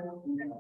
Morning.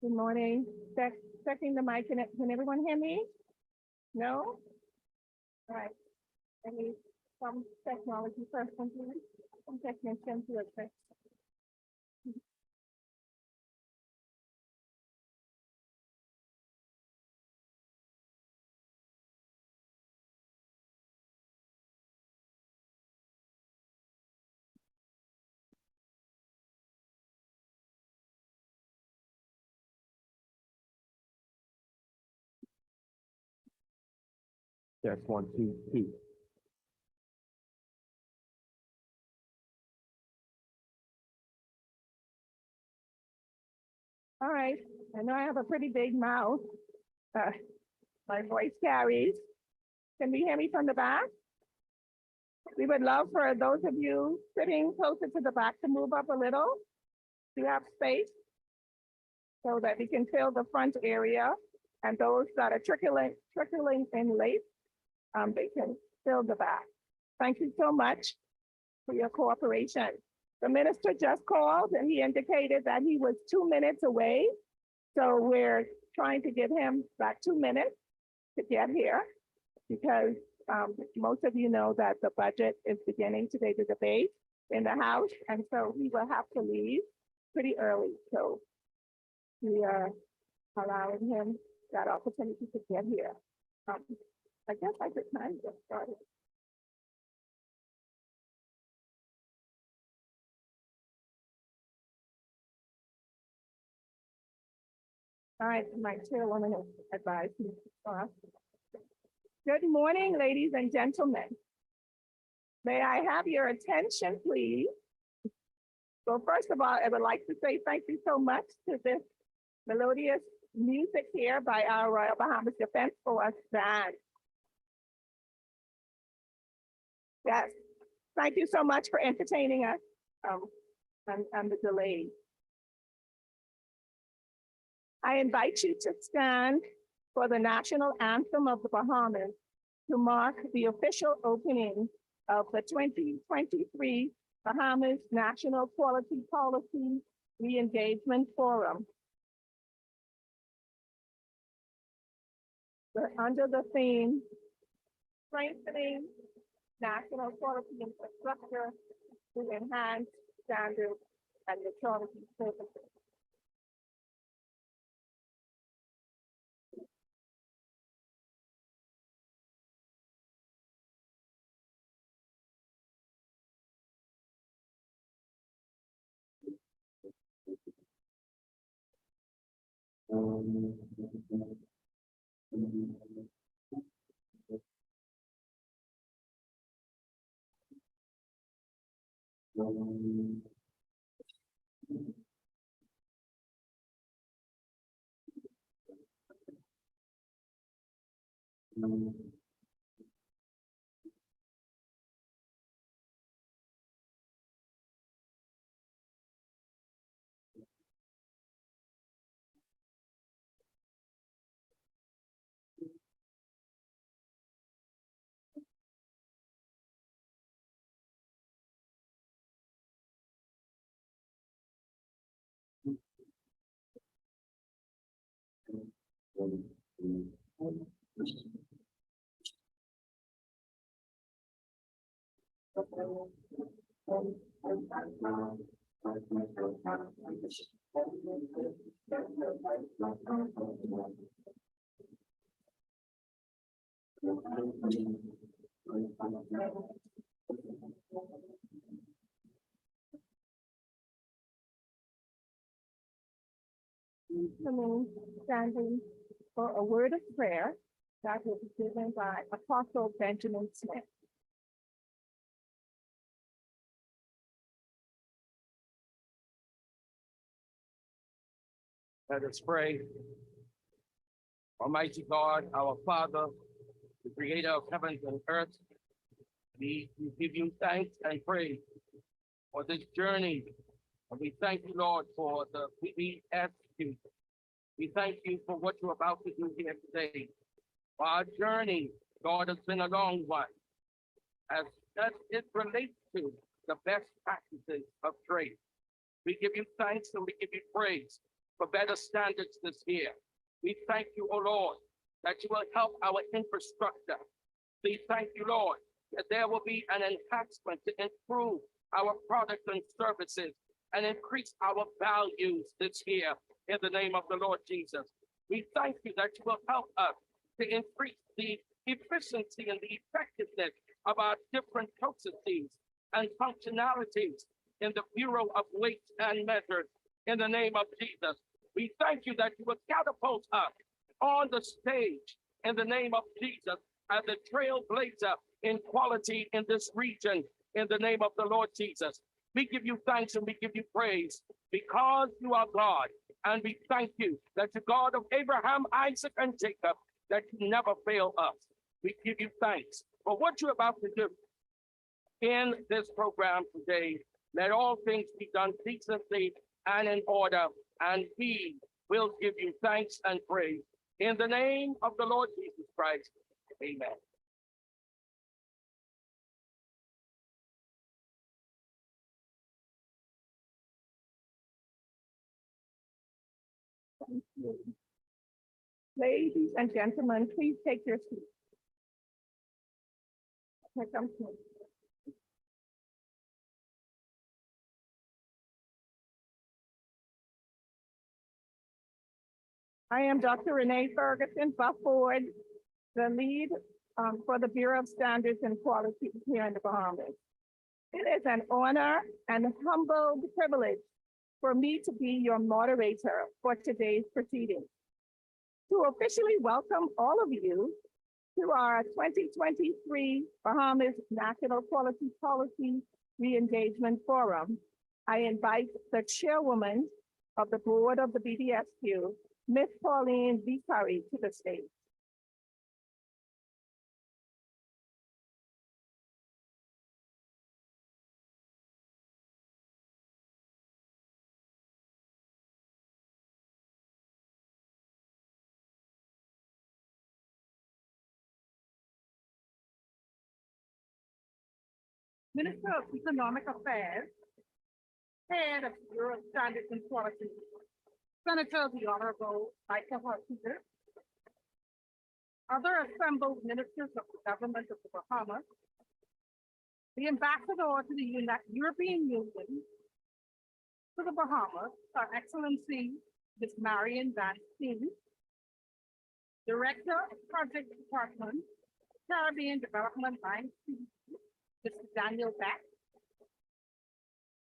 Good morning. Checking the mic. Can everyone hear me? No? All right. I need some technology person, please. Some technician to address. Test 1, 2, 2. All right. I know I have a pretty big mouth. Uh, my voice carries. Can you hear me from the back? We would love for those of you sitting closer to the back to move up a little. Do you have space? So that we can fill the front area, and those that are trickling in late, they can fill the back. Thank you so much for your cooperation. The minister just called and he indicated that he was 2 minutes away. So we're trying to give him about 2 minutes to get here because most of you know that the budget is beginning today, the debate in the House. And so he will have to leave pretty early. So we are allowing him that opportunity to get here. I guess I could kind of get started. All right, my chairwoman has advised me to start. Good morning, ladies and gentlemen. May I have your attention, please? So first of all, I would like to say thank you so much to this melodious music here by our Royal Bahamas Defense Force band. Yes, thank you so much for entertaining us and the delay. I invite you to stand for the national anthem of the Bahamas to mark the official opening of the 2023 Bahamas National Quality Policy Re-Engagement Forum. Under the theme, strengthening national quality infrastructure to enhance standards and quality services. Standing for a word of prayer that will be given by Apostle Benjamin Smith. Let us pray. Almighty God, our Father, the creator of heavens and earth, we give you thanks and praise for this journey. And we thank you, Lord, for the PBSQ. We thank you for what you're about to do here today. Our journey, God, has been a long one, as it relates to the best practices of trade. We give you thanks and we give you praise for better standards this year. We thank you, O Lord, that you will help our infrastructure. We thank you, Lord, that there will be an enhancement to improve our products and services and increase our values this year in the name of the Lord Jesus. We thank you that you will help us to increase the efficiency and the effectiveness of our different processes and functionalities in the Bureau of Weights and Measures in the name of Jesus. We thank you that you will catapult us on the stage in the name of Jesus as the trailblazer in quality in this region in the name of the Lord Jesus. We give you thanks and we give you praise because you are God. And we thank you that the God of Abraham, Isaac, and Jacob, that you never fail us. We give you thanks for what you're about to do in this program today. Let all things be done decently and in order, and we will give you thanks and praise. In the name of the Lord Jesus Christ, amen. Thank you. Ladies and gentlemen, please take your seats. Here comes me. I am Dr. Renee Ferguson Bufford, the lead for the Bureau of Standards and Quality here in the Bahamas. It is an honor and humble privilege for me to be your moderator for today's proceedings. To officially welcome all of you to our 2023 Bahamas National Quality Policy Re-Engagement Forum, I invite the chairwoman of the board of the BDSQ, Ms. Pauline Vicari, to the stage. Minister of Economic Affairs, Head of Bureau of Standards and Quality, Senator the Honorable Michael Hutchinson, other assembled ministers of the government of the Bahamas, the ambassador to the European Union to the Bahamas, Her Excellency Ms. Marion Van Steen, Director of Project Department, Caribbean Development Line, Mr. Daniel Beck,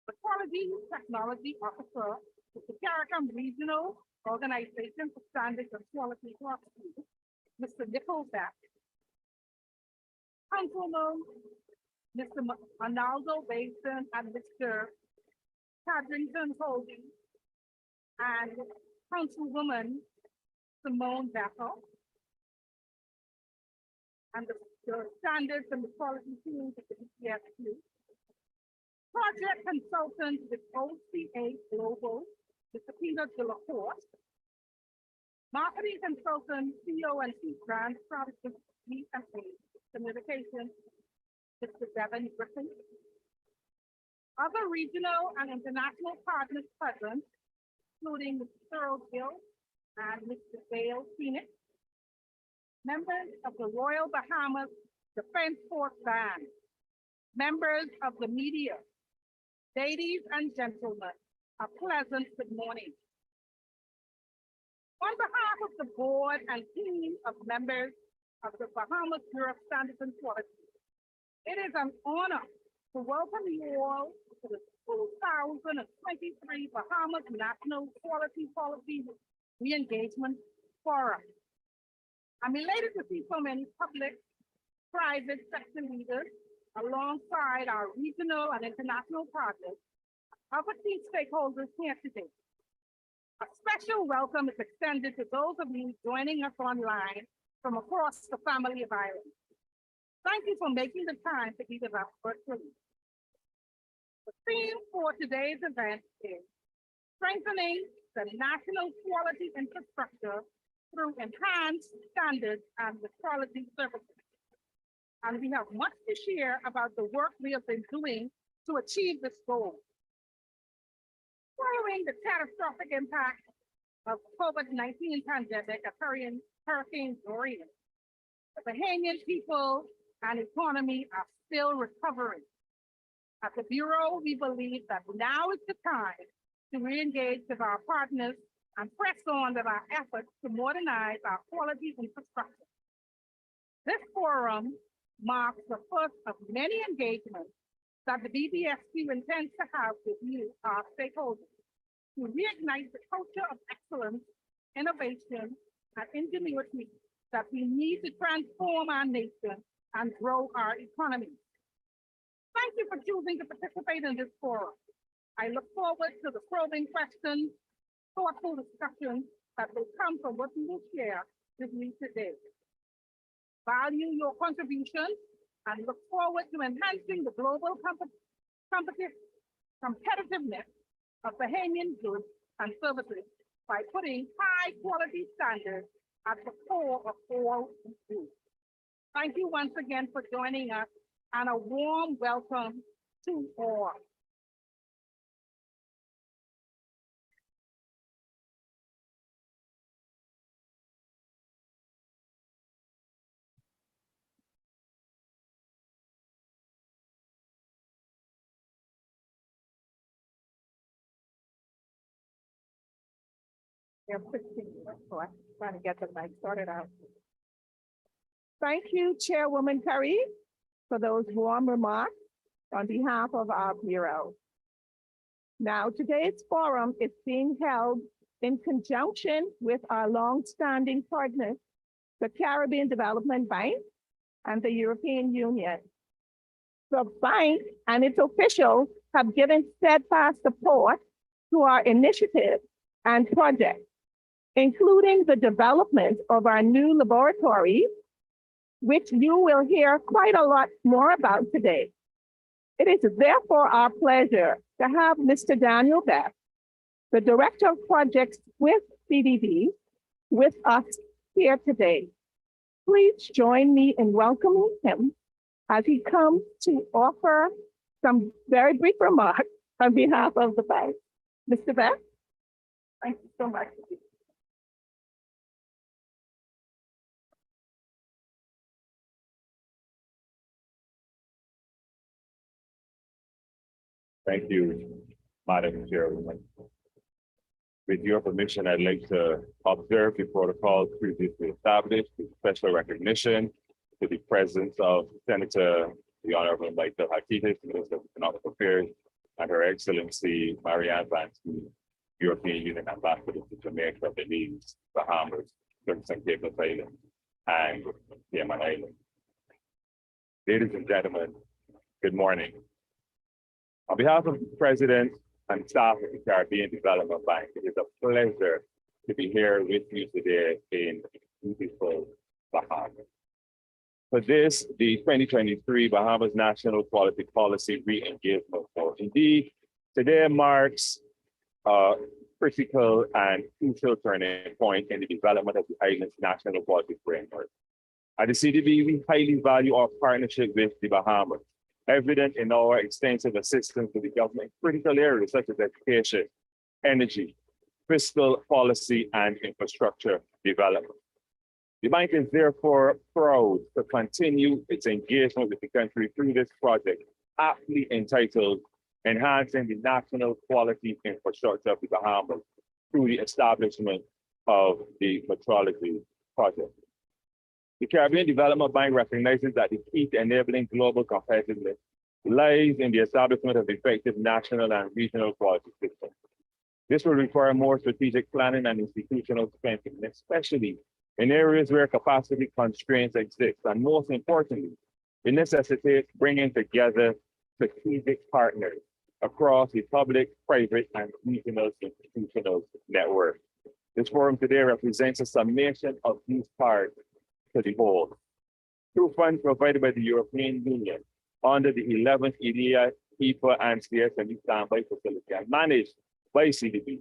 the Quality Technology Officer with the CARICOM Regional Organization for Standards and Quality Processes, Mr. Nicole Beck, Councilman Mr. Arnaldo Basin and Mr. Cadrington Holding, and Councilwoman Simone Bethel, and the standards and the quality teams of the BPSQ, project consultant with OCA Global, Mr. Peter de la Porte, marketing consultant, CEO and Chief Brand Strategist, BFA Communications, Mr. Devin Griffin, other regional and international partners present, including Mr. Cyril Gill and Mr. Dale Phoenix, members of the Royal Bahamas Defense Force Band, members of the media, ladies and gentlemen, a pleasant good morning. On behalf of the board and team of members of the Bahamas Bureau of Standards and Quality, it is an honor to welcome you all to the 2023 Bahamas National Quality Policy Re-Engagement Forum. I'm elated to see so many public, private sector leaders alongside our regional and international partners, other key stakeholders here today. A special welcome is extended to those of you joining us online from across the family of islands. Thank you for making the time to be with us virtually. The theme for today's event is strengthening the national quality infrastructure through enhanced standards and the quality services. And we have much to share about the work we have been doing to achieve this goal. Following the catastrophic impact of COVID-19 pandemic occurring Hurricane Dorian, the Bahamian people and economy are still recovering. At the Bureau, we believe that now is the time to re-engage with our partners and press on with our efforts to modernize our quality infrastructure. This forum marks the first of many engagements that the BBSQ intends to have with you, our stakeholders, to reignite the culture of excellence, innovation, and ingenuity that we need to transform our nation and grow our economy. Thank you for choosing to participate in this forum. I look forward to the probing questions, thoughtful discussions that will come from what you will share with me today. Value your contributions and look forward to enhancing the global competitiveness of Bahamian goods and services by putting high quality standards at the core of all we do. Thank you once again for joining us and a warm welcome to all. Yeah, 15 minutes, so I'm trying to get the mic sorted out. Thank you, Chairwoman Curry, for those warm remarks on behalf of our Bureau. Now, today's forum is being held in conjunction with our longstanding partners, the Caribbean Development Bank and the European Union. The bank and its officials have given steadfast support to our initiatives and projects, including the development of our new laboratory, which you will hear quite a lot more about today. It is therefore our pleasure to have Mr. Daniel Beck, the Director of Projects with CDB, with us here today. Please join me in welcoming him as he comes to offer some very brief remarks on behalf of the bank. Mr. Beck, thank you so much. Thank you, Madam Chairwoman. With your permission, I'd like to observe the protocol previously established with special recognition to the presence of Senator, the Honorable Michael Hakitis, Minister of Economic Affairs, and Her Excellency Marianne Vance, European Union Ambassador to Jamaica, Belize, Bahamas, Turks and Caicos Islands, and Cayman Islands. Ladies and gentlemen, good morning. On behalf of the President and staff of the Caribbean Development Bank, it is a pleasure to be here with you today in beautiful Bahamas. For this, the 2023 Bahamas National Quality Policy Re-Engagement Forum. Indeed, today marks a critical and crucial turning point in the development of the island's national quality framework. At the CDB, we highly value our partnership with the Bahamas, evident in our extensive assistance to the government in critical areas such as education, energy, fiscal policy, and infrastructure development. The bank is therefore proud to continue its engagement with the country through this project, aptly entitled Enhancing the National Quality Infrastructure of the Bahamas through the establishment of the Metrology Project. The Caribbean Development Bank recognizes that the key to enabling global competitiveness lies in the establishment of effective national and regional quality systems. This will require more strategic planning and institutional strengthening, especially in areas where capacity constraints exist. And most importantly, it necessitates bringing together strategic partners across the public, private, and regional institutional network. This forum today represents a summation of these parts to the whole. Through funds provided by the European Union under the 11th EDA, EPA, and CSME standby facility and managed by CDB,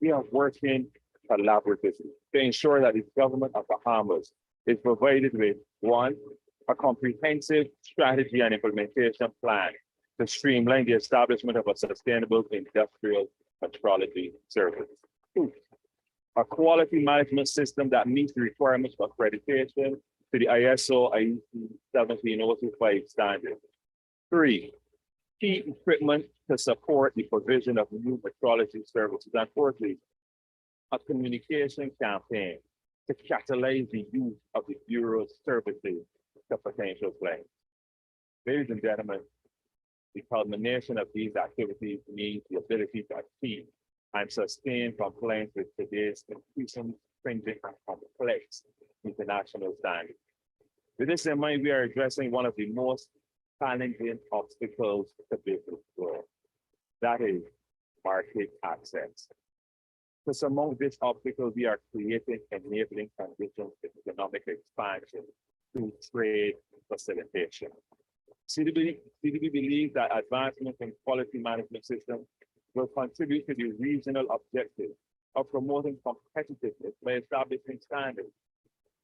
we are working collaboratively to ensure that the government of Bahamas is provided with, one, a comprehensive strategy and implementation plan to streamline the establishment of a sustainable industrial metrology service. Two, a quality management system that meets the requirements for accreditation to the ISO IEC 17025 standard. Three, key equipment to support the provision of new metrology services. And fourthly, a communication campaign to catalyze the use of the Bureau's services to potential clients. Ladies and gentlemen, the culmination of these activities means the ability to achieve and sustain compliance with today's increasingly stringent and complex international standards. With this in mind, we are addressing one of the most challenging obstacles to business growth. That is market access. To surmount this obstacle, we are creating enabling conditions for economic expansion through trade facilitation. CDB believes that advancement in quality management systems will contribute to the regional objective of promoting competitiveness by establishing standards,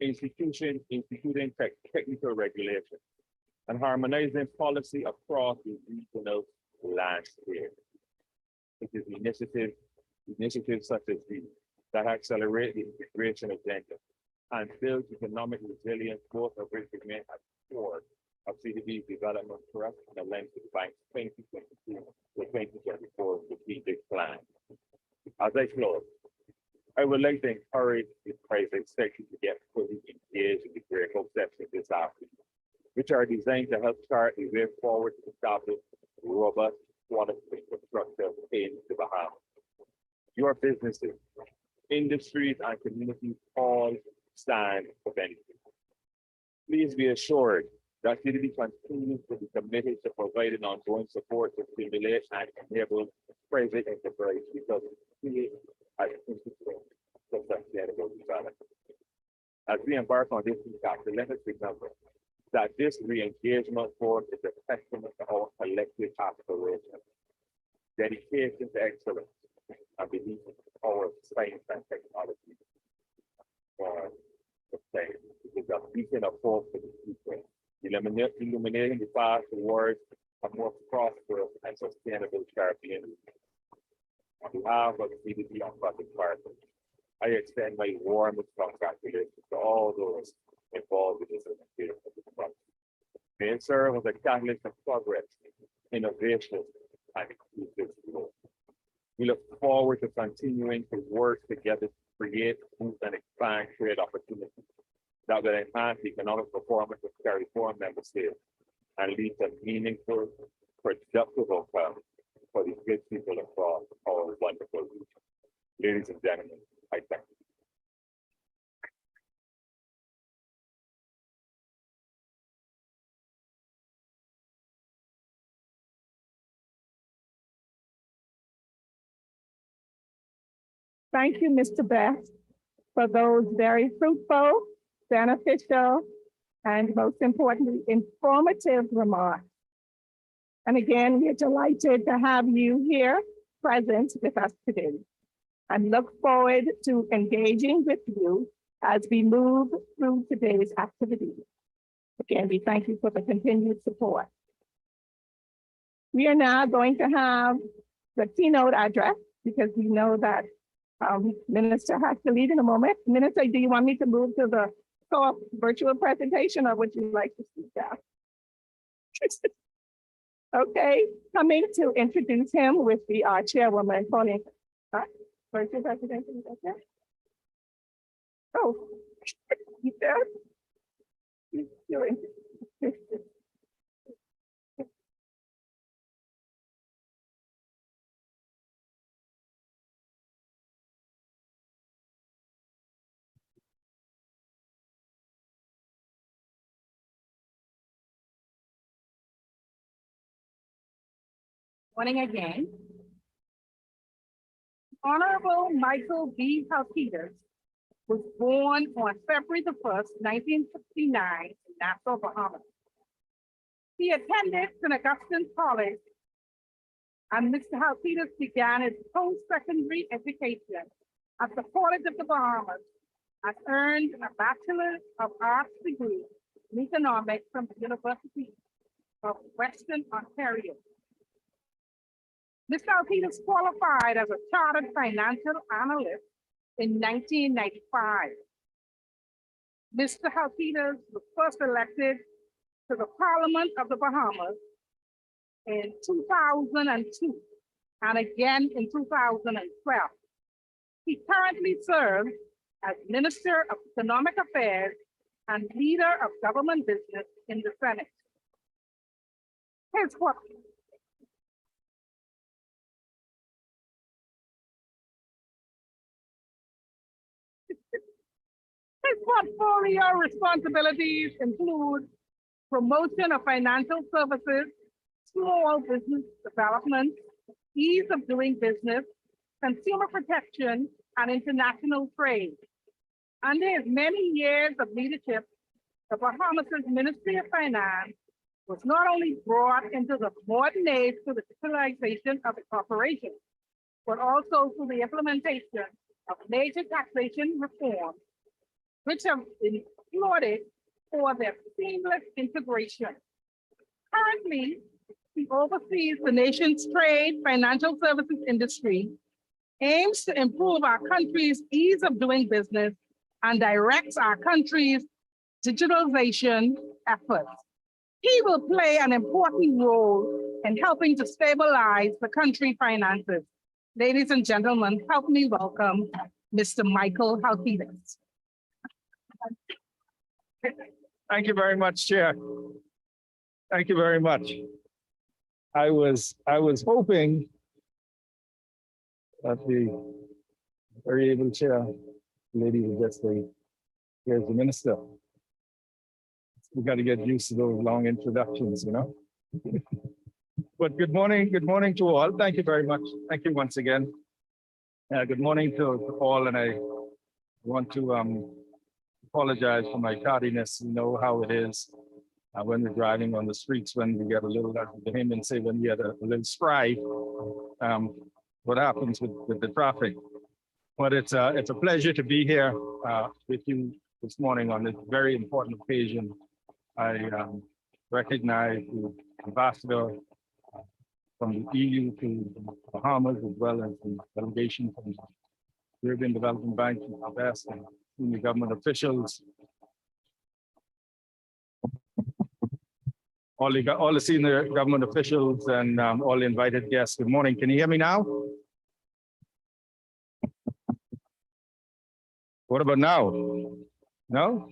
instituting technical regulation, and harmonizing policy across the regional landscape. It is initiatives such as these that accelerate the integration agenda and build economic resilience, both of which remain at the core of CDB's development thrust and the length of the bank's 2022 to 2024 strategic plan. As I close, I would like to encourage the private sector to get fully engaged in the critical steps of this afternoon, which are designed to help chart a way forward to establish robust quality infrastructure in the Bahamas. Your businesses, industries, and communities all stand to benefit. Please be assured that CDB continues to be committed to providing ongoing support to stimulate and enable private enterprise because it as integral to sustainable development. As we embark on this chapter, let us remember that this re-engagement force is a testament to our collective aspiration, dedication to excellence, and belief in the power of science and technology for success. It is a beacon of hope for the future, illuminating the path towards a more prosperous and sustainable Caribbean. On behalf of the CDB Unfunded Partners, I extend my warmest congratulations to all those involved in this initiative. May it serve as a catalyst of progress, innovation, and inclusive growth. We look forward to continuing to work together to create, boost, and expand trade opportunities that will enhance the economic performance of CARIFORUM member states and lead to meaningful, productive outcomes for the good people across our wonderful region. Ladies and gentlemen, I thank you. Thank you, Mr. Best, for those very fruitful, beneficial, and most importantly, informative remarks. And again, we're delighted to have you here present with us today and look forward to engaging with you as we move through today's activities. Again, we thank you for the continued support. We are now going to have the keynote address because we know that Minister has to leave in a moment. Minister, do you want me to move to the virtual presentation or would you like to speak now? Okay, coming to introduce him with the chairwoman, Pauline. Virtual presentation, okay? Oh, you there? He's doing. Morning again. Honorable Michael B. Halkitis was born on February the 1st, 1969 in Nassau, Bahamas. He attended St. Augustine College and Mr. Halkitis began his post-secondary education at the College of the Bahamas and earned a Bachelor of Arts degree in economics from the University of Western Ontario. Mr. Halkitis qualified as a chartered financial analyst in 1995. Mr. Halkitis was first elected to the Parliament of the Bahamas in 2002 and again in 2012. He currently serves as Minister of Economic Affairs and Leader of Government Business in the Senate. His work Portfolio responsibilities include promotion of financial services, small business development, ease of doing business, consumer protection, and international trade. Under his many years of leadership, the Bahamas' Ministry of Finance was not only brought into the modern age through the digitalization of its operations, but also through the implementation of major taxation reforms, which have been applauded for their seamless integration. Currently, he oversees the nation's trade financial services industry, aims to improve our country's ease of doing business, and directs our country's digitalization efforts. He will play an important role in helping to stabilize the country finances. Ladies and gentlemen, help me welcome Mr. Michael Halkidas. Thank you very much, Chair. Thank you very much. I was hoping that the very able chair, lady would just say, here's the minister. We got to get used to those long introductions, you know. But good morning to all. Thank you very much. Thank you once again. Good morning to all, and I want to apologize for my tardiness. You know how it is when we're driving on the streets, when we get a little, the hymn say, when we get a little strife, what happens with the traffic. But it's a pleasure to be here with you this morning on this very important occasion. I recognize the ambassador from the EU to the Bahamas, as well as the delegation from the Caribbean Development Bank to the West, and senior government officials. All the senior government officials and all the invited guests. Good morning. Can you hear me now? What about now? No?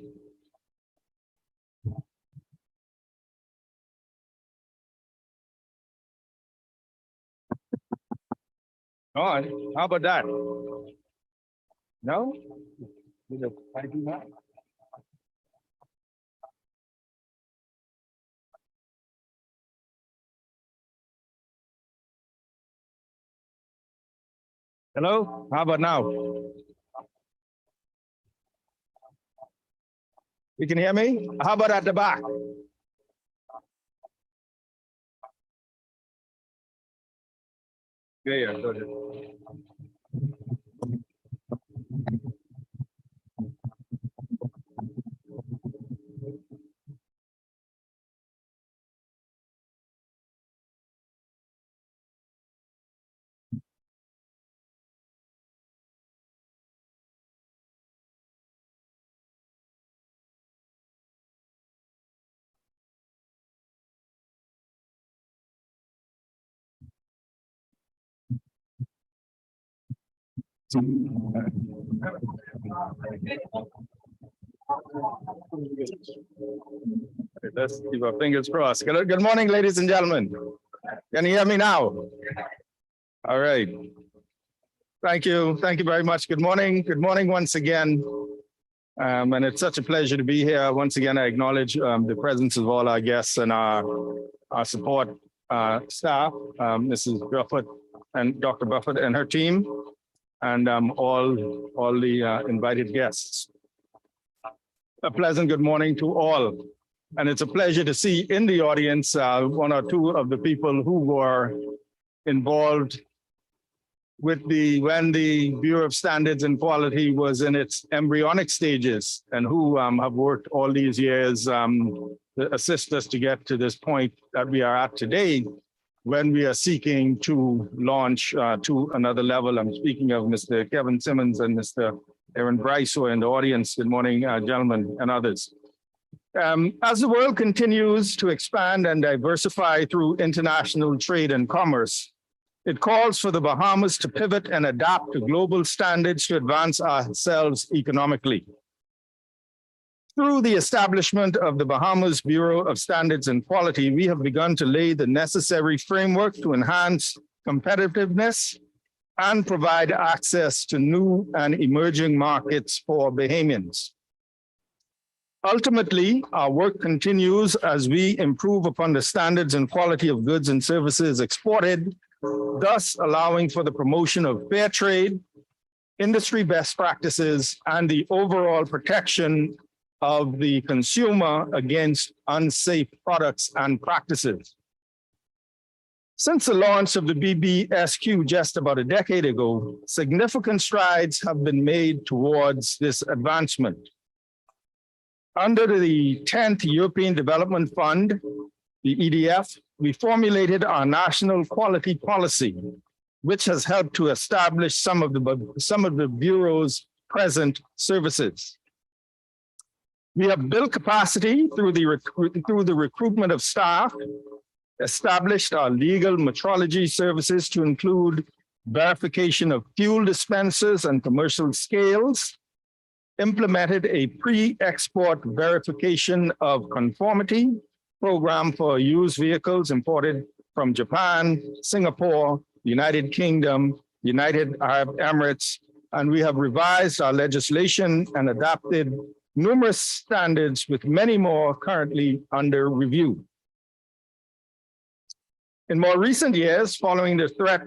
Oh, how about that? No? I do not. Hello? How about now? You can hear me? How about at the back? Yeah, good. Let's keep our fingers crossed. Good morning, ladies and gentlemen. Can you hear me now? All right. Thank you. Thank you very much. Good morning. Good morning once again. And it's such a pleasure to be here. Once again, I acknowledge the presence of all our guests and our support staff, Mrs. Buffett and Dr. Buffett and her team, and all the invited guests. A pleasant good morning to all. And it's a pleasure to see in the audience one or two of the people who were involved with when the Bureau of Standards and Quality was in its embryonic stages, and who have worked all these years to assist us to get to this point that we are at today, when we are seeking to launch to another level. I'm speaking of Mr. Kevin Simmons and Mr. Aaron Bryce, who are in the audience. Good morning, gentlemen and others. As the world continues to expand and diversify through international trade and commerce, it calls for the Bahamas to pivot and adapt to global standards to advance ourselves economically. Through the establishment of the Bahamas Bureau of Standards and Quality, we have begun to lay the necessary framework to enhance competitiveness and provide access to new and emerging markets for Bahamians. Ultimately, our work continues as we improve upon the standards and quality of goods and services exported, thus allowing for the promotion of fair trade, industry best practices, and the overall protection of the consumer against unsafe products and practices. Since the launch of the BBSQ just about a decade ago, significant strides have been made towards this advancement. Under the 10th European Development Fund, the EDF, we formulated our national quality policy, which has helped to establish some of the Bureau's present services. We have built capacity through the recruitment of staff, established our legal metrology services to include verification of fuel dispensers and commercial scales, implemented a pre-export verification of conformity program for used vehicles imported from Japan, Singapore, United Kingdom, United Arab Emirates, and we have revised our legislation and adapted numerous standards with many more currently under review. In more recent years, following the threat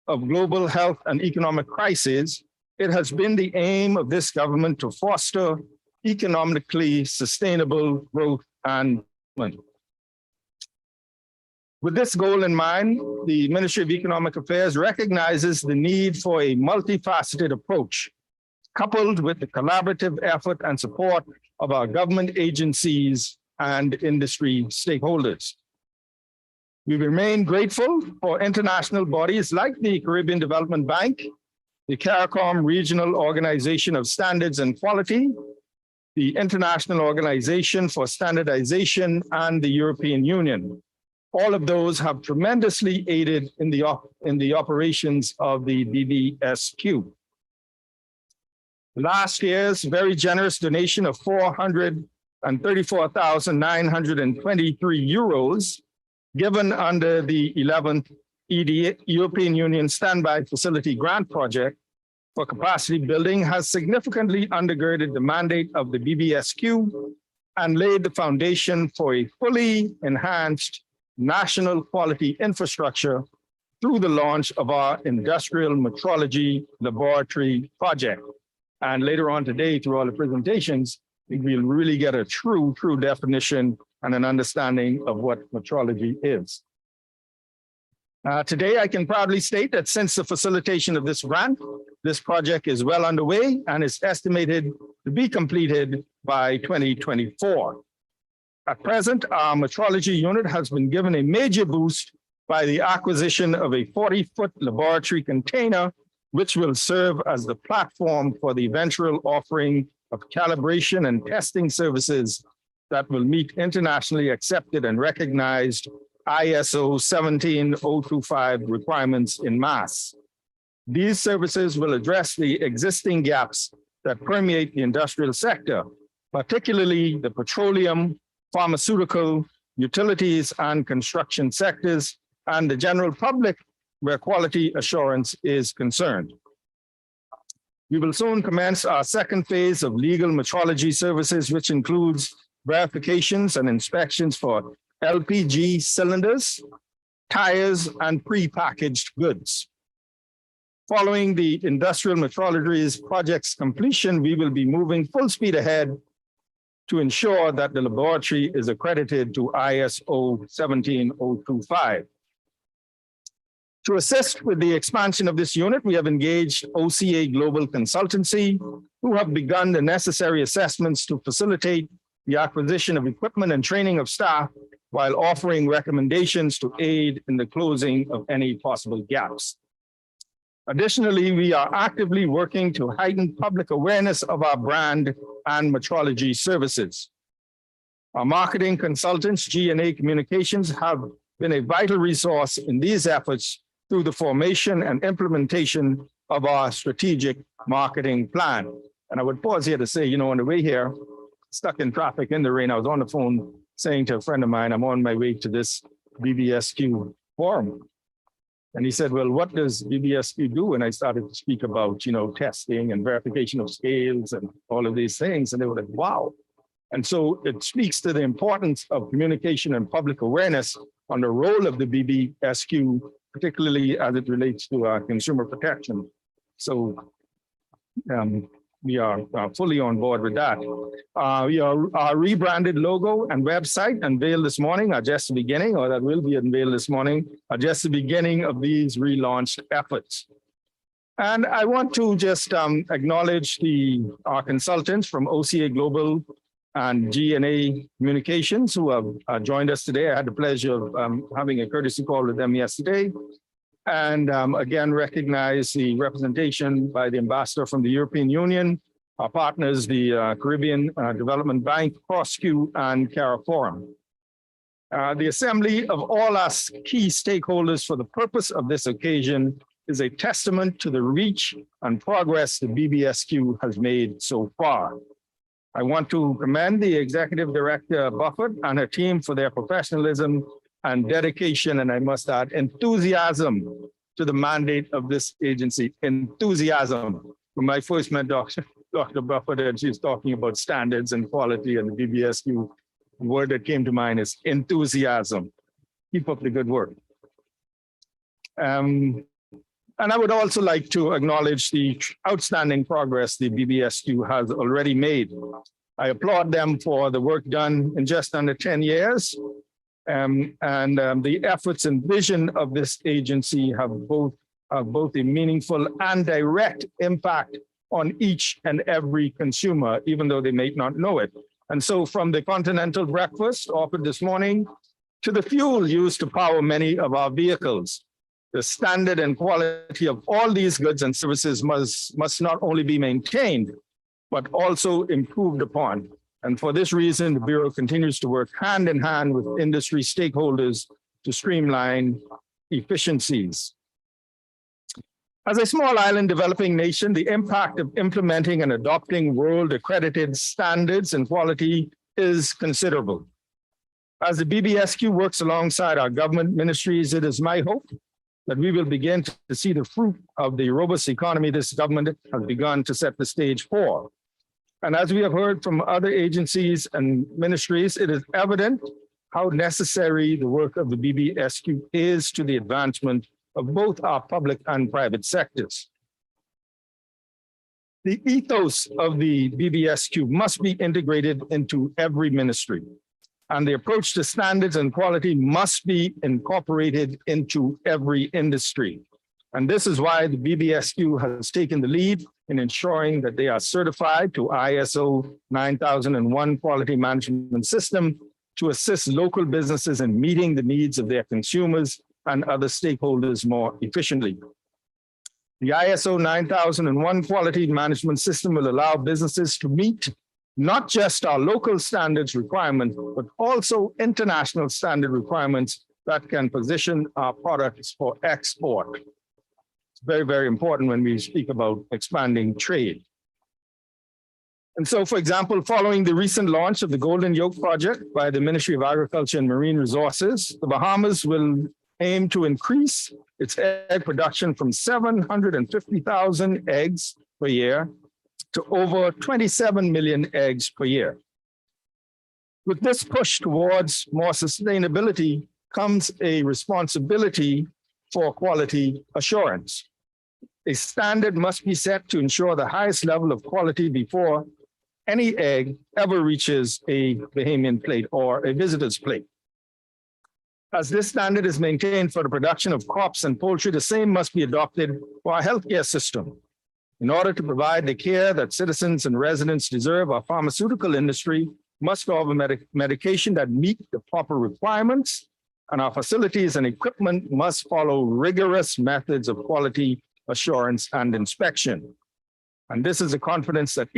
of global health and economic crises, it has been the aim of this government to foster economically sustainable growth and development. With this goal in mind, the Ministry of Economic Affairs recognizes the need for a multifaceted approach, coupled with the collaborative effort and support of our government agencies and industry stakeholders. We remain grateful for international bodies like the Caribbean Development Bank, the CARICOM Regional Organization of Standards and Quality, the International Organization for Standardization, and the European Union. All of those have tremendously aided in the operations of the BBSQ. Last year's very generous donation of 434,923 euros given under the 11th European Union Standby Facility Grant Project for capacity building has significantly undergirded the mandate of the BBSQ and laid the foundation for a fully enhanced national quality infrastructure through the launch of our industrial metrology laboratory project. And later on today, through all the presentations, we'll really get a true definition and an understanding of what metrology is. Today, I can proudly state that since the facilitation of this grant, this project is well underway and is estimated to be completed by 2024. At present, our metrology unit has been given a major boost by the acquisition of a 40-foot laboratory container, which will serve as the platform for the eventual offering of calibration and testing services that will meet internationally accepted and recognized ISO 17025 requirements in mass. These services will address the existing gaps that permeate the industrial sector, particularly the petroleum, pharmaceutical, utilities, and construction sectors, and the general public where quality assurance is concerned. We will soon commence our second phase of legal metrology services, which includes verifications and inspections for LPG cylinders, tires, and prepackaged goods. Following the industrial metrology's project's completion, we will be moving full speed ahead to ensure that the laboratory is accredited to ISO 17025. To assist with the expansion of this unit, we have engaged OCA Global Consultancy, who have begun the necessary assessments to facilitate the acquisition of equipment and training of staff while offering recommendations to aid in the closing of any possible gaps. Additionally, we are actively working to heighten public awareness of our brand and metrology services. Our marketing consultants, G&A Communications, have been a vital resource in these efforts through the formation and implementation of our strategic marketing plan. And I would pause here to say, on the way here, stuck in traffic in the rain, I was on the phone saying to a friend of mine, I'm on my way to this BBSQ forum. And he said, well, what does BBSQ do? And I started to speak about, testing and verification of scales and all of these things. And they were like, wow. And so it speaks to the importance of communication and public awareness on the role of the BBSQ, particularly as it relates to consumer protection. So we are fully on board with that. Our rebranded logo and website unveiled this morning are just the beginning, or that will be unveiled this morning, are just the beginning of these relaunched efforts. And I want to just acknowledge our consultants from OCA Global and G&A Communications who have joined us today. I had the pleasure of having a courtesy call with them yesterday. And again, recognize the representation by the ambassador from the European Union, our partners, the Caribbean Development Bank, PROSCU, and CARA Forum. The assembly of all our key stakeholders for the purpose of this occasion is a testament to the reach and progress the BBSQ has made so far. I want to commend the Executive Director Buffett and her team for their professionalism and dedication, and I must add, enthusiasm to the mandate of this agency. Enthusiasm. When I first met Dr. Buffett, and she's talking about standards and quality and the BBSQ, the word that came to mind is enthusiasm. Keep up the good work. And I would also like to acknowledge the outstanding progress the BBSQ has already made. I applaud them for the work done in just under 10 years. The efforts and vision of this agency have both a meaningful and direct impact on each and every consumer, even though they may not know it. And so from the continental breakfast offered this morning to the fuel used to power many of our vehicles, the standard and quality of all these goods and services must not only be maintained, but also improved upon. And for this reason, the Bureau continues to work hand in hand with industry stakeholders to streamline efficiencies. As a small island developing nation, the impact of implementing and adopting world accredited standards and quality is considerable. As the BBSQ works alongside our government ministries, it is my hope that we will begin to see the fruit of the robust economy this government has begun to set the stage for. And as we have heard from other agencies and ministries, it is evident how necessary the work of the BBSQ is to the advancement of both our public and private sectors. The ethos of the BBSQ must be integrated into every ministry, and the approach to standards and quality must be incorporated into every industry. And this is why the BBSQ has taken the lead in ensuring that they are certified to ISO 9001 quality management system to assist local businesses in meeting the needs of their consumers and other stakeholders more efficiently. The ISO 9001 quality management system will allow businesses to meet not just our local standards requirements, but also international standard requirements that can position our products for export. It's very, very important when we speak about expanding trade. And so, for example, following the recent launch of the Golden Yoke Project by the Ministry of Agriculture and Marine Resources, the Bahamas will aim to increase its egg production from 750,000 eggs per year to over 27 million eggs per year. With this push towards more sustainability comes a responsibility for quality assurance. A standard must be set to ensure the highest level of quality before any egg ever reaches a Bahamian plate or a visitor's plate. As this standard is maintained for the production of crops and poultry, the same must be adopted for our healthcare system. In order to provide the care that citizens and residents deserve, our pharmaceutical industry must offer medication that meet the proper requirements, and our facilities and equipment must follow rigorous methods of quality assurance and inspection. And this is a confidence that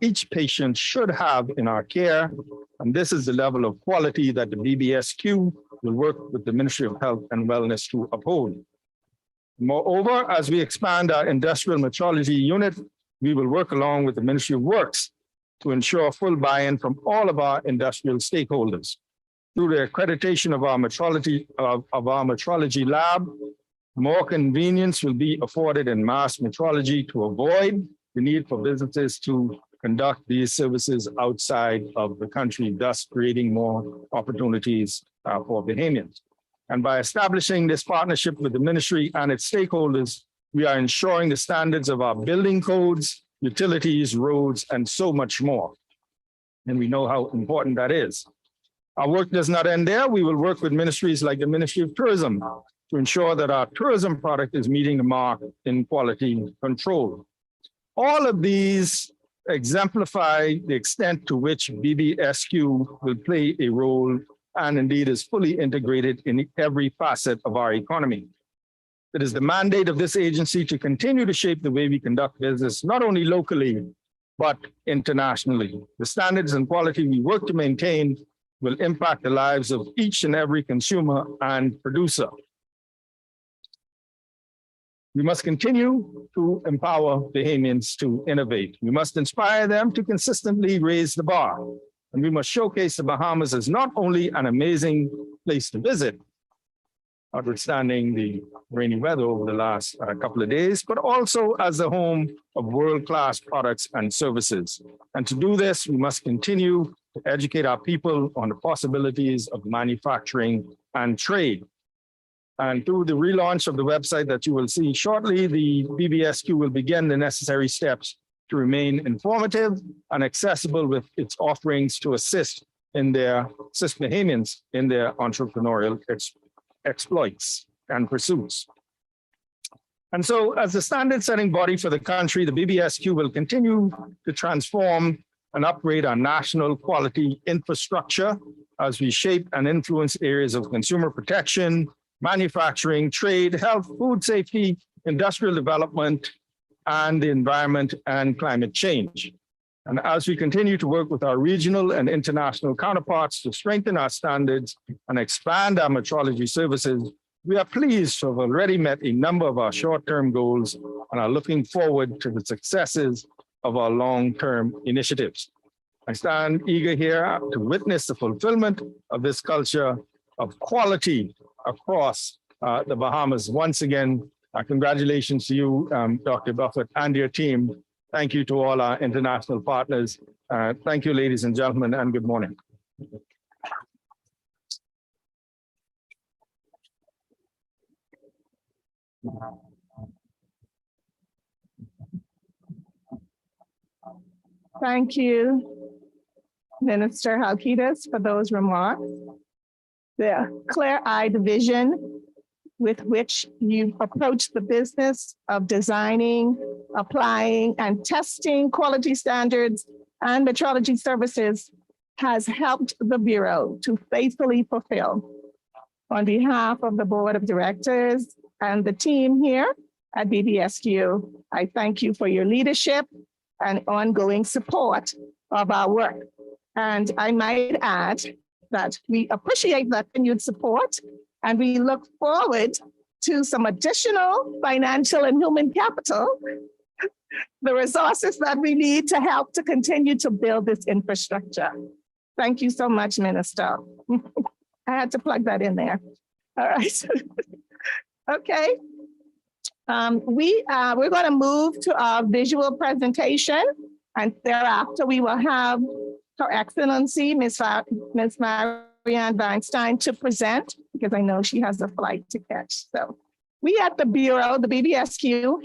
each patient should have in our care. And this is the level of quality that the BBSQ will work with the Ministry of Health and Wellness to uphold. Moreover, as we expand our industrial metrology unit, we will work along with the Ministry of Works to ensure full buy-in from all of our industrial stakeholders. Through the accreditation of our metrology lab, more convenience will be afforded in mass metrology to avoid the need for businesses to conduct these services outside of the country, thus creating more opportunities for Bahamians. And by establishing this partnership with the ministry and its stakeholders, we are ensuring the standards of our building codes, utilities, roads, and so much more. And we know how important that is. Our work does not end there. We will work with ministries like the Ministry of Tourism to ensure that our tourism product is meeting the mark in quality control. All of these exemplify the extent to which BBSQ will play a role and indeed is fully integrated in every facet of our economy. It is the mandate of this agency to continue to shape the way we conduct business, not only locally, but internationally. The standards and quality we work to maintain will impact the lives of each and every consumer and producer. We must continue to empower Bahamians to innovate. We must inspire them to consistently raise the bar. And we must showcase the Bahamas as not only an amazing place to visit, notwithstanding the rainy weather over the last couple of days, but also as the home of world-class products and services. And to do this, we must continue to educate our people on the possibilities of manufacturing and trade. And through the relaunch of the website that you will see shortly, the BBSQ will begin the necessary steps to remain informative and accessible with its offerings to assist Bahamians in their entrepreneurial exploits and pursuits. And so as the standard-setting body for the country, the BBSQ will continue to transform and upgrade our national quality infrastructure as we shape and influence areas of consumer protection, manufacturing, trade, health, food safety, industrial development, and the environment and climate change. And as we continue to work with our regional and international counterparts to strengthen our standards and expand our metrology services, we are pleased to have already met a number of our short-term goals and are looking forward to the successes of our long-term initiatives. I stand eager here to witness the fulfillment of this culture of quality across the Bahamas. Once again, congratulations to you, Dr. Buffett, and your team. Thank you to all our international partners. Thank you, ladies and gentlemen, and good morning. Thank you, Minister Halkitis, for those remarks. The clear-eyed vision with which you approach the business of designing, applying, and testing quality standards and metrology services has helped the Bureau to faithfully fulfill. On behalf of the Board of Directors and the team here at BBSQ, I thank you for your leadership and ongoing support of our work. And I might add that we appreciate that continued support, and we look forward to some additional financial and human capital, the resources that we need to help to continue to build this infrastructure. Thank you so much, Minister. I had to plug that in there. All right. Okay. We're going to move to our visual presentation, and thereafter we will have Her Excellency, Ms. Marianne Weinstein, to present, because I know she has a flight to catch. So we at the Bureau, the BBSQ,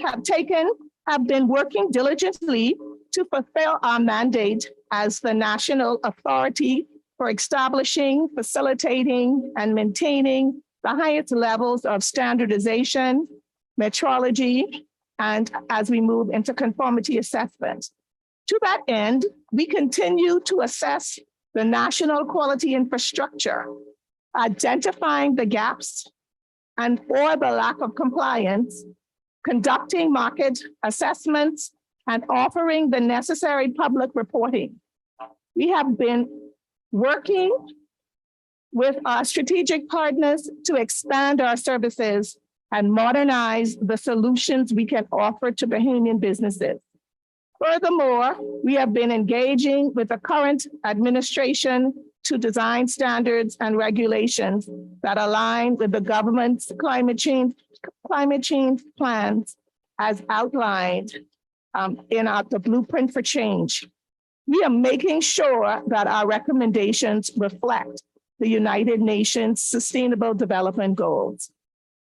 have been working diligently to fulfill our mandate as the national authority for establishing, facilitating, and maintaining the highest levels of standardization, metrology, and as we move into conformity assessment. To that end, we continue to assess the national quality infrastructure, identifying the gaps and or the lack of compliance, conducting market assessments, and offering the necessary public reporting. We have been working with our strategic partners to expand our services and modernize the solutions we can offer to Bahamian businesses. Furthermore, we have been engaging with the current administration to design standards and regulations that align with the government's climate change plans as outlined in the Blueprint for Change, We are making sure that our recommendations reflect the United Nations Sustainable Development Goals.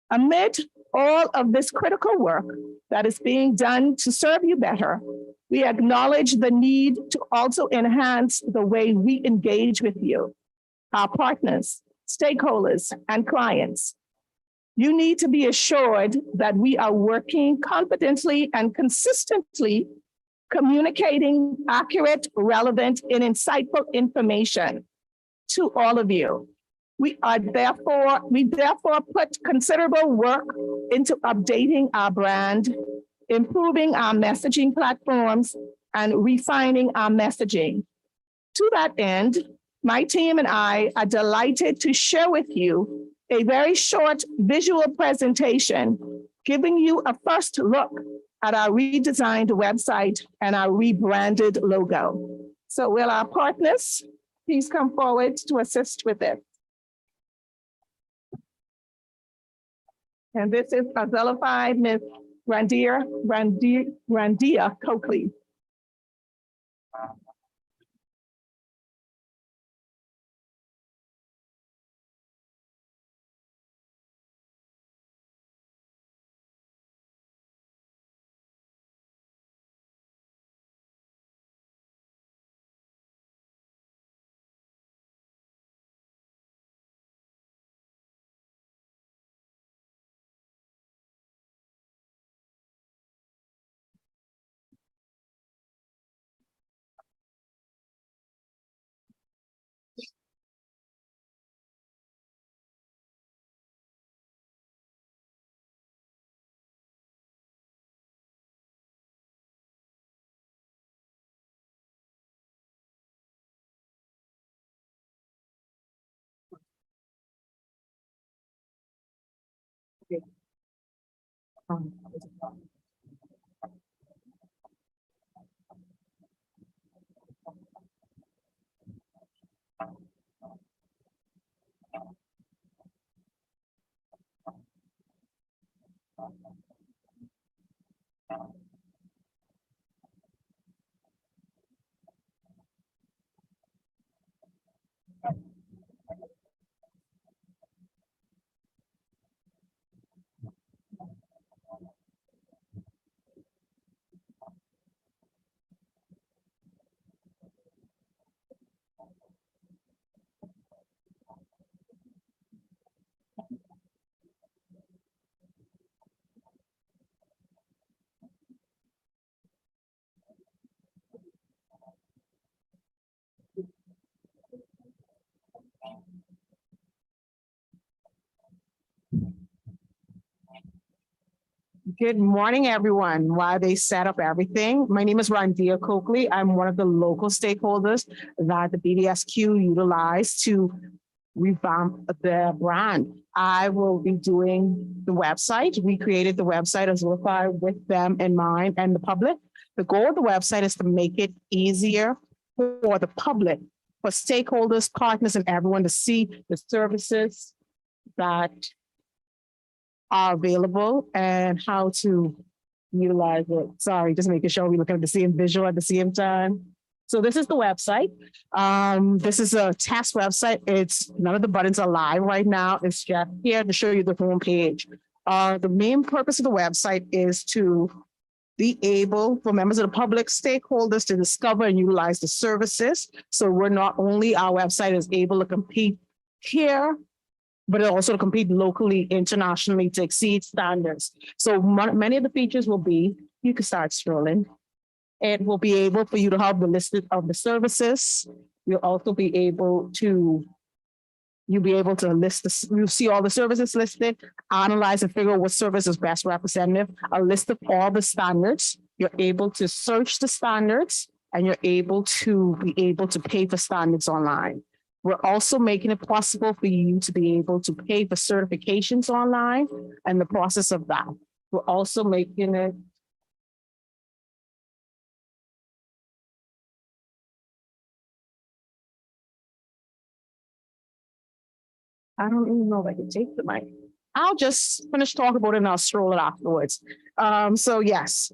Amid all of this critical work that is being done to serve you better, we acknowledge the need to also enhance the way we engage with you, our partners, stakeholders, and clients. You need to be assured that we are working confidently and consistently communicating accurate, relevant, and insightful information to all of you. We therefore put considerable work into updating our brand, improving our messaging platforms, and refining our messaging. To that end, my team and I are delighted to share with you a very short visual presentation, giving you a first look at our redesigned website and our rebranded logo. So will our partners please come forward to assist with it? And this is Azelified Ms. Randia Coakley. Good morning, everyone. While they set up everything, my name is Randia Coakley. I'm one of the local stakeholders that the BDSQ utilized to revamp their brand. I will be doing the website. We created the website as well with them in mind and the public. The goal of the website is to make it easier for the public, for stakeholders, partners, and everyone to see the services that are available and how to utilize it. Sorry, just making sure we're looking at the same visual at the same time. So this is the website. This is a test website. It's none of the buttons are live right now. It's just here to show you the home page. The main purpose of the website is to be able for members of the public, stakeholders to discover and utilize the services. So we're not only our website is able to compete here, but also to compete locally, internationally to exceed standards. So many of the features will be, you can start scrolling. It will be able for you to have the list of the services. You'll also be able to, you'll be able to list, you'll see all the services listed, analyze and figure out what service is best representative, a list of all the standards. You're able to search the standards and you're able to pay for standards online. We're also making it possible for you to be able to pay for certifications online and the process of that. We're also making it I don't even know if I can take the mic. I'll just finish talking about it and I'll stroll it afterwards. So yes,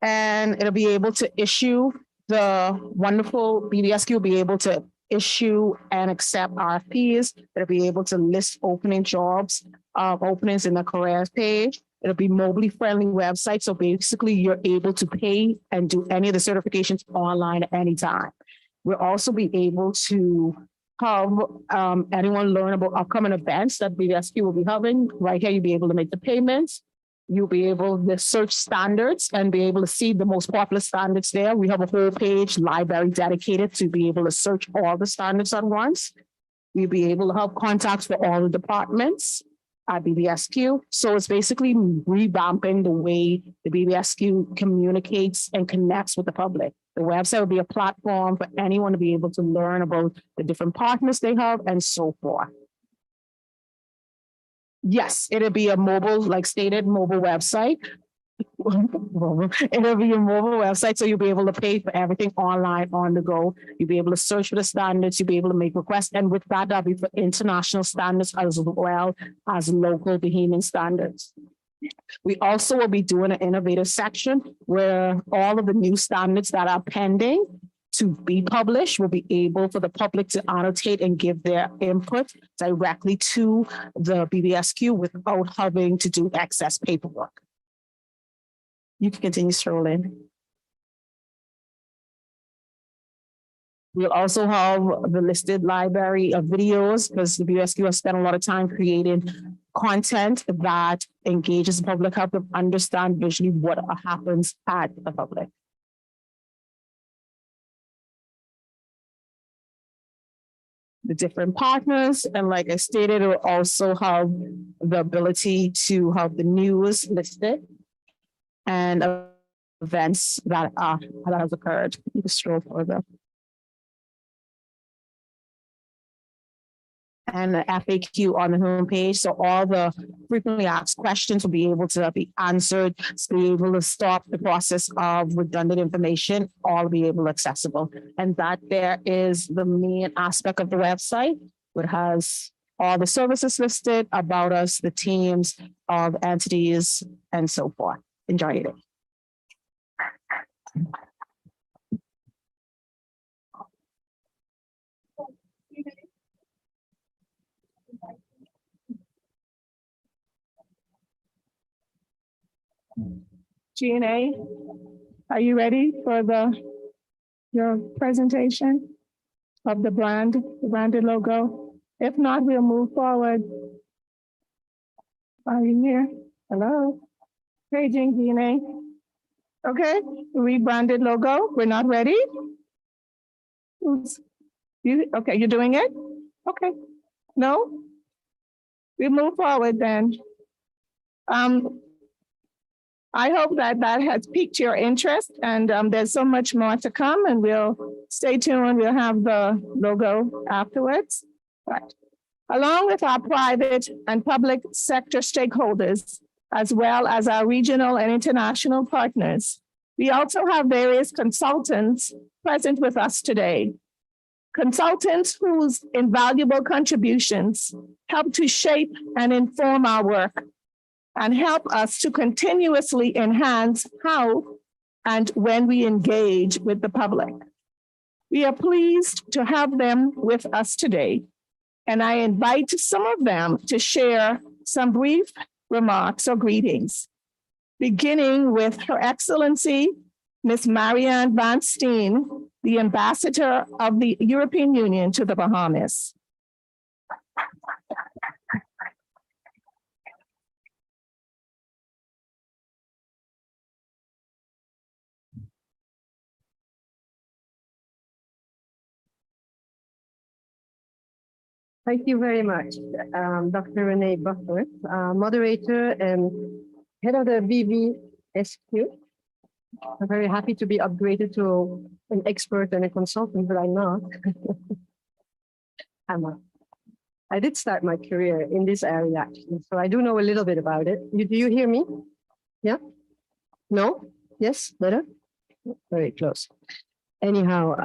and it'll be able to issue the wonderful BBSQ will be able to issue and accept RFPs. It'll be able to list opening jobs, openings in the careers page. It'll be mobile friendly website. So basically you're able to pay and do any of the certifications online at any time. We'll also be able to have anyone learn about upcoming events that BBSQ will be having. Right here, you'll be able to make the payments. You'll be able to search standards and be able to see the most popular standards there. We have a whole page library dedicated to be able to search all the standards at once. You'll be able to have contacts for all the departments at BBSQ. So it's basically revamping the way the BBSQ communicates and connects with the public. The website will be a platform for anyone to be able to learn about the different partners they have and so forth. Yes, it'll be a mobile, like stated, mobile website. It'll be a mobile website, so you'll be able to pay for everything online on the go. You'll be able to search for the standards, you'll be able to make requests, and with that, that'll be for international standards as well as local Bahamian standards. We also will be doing an innovative section where all of the new standards that are pending to be published will be able for the public to annotate and give their input directly to the BBSQ without having to do excess paperwork. You can continue scrolling. We'll also have the listed library of videos because the BBSQ has spent a lot of time creating content that engages the public, help them understand visually what happens at the public. The different partners. And like I stated, it will also have the ability to have the news listed and events that has occurred. You can scroll further. And the FAQ on the homepage. So all the frequently asked questions will be able to be answered, to be able to stop the process of redundant information, all be able to accessible. And that there is the main aspect of the website, which has all the services listed, about us, the teams of entities, and so forth. Enjoy it. G&A, are you ready for your presentation of the branded logo? If not, we'll move forward. Are you here? Hello? Paging G&A. Okay, rebranded logo. We're not ready? Okay, you're doing it? Okay. No? We move forward then. I hope that has piqued your interest, and there's so much more to come, and we'll stay tuned. We'll have the logo afterwards. Right. Along with our private and public sector stakeholders, as well as our regional and international partners, we also have various consultants present with us today. Consultants whose invaluable contributions help to shape and inform our work and help us to continuously enhance how and when we engage with the public. We are pleased to have them with us today, and I invite some of them to share some brief remarks or greetings, beginning with Her Excellency, Ms. Marianne Van Steen, the Ambassador of the European Union to the Bahamas. Thank you very much, Dr. Renee Butler, moderator and head of the BBSQ. I'm very happy to be upgraded to an expert and a consultant, but I'm not. I did start my career in this area, actually, so I do know a little bit about it. Do you hear me? Yeah? No? Yes? Better? Very close. Anyhow,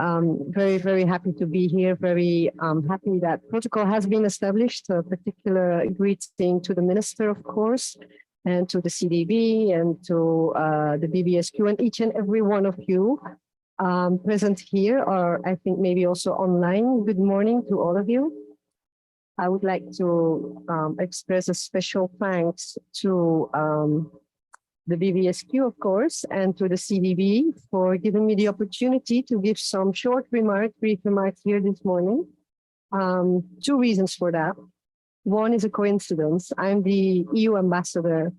very, very happy to be here. Very happy that protocol has been established. A particular greeting to the minister, of course, and to the CDB and to the BBSQ and each and every one of you present here, or I think maybe also online. Good morning to all of you. I would like to express a special thanks to the BBSQ, of course, and to the CDB for giving me the opportunity to give some short remarks, brief remarks here this morning. Two reasons for that. One is a coincidence. I'm the EU ambassador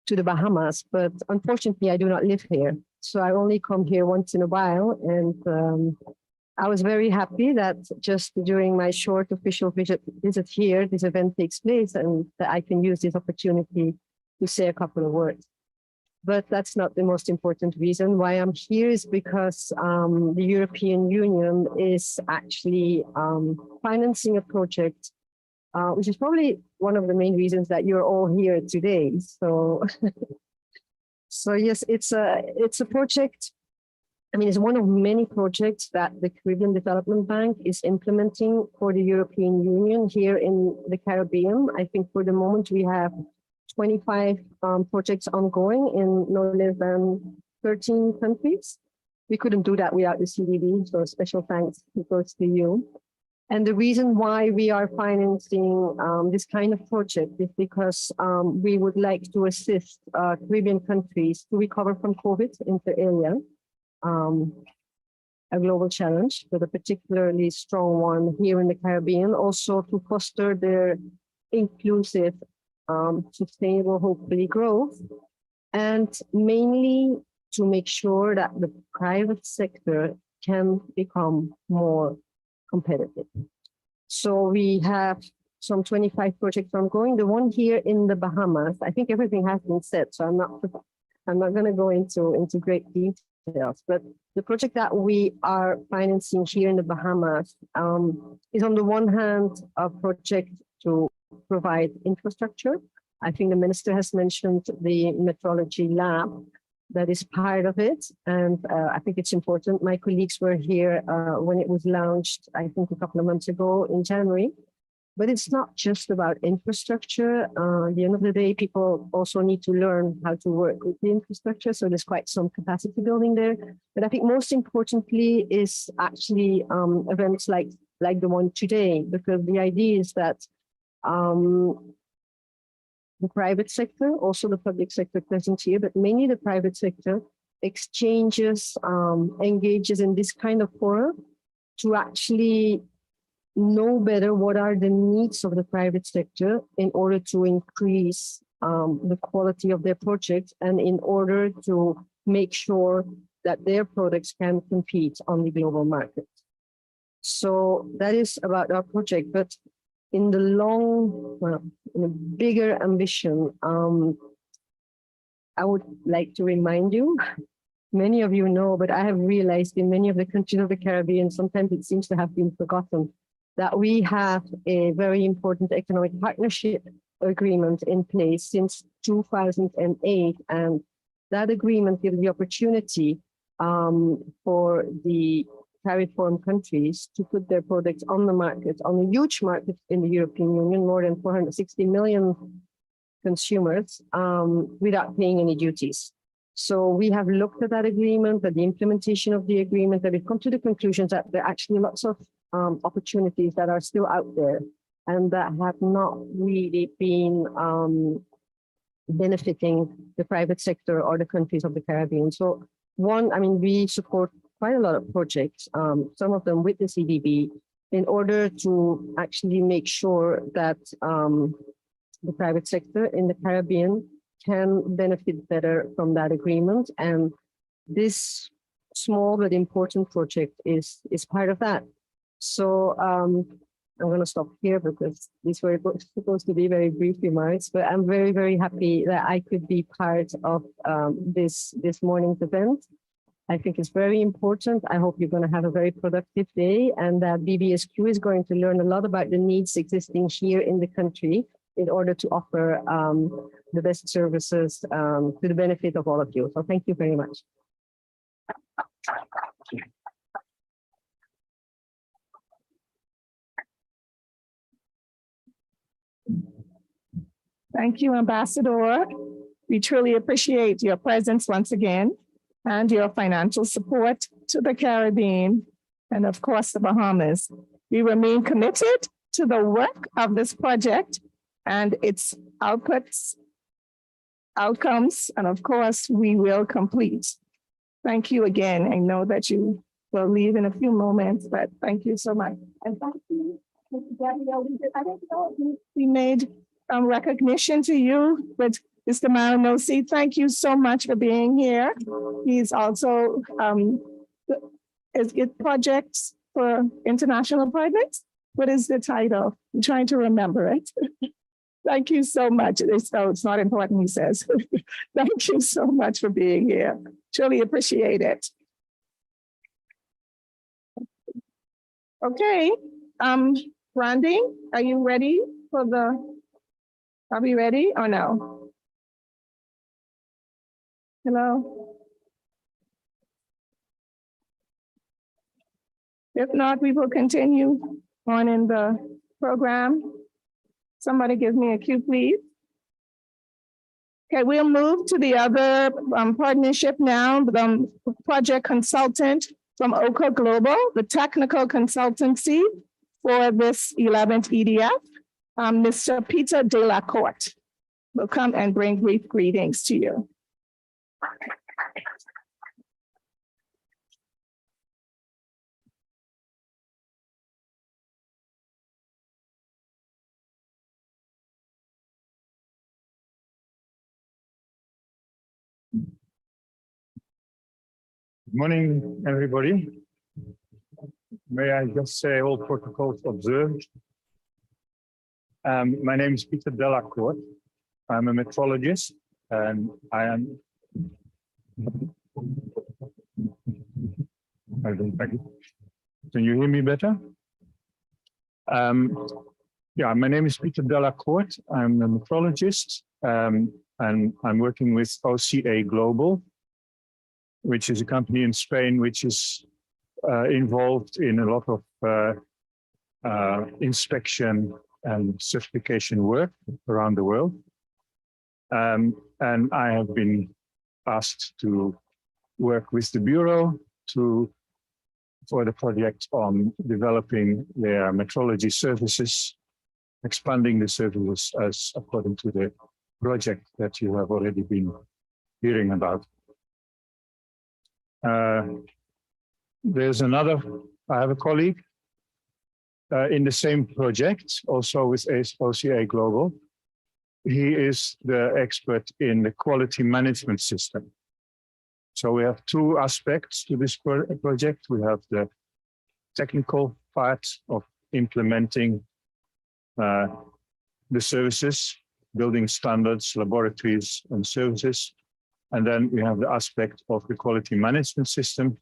to the Bahamas, but unfortunately I do not live here. So I only come here once in a while. And I was very happy that just during my short official visit here, this event takes place and that I can use this opportunity to say a couple of words. But that's not the most important reason why I'm here is because the European Union is actually financing a project, which is probably one of the main reasons that you're all here today. So, so yes, it's a project. I mean, it's one of many projects that the Caribbean Development Bank is implementing for the European Union here in the Caribbean. I think for the moment we have 25 projects ongoing in no less than 13 countries. We couldn't do that without the CDB, so special thanks goes to you. And the reason why we are financing this kind of project is because we would like to assist Caribbean countries to recover from COVID inter alia, a global challenge, but a particularly strong one here in the Caribbean, also to foster their inclusive, sustainable, hopefully growth, and mainly to make sure that the private sector can become more competitive. So we have some 25 projects ongoing. The one here in the Bahamas, I think everything has been said, so I'm not going to go into great details. But the project that we are financing here in the Bahamas is on the one hand a project to provide infrastructure. I think the minister has mentioned the metrology lab that is part of it. And I think it's important. My colleagues were here when it was launched, I think a couple of months ago in January. But it's not just about infrastructure. At the end of the day, people also need to learn how to work with the infrastructure. So there's quite some capacity building there. But I think most importantly is actually events like the one today, because the idea is that the private sector, also the public sector present here, but mainly the private sector exchanges, engages in this kind of forum to actually know better what are the needs of the private sector in order to increase the quality of their projects and in order to make sure that their products can compete on the global market. So that is about our project, but in the in a bigger ambition, I would like to remind you, many of you know, but I have realized in many of the countries of the Caribbean, sometimes it seems to have been forgotten, that we have a very important economic partnership agreement in place since 2008. And that agreement gives the opportunity for the CARIFORM countries to put their products on the market, on a huge market in the European Union, more than 460 million consumers, without paying any duties. So we have looked at that agreement, at the implementation of the agreement, and we've come to the conclusions that there are actually lots of opportunities that are still out there and that have not really been benefiting the private sector or the countries of the Caribbean. So one, I mean, we support quite a lot of projects, some of them with the CDB, in order to actually make sure that the private sector in the Caribbean can benefit better from that agreement. And this small but important project is part of that. So I'm going to stop here because these were supposed to be very brief remarks, but I'm very, very happy that I could be part of this morning's event. I think it's very important. I hope you're going to have a very productive day and that BBSQ is going to learn a lot about the needs existing here in the country in order to offer the best services to the benefit of all of you. So thank you very much. Thank you, Ambassador. We truly appreciate your presence once again. and your financial support to the Caribbean and of course the Bahamas. We remain committed to the work of this project and its outputs, outcomes, and of course we will complete. Thank you again. I know that you will leave in a few moments, but thank you so much. And thank you, Mr. Gabriel. I don't know if we made recognition to you, but Mr. Marinosi, thank you so much for being here. He's also is it projects for international projects? What is the title? I'm trying to remember it. Thank you so much. It's not important, he says. Thank you so much for being here. Truly appreciate it. Okay, Randy, are you ready for are we ready or no? Hello? If not, we will continue on in the program. Somebody give me a cue, please. Okay, we'll move to the other partnership now, project consultant from Oka Global, the technical consultancy for this 11th EDF. Mr. Peter Delacourt will come and bring brief greetings to you. Good morning, everybody. May I just say all protocols observed. My name is Peter Delacourt. I'm a metrologist and I am. Can you hear me better? Yeah, my name is Peter Delacourt. I'm a metrologist and I'm working with OCA Global, which is a company in Spain which is involved in a lot of inspection and certification work around the world. And I have been asked to work with the Bureau for the project on developing their metrology services, expanding the services as according to the project that you have already been hearing about. There's another, I have a colleague in the same project, also with OCA Global. He is the expert in the quality management system. So we have two aspects to this project. We have the technical part of implementing the services, building standards, laboratories, and services. And then we have the aspect of the quality management system,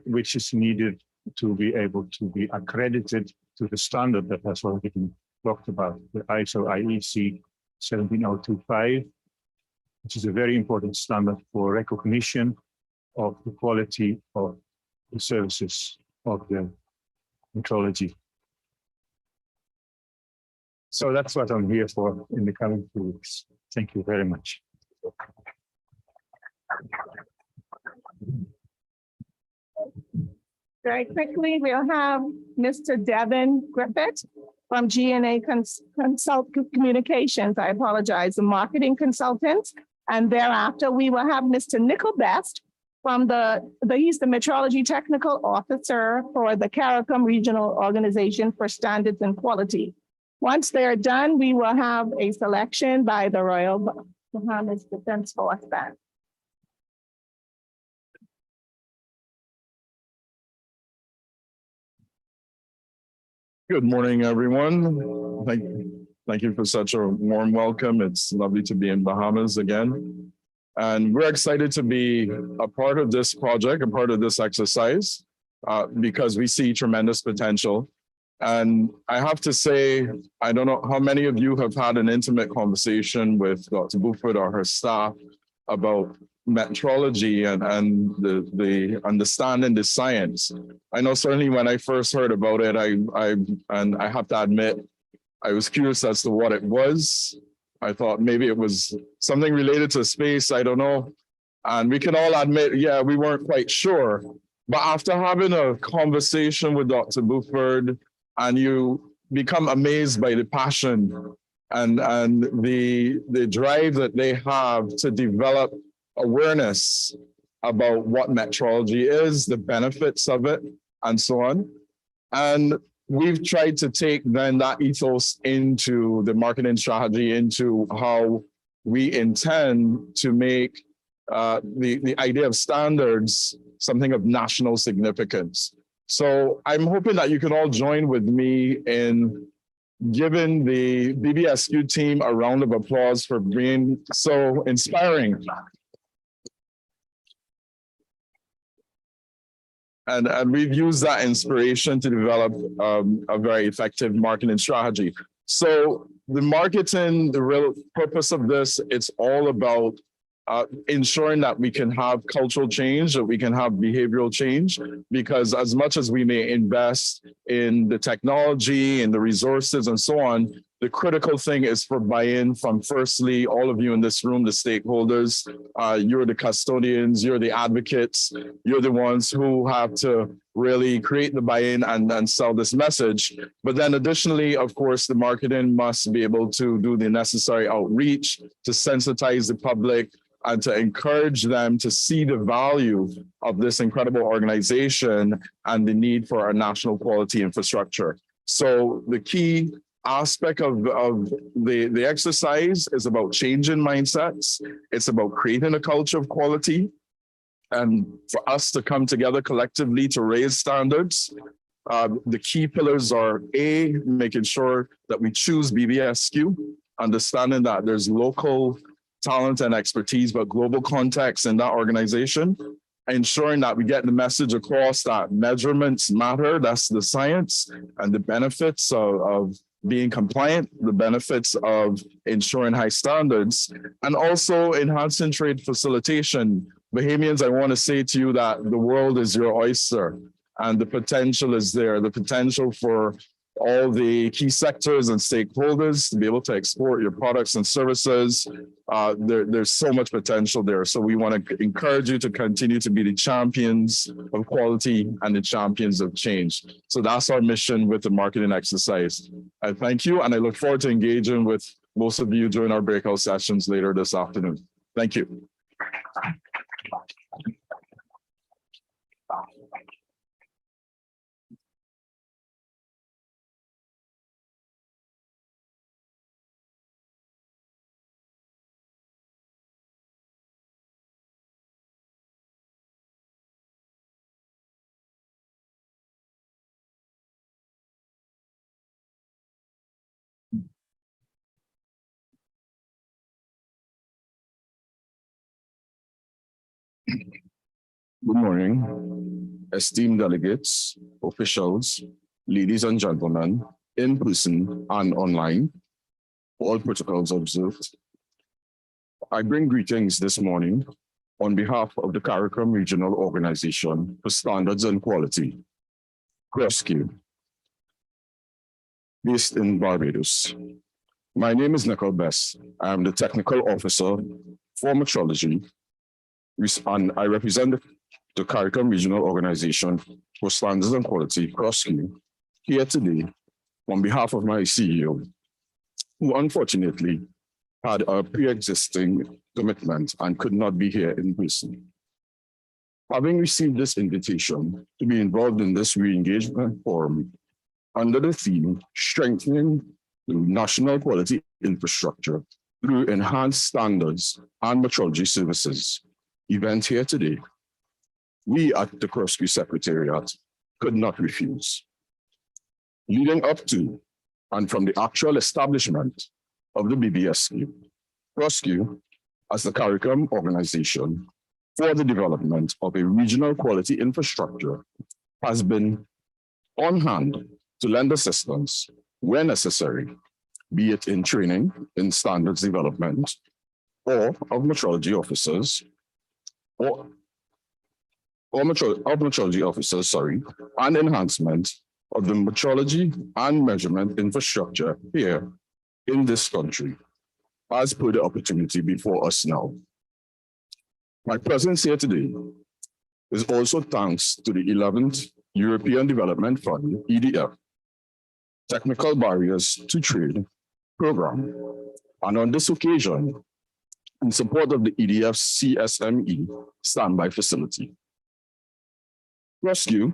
which is needed to be able to be accredited to the standard that has already been talked about, the ISO IEC 17025, which is a very important standard for recognition of the quality of the services of the metrology. So that's what I'm here for in the coming 2 weeks. Thank you very much. Very quickly, we'll have Mr. Devin Griffith from GNA Consult Communications. I apologize, the marketing consultants. And thereafter, we will have Mr. Nickel Best from he's the Metrology Technical Officer for the CARICOM Regional Organization for Standards and Quality. Once they're done, we will have a selection by the Royal Bahamas Defense Force Band. Good morning, everyone. Thank you for such a warm welcome. It's lovely to be in Bahamas again. And we're excited to be a part of this project, a part of this exercise, because we see tremendous potential. And I have to say, I don't know how many of you have had an intimate conversation with Dr. Buford or her staff about metrology and the understanding the science. I know certainly when I first heard about it, I have to admit, I was curious as to what it was. I thought maybe it was something related to space. I don't know. And we can all admit, yeah, we weren't quite sure. But after having a conversation with Dr. Buford, and you become amazed by the passion and the drive that they have to develop awareness about what metrology is, the benefits of it, and so on. And we've tried to take then that ethos into the marketing strategy, into how we intend to make the idea of standards something of national significance. So I'm hoping that you can all join with me in giving the BBSQ team a round of applause for being so inspiring. And we've used that inspiration to develop a very effective marketing strategy. So the marketing, the real purpose of this, it's all about ensuring that we can have cultural change, that we can have behavioral change, because as much as we may invest in the technology and the resources and so on, the critical thing is for buy-in from, firstly, all of you in this room, the stakeholders. You're the custodians, you're the advocates, you're the ones who have to really create the buy-in and sell this message. But then additionally, of course, the marketing must be able to do the necessary outreach to sensitize the public and to encourage them to see the value of this incredible organization and the need for our national quality infrastructure. So the key aspect of the exercise is about changing mindsets. It's about creating a culture of quality and for us to come together collectively to raise standards. The key pillars are A, making sure that we choose BBSQ, understanding that there's local talent and expertise, but global context in that organization, ensuring that we get the message across that measurements matter, that's the science, and the benefits of being compliant, the benefits of ensuring high standards, and also enhancing trade facilitation. Bahamians, I want to say to you that the world is your oyster, and the potential is there, the potential for all the key sectors and stakeholders to be able to export your products and services. There's so much potential there. So we want to encourage you to continue to be the champions of quality and the champions of change. So that's our mission with the marketing exercise. I thank you, and I look forward to engaging with most of you during our breakout sessions later this afternoon. Thank you. Good morning, esteemed delegates, officials, ladies and gentlemen, in person and online, all protocols observed. I bring greetings this morning on behalf of the CARICOM Regional Organization for Standards and Quality, CROSQ, based in Barbados. My name is Nicole Best. I am the Technical Officer for Metrology, and I represent the CARICOM Regional Organization for Standards and Quality, CROSQ, here today on behalf of my CEO, who unfortunately had a pre-existing commitment and could not be here in person. Having received this invitation to be involved in this re-engagement forum under the theme, Strengthening the National Quality Infrastructure through Enhanced Standards and Metrology Services, event here today, we at the CROSQ Secretariat could not refuse. Leading up to and from the actual establishment of the BBSQ, CROSQ, as the CARICOM organization for the development of a regional quality infrastructure, has been on hand to lend assistance where necessary, be it in training, in standards development, or of metrology officers, metrology officers, and enhancement of the metrology and measurement infrastructure here in this country, as per the opportunity before us now. My presence here today is also thanks to the 11th European Development Fund, EDF, Technical Barriers to Trade program. And on this occasion, in support of the EDF CSME standby facility. Rescue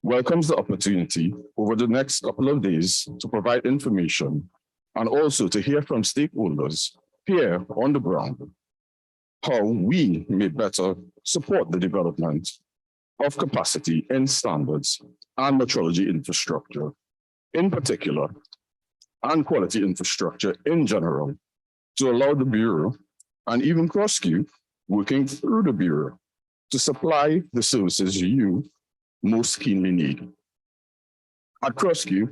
welcomes the opportunity over the next couple of days to provide information and also to hear from stakeholders here on the ground how we may better support the development of capacity in standards and metrology infrastructure in particular, and quality infrastructure in general, to allow the Bureau and even Rescue working through the Bureau to supply the services you most keenly need. At Rescue,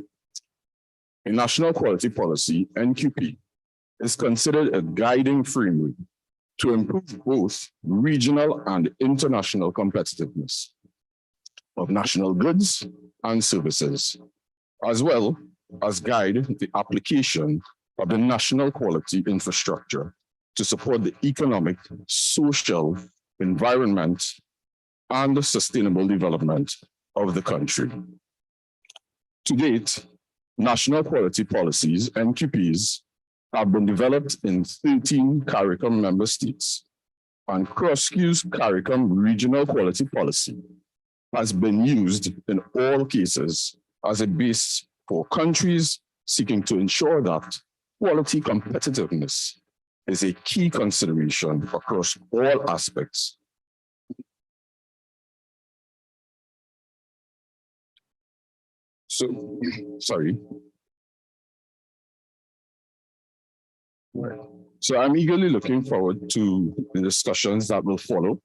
a national quality policy, NQP, is considered a guiding framework to improve both regional and international competitiveness of national goods and services, as well as guide the application of the national quality infrastructure to support the economic, social, environment, and the sustainable development of the country. To date, national quality policies, NQPs, have been developed in 13 CARICOM member states, and Rescue's CARICOM regional quality policy has been used in all cases as a base for countries seeking to ensure that quality competitiveness is a key consideration across all aspects. So, sorry. So I'm eagerly looking forward to the discussions that will follow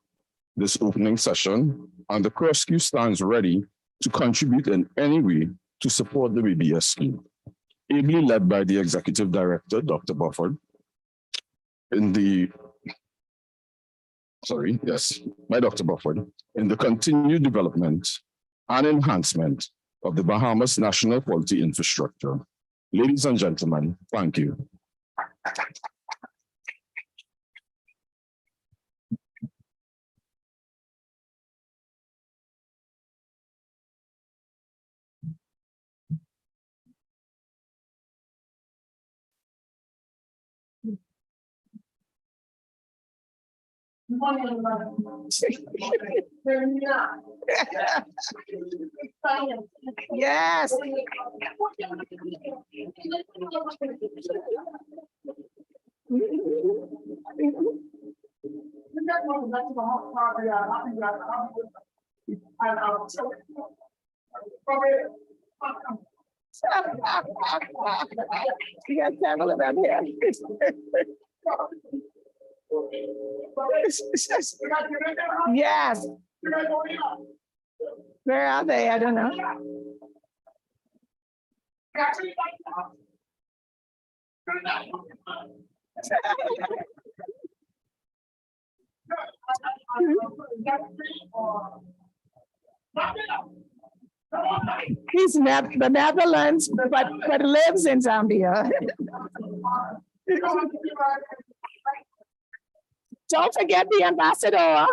this opening session, and the Rescue stands ready to contribute in any way to support the BBS scheme, ably led by the Executive Director, Dr. Bufford, by Dr. Bufford, in the continued development and enhancement of the Bahamas national quality infrastructure. Ladies and gentlemen, thank you. Yes. You got several of them here. Yes. Where are they? I don't know. He's the Netherlands, but lives in Zambia. Don't forget the ambassador.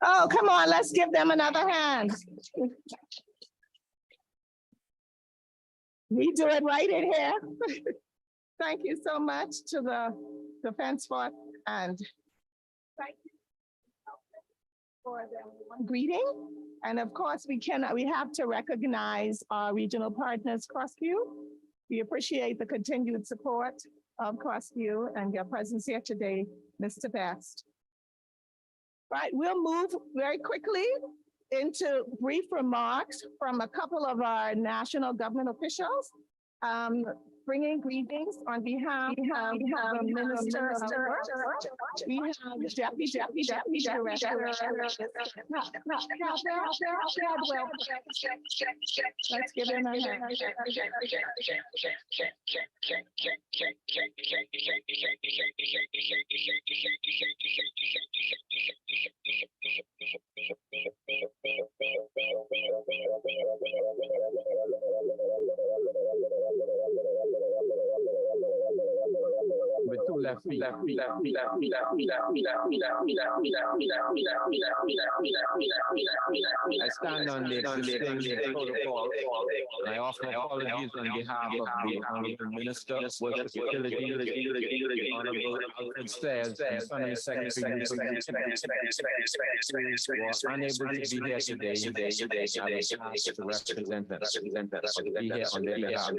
Oh, come on, let's give them another hand. We do it right in here. Thank you so much to the Defense Force and thank you for the greeting. And of course, we have to recognize our regional partners, Crossview. We appreciate the continued support of Crossview and your presence here today, Mr. Best. Right, we'll move very quickly into brief remarks from a couple of our national government officials, bringing greetings on behalf of the Minister of Work. We have Deputy Director. Let's give him a hand. With two left feet. I stand on the existing protocol, and I offer apologies on behalf of the Honorable Minister of Work and Facilities, the Honorable Alfred Stairs, and Sonny Secretary was unable to be here today. I was asked to represent them, to be here on their behalf.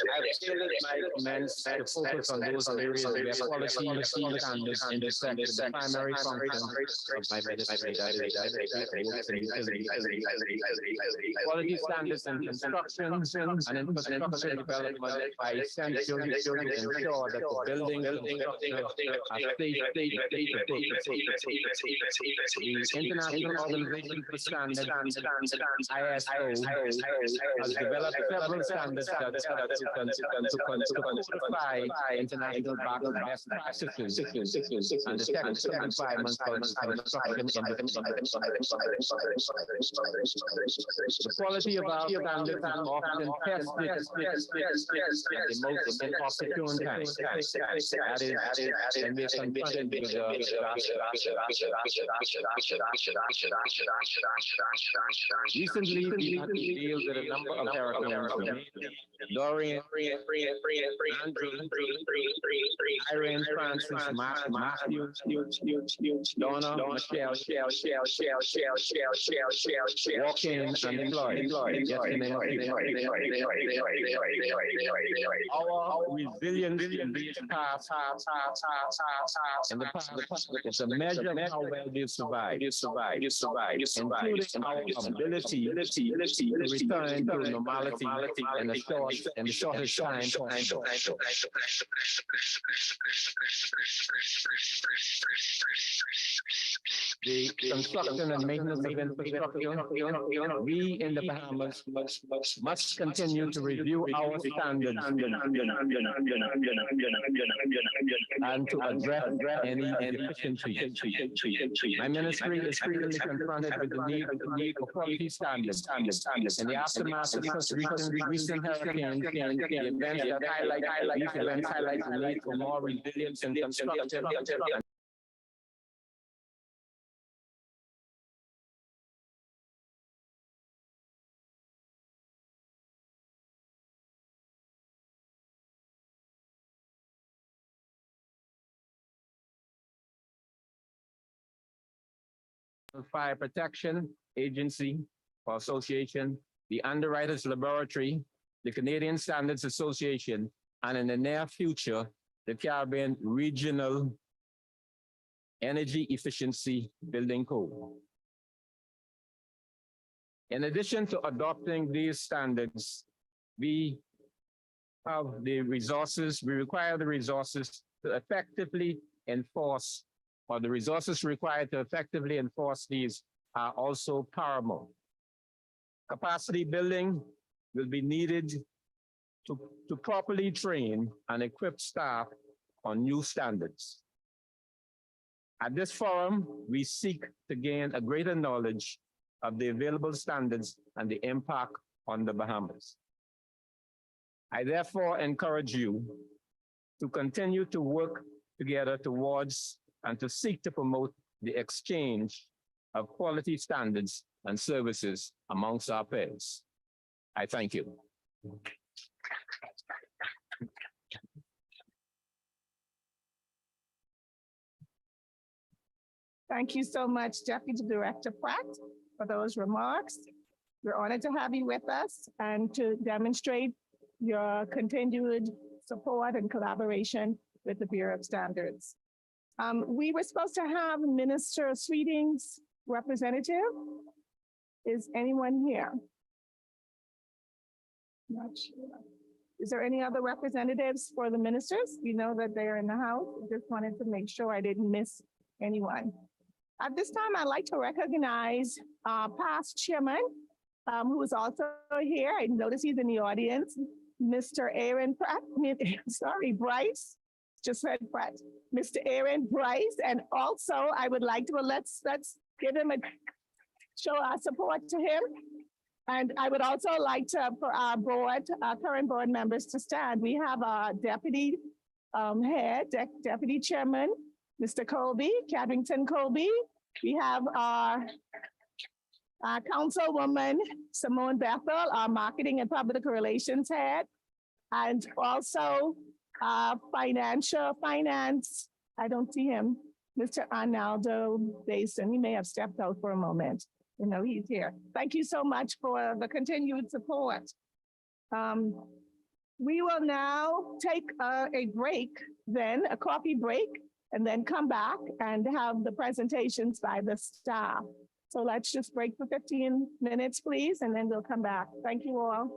I've tailored my comments to focus on those areas where quality standards intersect with the primary function of my ministry. Quality standards in construction and infrastructure development are essential to ensure that the buildings are safe. The International Organization for Standards, ISO, has developed several standards to codify international best practices and the technical requirements for construction The quality of our standards is often tested at the most inopportune times. That is, when we are confronted with recently, we had to deal with a number of hurricanes. Dorian Irene Francis, Matthew, Donna, Michelle, walking unemployed. Yes, in the name of Jesus. Our resilience in the past is a measure of how well they survive, including our ability to return to normality in the shortest time possible. The construction and maintenance of infrastructure, we in the Bahamas must continue to review our standards and to address any deficiencies. My ministry is frequently confronted with the need for quality standards. In the aftermath of such recent hurricanes, the events that highlight the need for more resilience and constructive and Fire Protection Agency or Association, the Underwriters Laboratory, the Canadian Standards Association, and in the near future, the Caribbean Regional Energy Efficiency Building Code. In addition to adopting these standards, we have the resources, we require the resources to effectively enforce, or the resources required to effectively enforce these are also paramount. Capacity building will be needed to properly train and equip staff on new standards. At this forum, we seek to gain a greater knowledge of the available standards and the impact on the Bahamas. I therefore encourage you to continue to work together towards and to seek to promote the exchange of quality standards and services amongst our peers. I thank you. Thank you so much, Deputy Director Pratt, for those remarks. We're honored to have you with us and to demonstrate your continued support and collaboration with the Bureau of Standards. We were supposed to have Minister Sweeting's representative. Is anyone here? Not sure. Is there any other representatives for the ministers? We know that they're in the house. I just wanted to make sure I didn't miss anyone. At this time, I'd like to recognize past chairman, who is also here. I notice he's in the audience, Mr. Aaron Pratt, Bryce, just said Pratt, Mr. Aaron Bryce. And also I would like to, let's give him show our support to him. And I would also like to, for our board, current board members to stand. We have our deputy deputy chairman, Mr. Colby, Cadrington Colby. We have our councilwoman, Simone Bethel, our marketing and public relations head. And also finance, I don't see him, Mr. Arnaldo Basin. He may have stepped out for a moment. You know, he's here. Thank you so much for the continued support. We will now take a break, then a coffee break, and then come back and have the presentations by the staff. So let's just break for 15 minutes, please, and then we'll come back. Thank you all.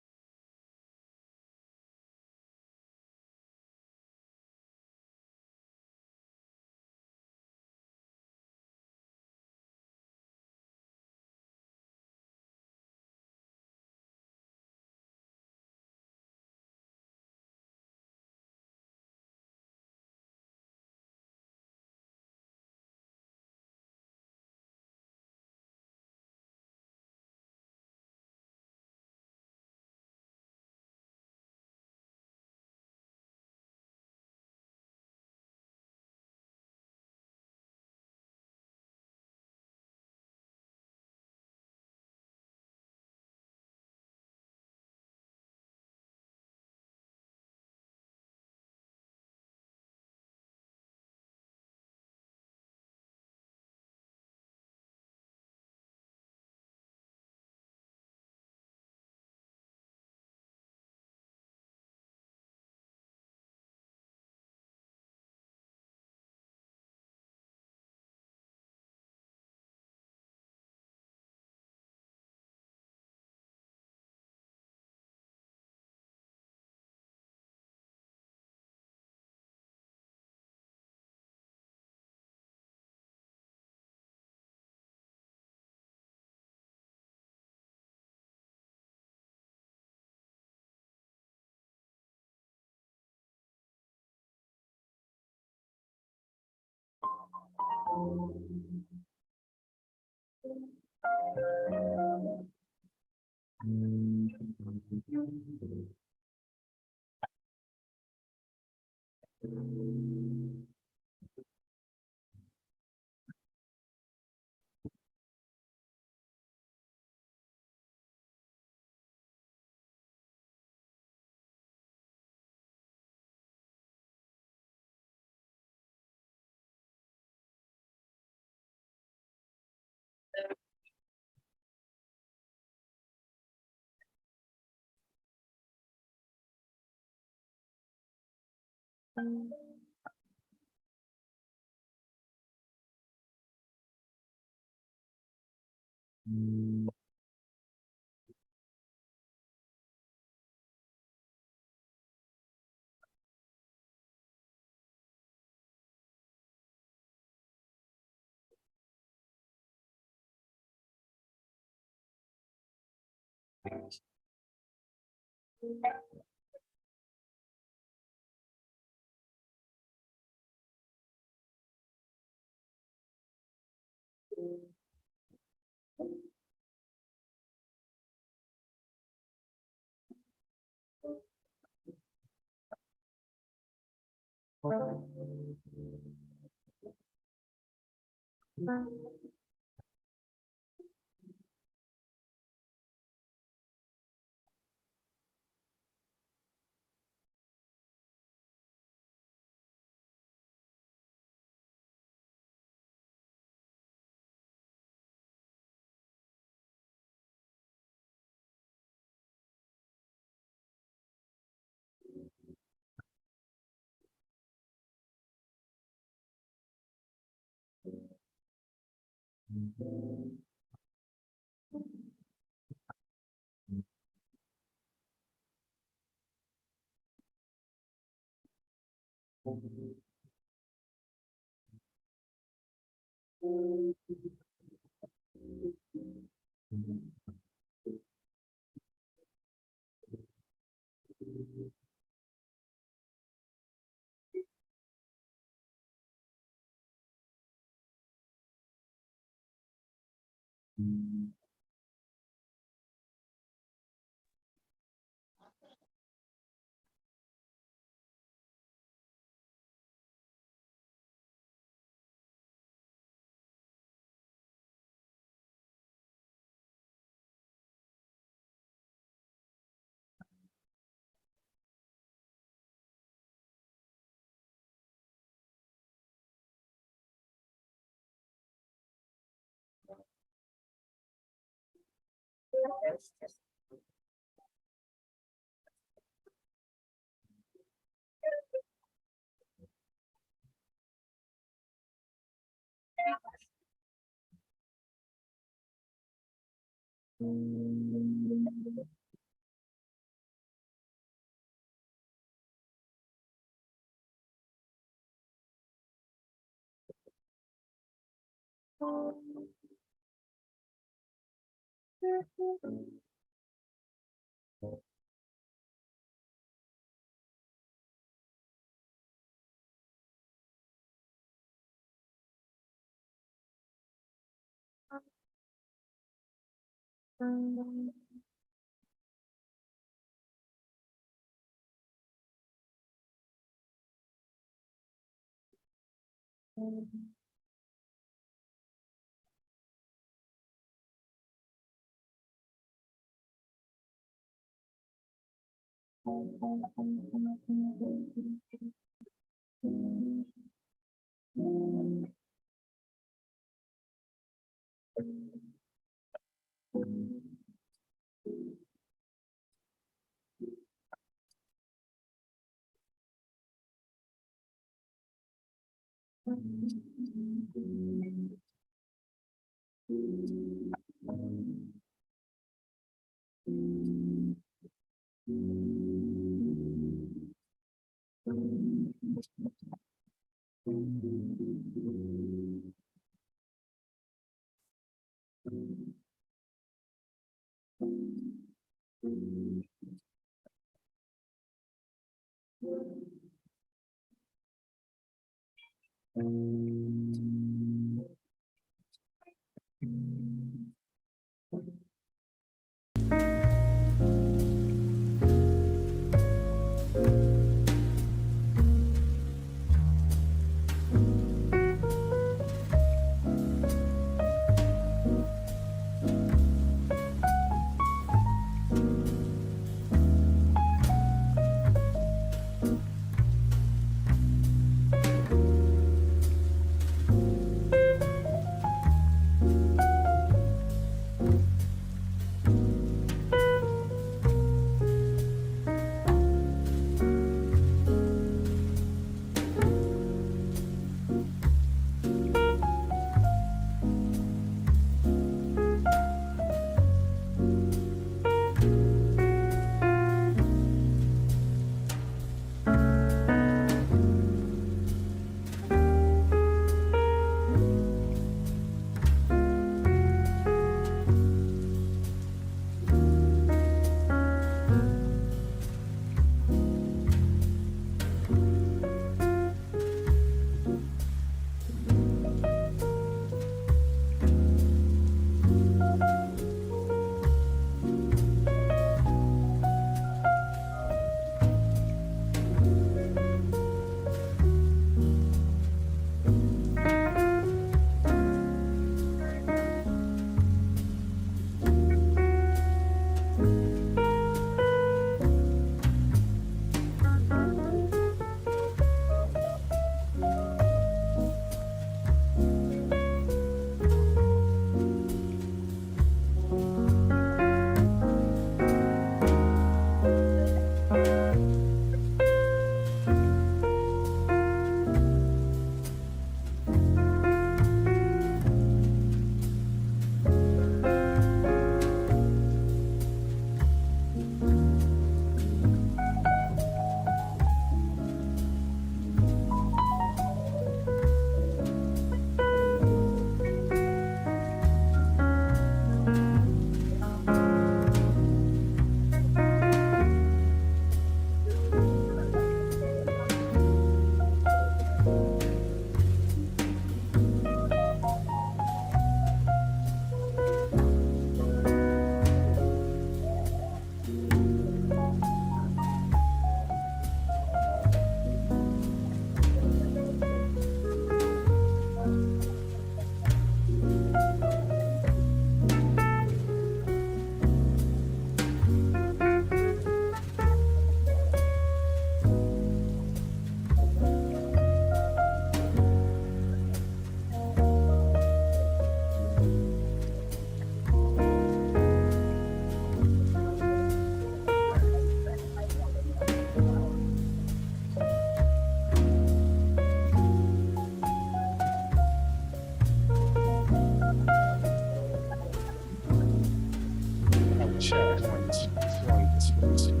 Check. One, two, one, two, two.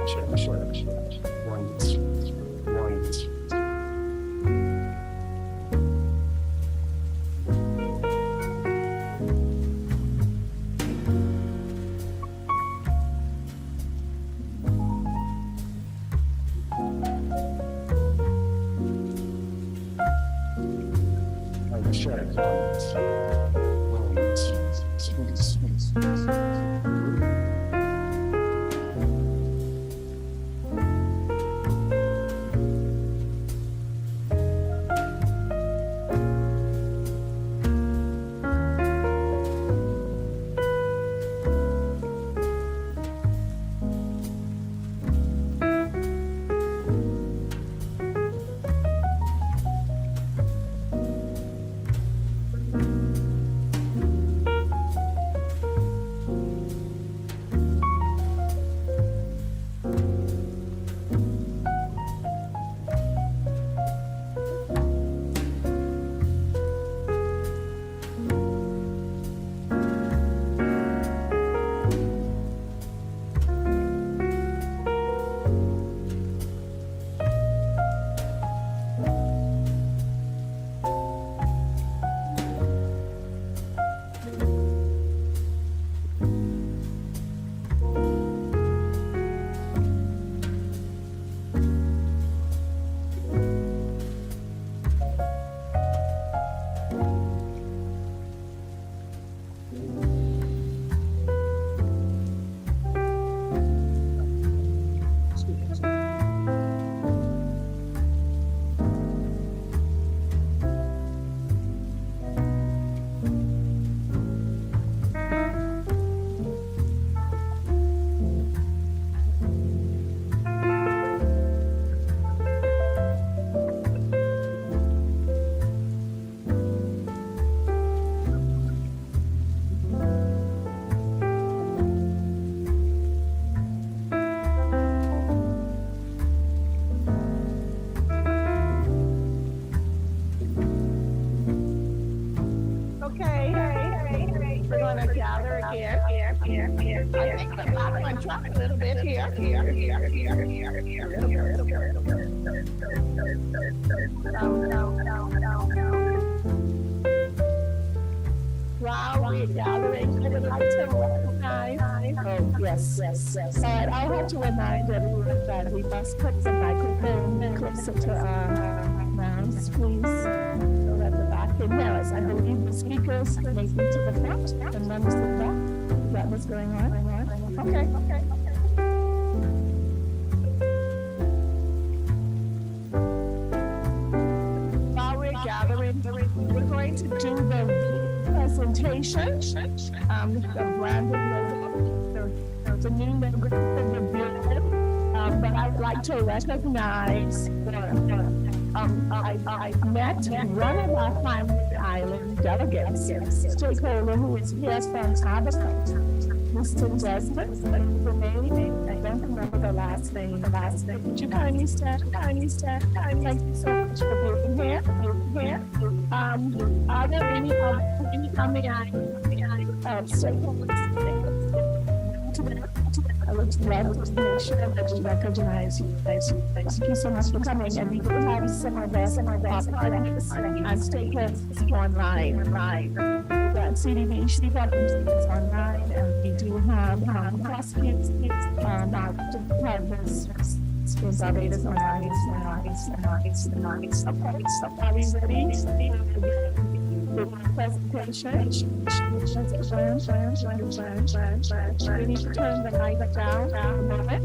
Check, check. One, two, one, two. Check. One, two, Okay, we're gonna gather again. I think the bottom one dropped a little bit here. While we're gathering, I would like to recognize. Oh, yes. But I'll have to remind everyone that we must put the microphone closer to our mouths, please. So that the back can hear us. I believe the speakers may be to the front and members to the back. Is that what's going on? Okay. While we're gathering, we're going to do the presentation. The Randolph, the new member of the building. But I'd like to recognize I met one of our Climate Island delegates, stakeholder who is here from Abercrombie, Mr. Desmond. The name, I don't remember the last name. Would you kindly stand? Thank you so much for being here. Are there any Climate Island stakeholders? I would love to make sure that we recognize you. Thank you so much for coming. And we do have some of our partners and stakeholders online. That CDB partners is online, and we do have prosecutors, partners in Barbados online. Okay, so are we ready? Presentation. We need to turn the light down a moment.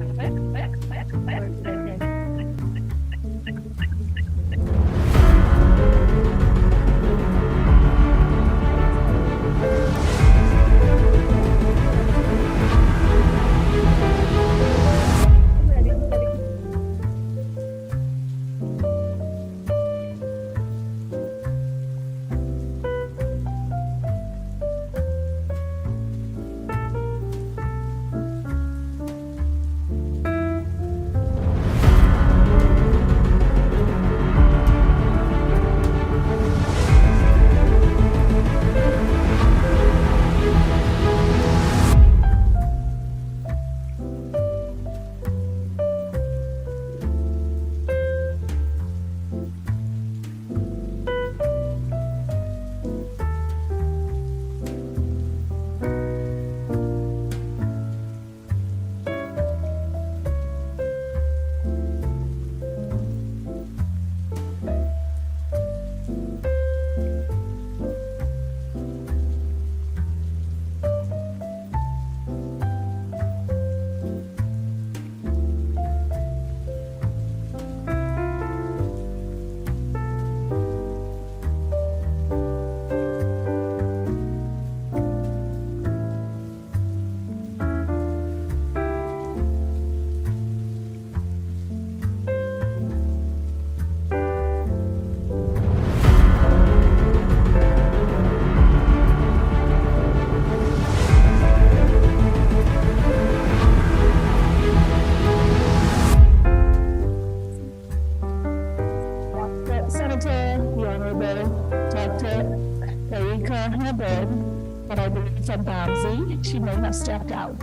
she may have stepped out.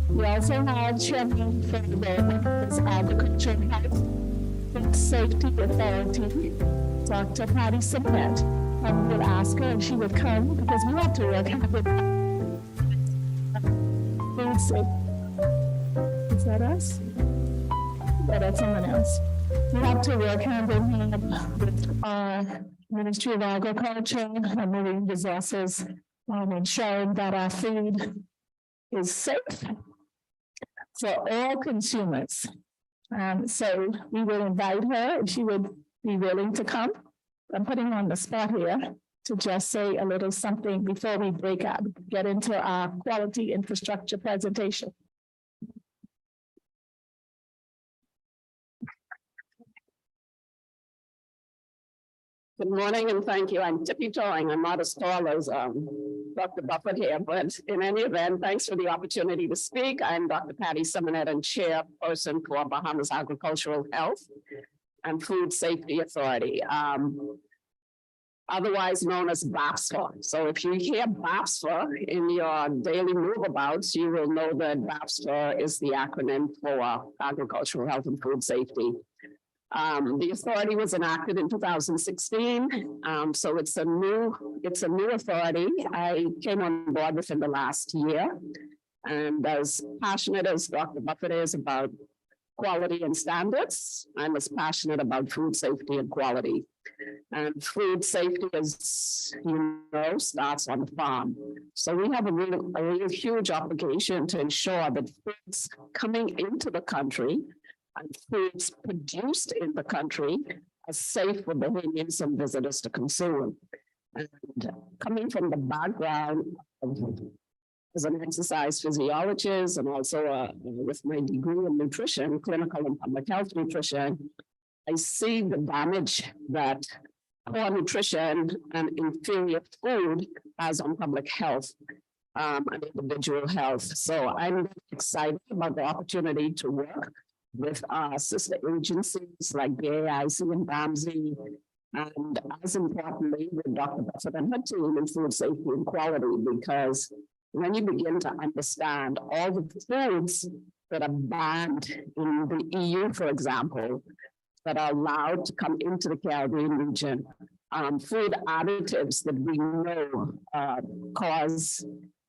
We also have Chairman for the Agriculture and Health Food Safety Authority, Dr. Patty Submit. I would ask her if she would come because we have to work with food safety. Is that us? Yeah, that's someone else. We have to work hand in hand with our Ministry of Agriculture and Marine Resources on ensuring that our food is safe for all consumers. So we will invite her if she would be willing to come. I'm putting her on the spot here to just say a little something before we get into our quality infrastructure presentation. Good morning and thank you. I'm tippy-toeing. I'm not as tall as Dr. Buffett here, but in any event, thanks for the opportunity to speak. I'm Dr. Patty Simonet and chairperson for Bahamas Agricultural Health and Food Safety Authority, otherwise known as BAPSFA. So if you hear BAPSFA in your daily moveabouts, you will know that BAPSFA is the acronym for Agricultural Health and Food Safety. The authority was enacted in 2016, so it's a new authority. I came on board within the last year, and as passionate as Dr. Buffett is about quality and standards, I'm as passionate about food safety and quality. And food safety, as you know, starts on the farm. So we have a really huge obligation to ensure that foods coming into the country and foods produced in the country are safe for Bahamians and visitors to consume. And coming from the background of, as an exercise physiologist and also with my degree in nutrition, clinical and public health nutrition, I see the damage that poor nutrition and inferior food has on public health and individual health. So I'm excited about the opportunity to work with our sister agencies like the AIC and BAMSI, and as importantly with Dr. Buffett and her team in food safety and quality, because when you begin to understand all the foods that are banned in the EU, for example, that are allowed to come into the Caribbean region, food additives that we know cause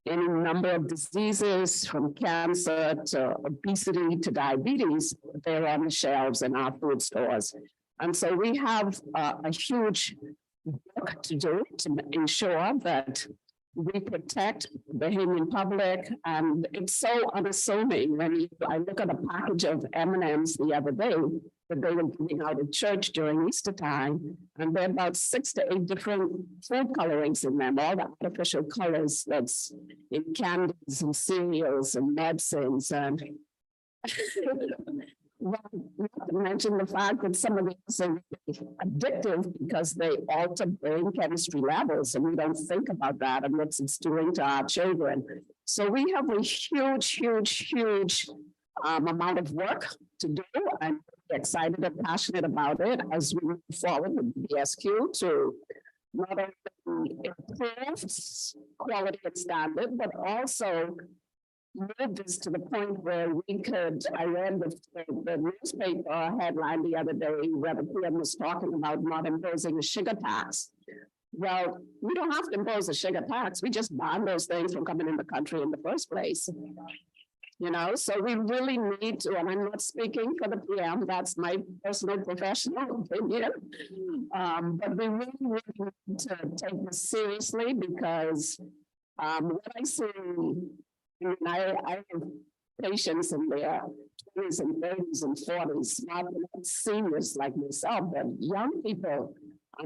any number of diseases from cancer to obesity to diabetes, they're on the shelves in our food stores. And so we have a huge work to do to ensure that we protect the Bahamian public. And it's so unassuming when I look at a package of M&Ms the other day that they were giving out at church during Easter time, and there are about 6 to 8 different food colorings in them, all the artificial colors that's in candies and cereals and medicines, and well, not to mention the fact that some of these are addictive because they alter brain chemistry levels, and we don't think about that and what it's doing to our children. So we have a huge amount of work to do. I'm excited and passionate about it as we move forward with the BSQ to not only improve quality and standard, but also move this to the point where we could, I read the newspaper headline the other day where the PM was talking about not imposing a sugar tax. Well, we don't have to impose a sugar tax. We just ban those things from coming in the country in the first place. You know, so we really need to, and I'm not speaking for the PM, that's my personal professional opinion. But we really need to take this seriously because what I see, I have patients in their 20s and 30s and 40s, not seniors like myself, but young people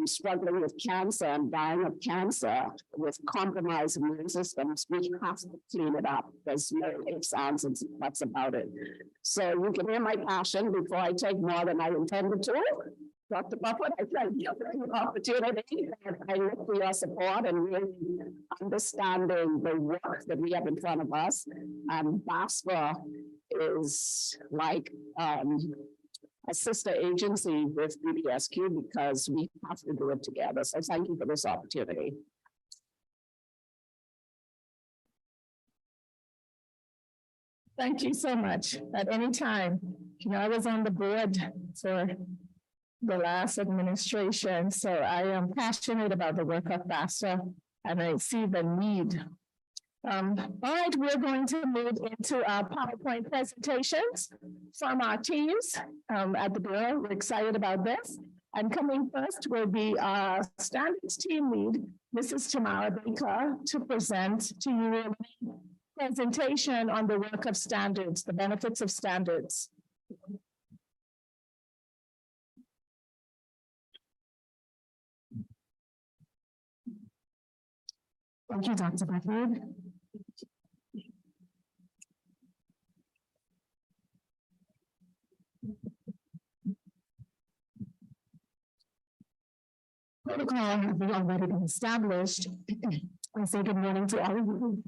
struggling with cancer and dying of cancer with compromised immune systems. We have to clean it up. There's no ifs, ands, and buts about it. So you can hear my passion before I take more than I intended to. Dr. Buffett, I thank you for the opportunity. I look for your support and really understanding the work that we have in front of us. And BASFA is like a sister agency with BBSQ because we have to do it together. So thank you for this opportunity. Thank you so much. At any time, I was on the board for the last administration, so I am passionate about the work of FAFSA, and I see the need. All right, we're going to move into our PowerPoint presentations from our teams at the Bureau. We're excited about this. And coming first will be our standards team lead, Mrs. Tamara Baker, to present to you a presentation on the work of standards, the benefits of standards. Thank you, Dr. Bedford. Protocol has already been established. I say good morning to all of you.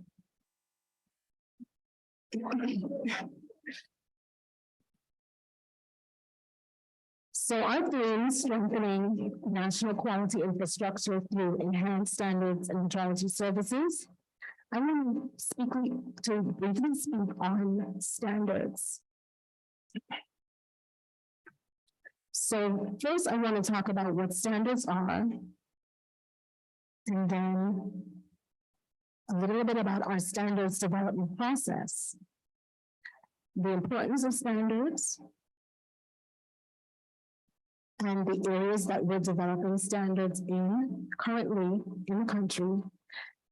So our theme, strengthening national quality infrastructure through enhanced standards and metrology services. I want to briefly speak on standards. So first, I want to talk about what standards are, and then a little bit about our standards development process, the importance of standards, and the areas that we're developing standards in currently in the country.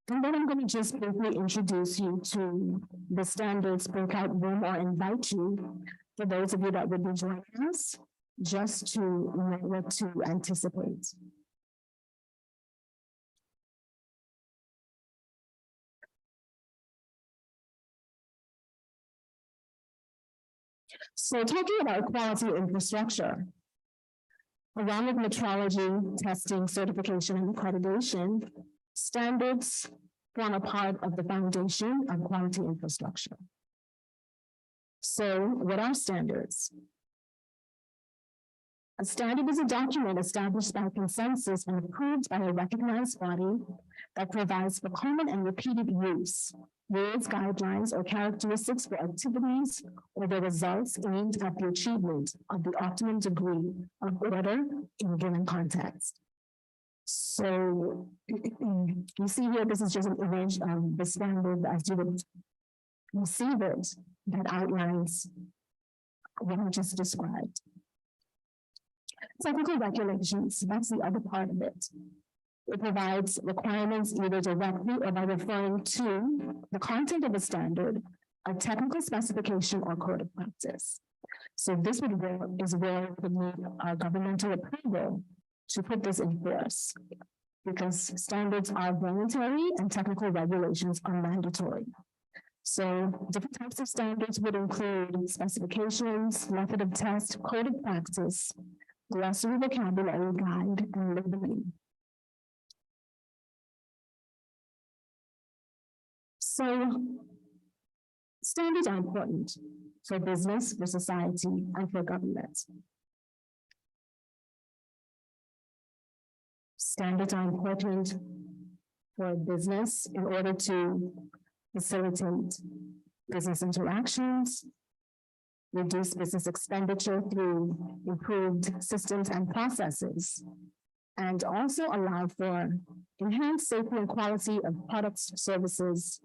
And then I'm going to just briefly introduce you to the standards breakout room or invite you, for those of you that would be joining us, just to know what to anticipate. So talking about quality infrastructure, along with metrology, testing, certification, and accreditation, standards form a part of the foundation of quality infrastructure. So what are standards? A standard is a document established by consensus and approved by a recognized body that provides for common and repeated use, rules, guidelines, or characteristics for activities or the results aimed at the achievement of the optimum degree of order in a given context. So you see here, this is just an image of the standard as you would receive it that outlines what I just described. Technical regulations, that's the other part of it. It provides requirements either directly or by referring to the content of a standard, a technical specification, or code of practice. So this is where we need our governmental approval to put this in force, because standards are voluntary and technical regulations are mandatory. So different types of standards would include specifications, method of test, code of practice, glossary vocabulary guide, and labeling. So standards are important for business, for society, and for government. Standards are important for business in order to facilitate business interactions, reduce business expenditure through improved systems and processes, and also allow for enhanced safety and quality of products, services,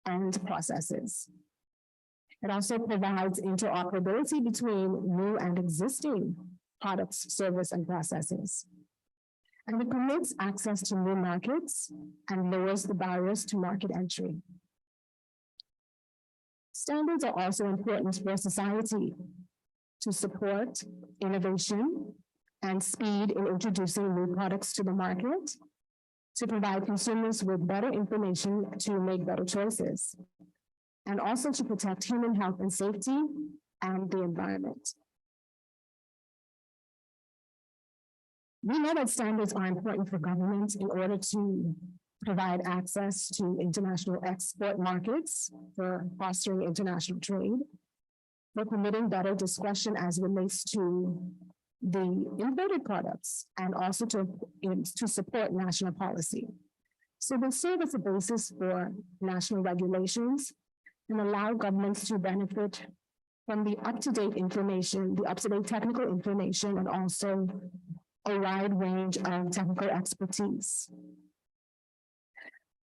and processes. It also provides interoperability between new and existing products, service, and processes. And it permits access to new markets and lowers the barriers to market entry. Standards are also important for society to support innovation and speed in introducing new products to the market, to provide consumers with better information to make better choices, and also to protect human health and safety and the environment. We know that standards are important for governments in order to provide access to international export markets, for fostering international trade, for permitting better discretion as relates to the imported products, and also to support national policy. So they serve as a basis for national regulations and allow governments to benefit from the up-to-date information, the up-to-date technical information, and also a wide range of technical expertise.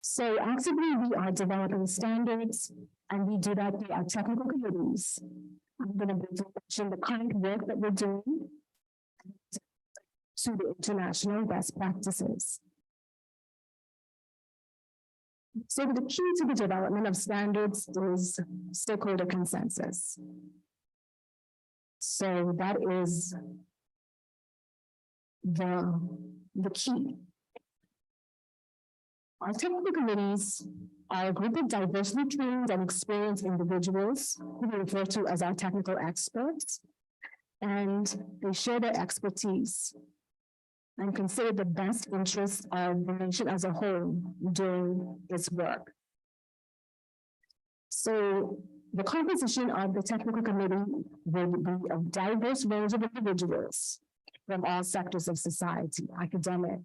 So actively, we are developing standards, and we do that through our technical committees. I'm going to mention the current work that we're doing to the international best practices. So the key to the development of standards is stakeholder consensus. So that is the key. Our technical committees are a group of diversely trained and experienced individuals who we refer to as our technical experts, and they share their expertise and consider the best interests of the nation as a whole during its work. So the composition of the technical committee will be a diverse range of individuals from all sectors of society: academic,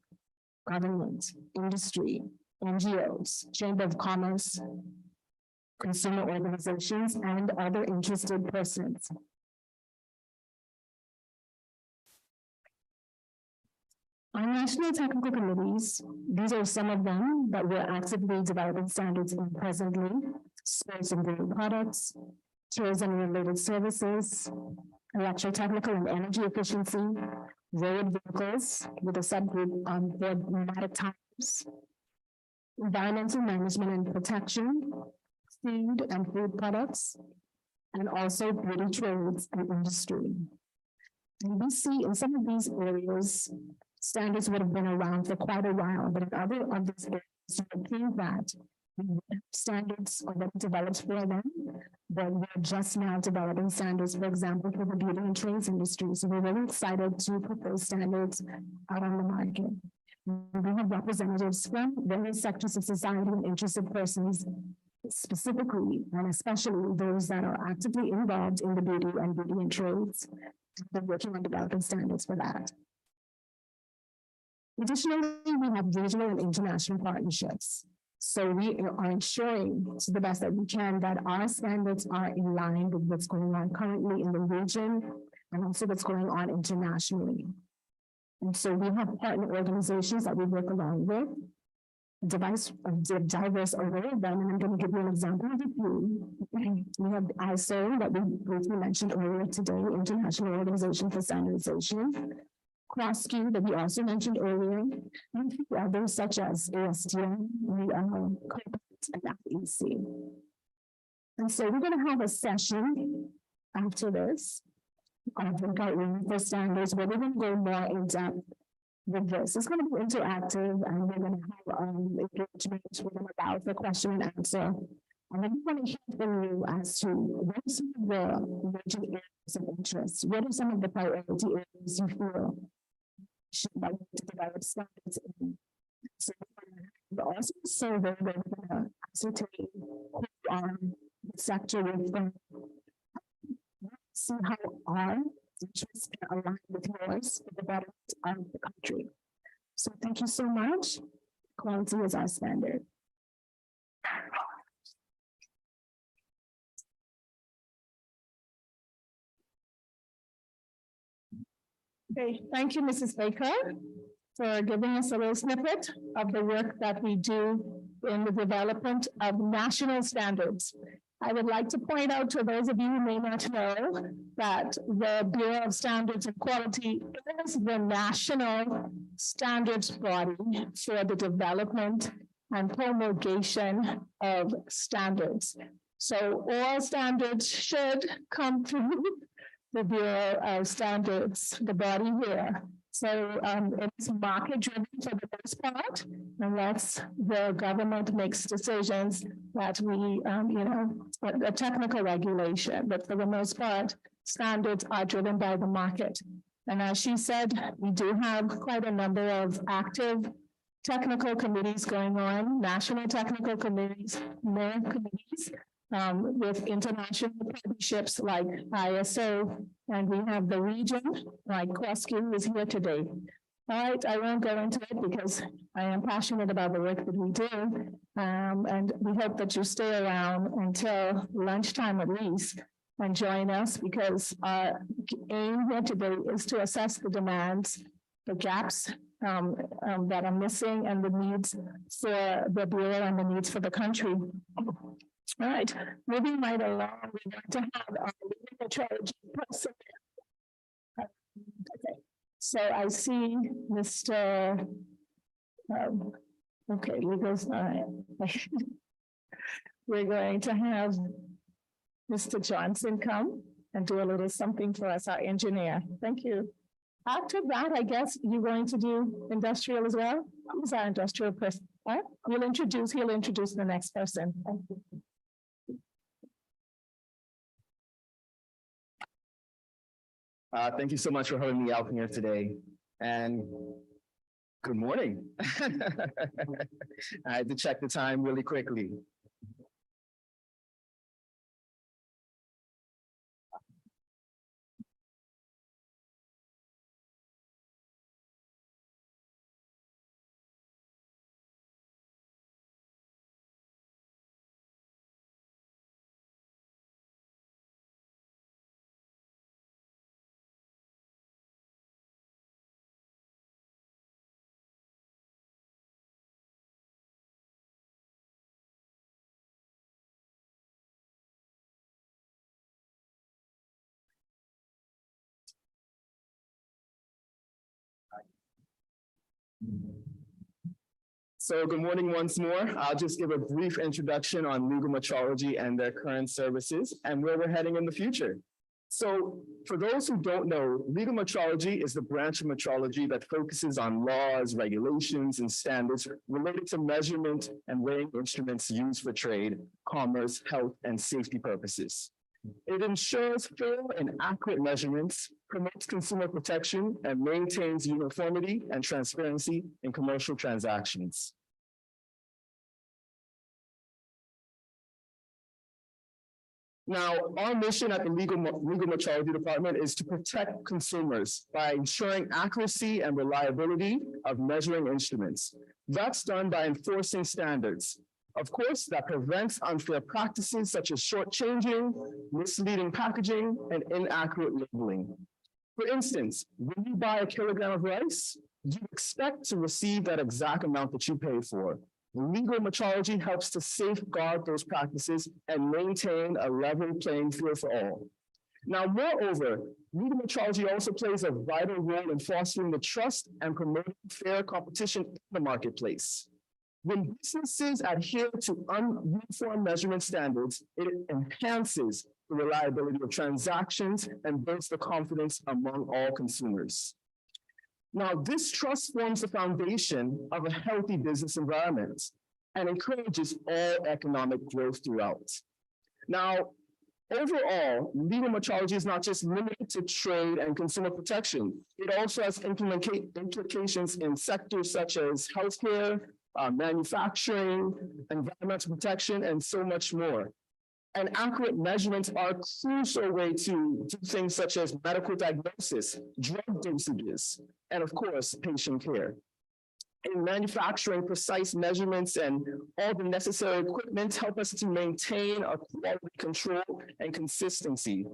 government, industry, NGOs, Chamber of Commerce, consumer organizations, and other interested persons. Our national technical committees, these are some of them that we're actively developing standards in presently: sports and dairy products, tourism and related services, electrotechnical and energy efficiency, road vehicles with a subgroup for pneumatic tires, environmental management and protection, food and food products, and also beauty trades and industry. And we see in some of these areas, standards would have been around for quite a while, but in other of these areas, you would think that standards are developed for them, but we're just now developing standards, for example, for the beauty and trades industry. So we're really excited to put those standards out on the market. We have representatives from various sectors of society and interested persons, specifically and especially those that are actively involved in the beauty and trades. They're working on developing standards for that. Additionally, we have regional and international partnerships. So we are ensuring to the best that we can that our standards are in line with what's going on currently in the region and also what's going on internationally. And so we have partner organizations that we work along with, diverse array of them, and I'm going to give you an example of a few. We have ISO that we briefly mentioned earlier today, International Organization for Standardization, CrossQ that we also mentioned earlier, and a few others such as ASTM, and FEC. And so we're going to have a session after this on breakout room for standards where we're going to go more in depth with this. It's going to be interactive, and we're going to have engagement with them about the question and answer. And then we're going to hear from you as to what are some of the major areas of interest, what are some of the priority areas you feel should like to develop standards in. So we're also survey where we're going to ascertain who the sector will from, see how our interests can align with yours for the betterment of the country. So thank you so much. Quality is our standard. Okay, thank you, Mrs. Baker, for giving us a little snippet of the work that we do in the development of national standards. I would like to point out to those of you who may not know that the Bureau of Standards and Quality is the national standards body for the development and promulgation of standards. So all standards should come through the Bureau of Standards, the body here. So it's market driven for the most part, unless the government makes decisions that we, a technical regulation, but for the most part, standards are driven by the market. And as she said, we do have quite a number of active technical committees going on, national technical committees, more committees, with international partnerships like ISO, and we have the region, like CrossQ is here today. All right, I won't go into it because I am passionate about the work that we do. And we hope that you stay around until lunchtime at least and join us, because our aim here today is to assess the demands, the gaps that are missing, and the needs for the Bureau and the needs for the country. All right, moving right along, we want to have our legal charge person. Okay, so I see Mr. Okay, legals, all right. We're going to have Mr. Johnson come and do a little something for us, our engineer. Thank you. After that, I guess you're going to do industrial as well? Who's our industrial person? All right, he'll introduce the next person. Thank you. Thank you so much for having me out here today, and good morning. I had to check the time really quickly. So good morning once more. I'll just give a brief introduction on legal metrology and their current services and where we're heading in the future. So for those who don't know, legal metrology is the branch of metrology that focuses on laws, regulations, and standards related to measurement and weighing instruments used for trade, commerce, health, and safety purposes. It ensures fair and accurate measurements, promotes consumer protection, and maintains uniformity and transparency in commercial transactions. Now, our mission at the legal metrology department is to protect consumers by ensuring accuracy and reliability of measuring instruments. That's done by enforcing standards. Of course, that prevents unfair practices such as shortchanging, misleading packaging, and inaccurate labeling. For instance, when you buy a kilogram of rice, you expect to receive that exact amount that you paid for. Legal metrology helps to safeguard those practices and maintain a level playing field for all. Now, moreover, legal metrology also plays a vital role in fostering the trust and promoting fair competition in the marketplace. When businesses adhere to uniform measurement standards, it enhances the reliability of transactions and builds the confidence among all consumers. Now, this trust forms the foundation of a healthy business environment and encourages all economic growth throughout. Now, overall, legal metrology is not just limited to trade and consumer protection. It also has implications in sectors such as healthcare, manufacturing, environmental protection, and so much more. And accurate measurements are a crucial way to do things such as medical diagnosis, drug dosages, and of course, patient care. In manufacturing, precise measurements and all the necessary equipment help us to maintain a quality control and consistency.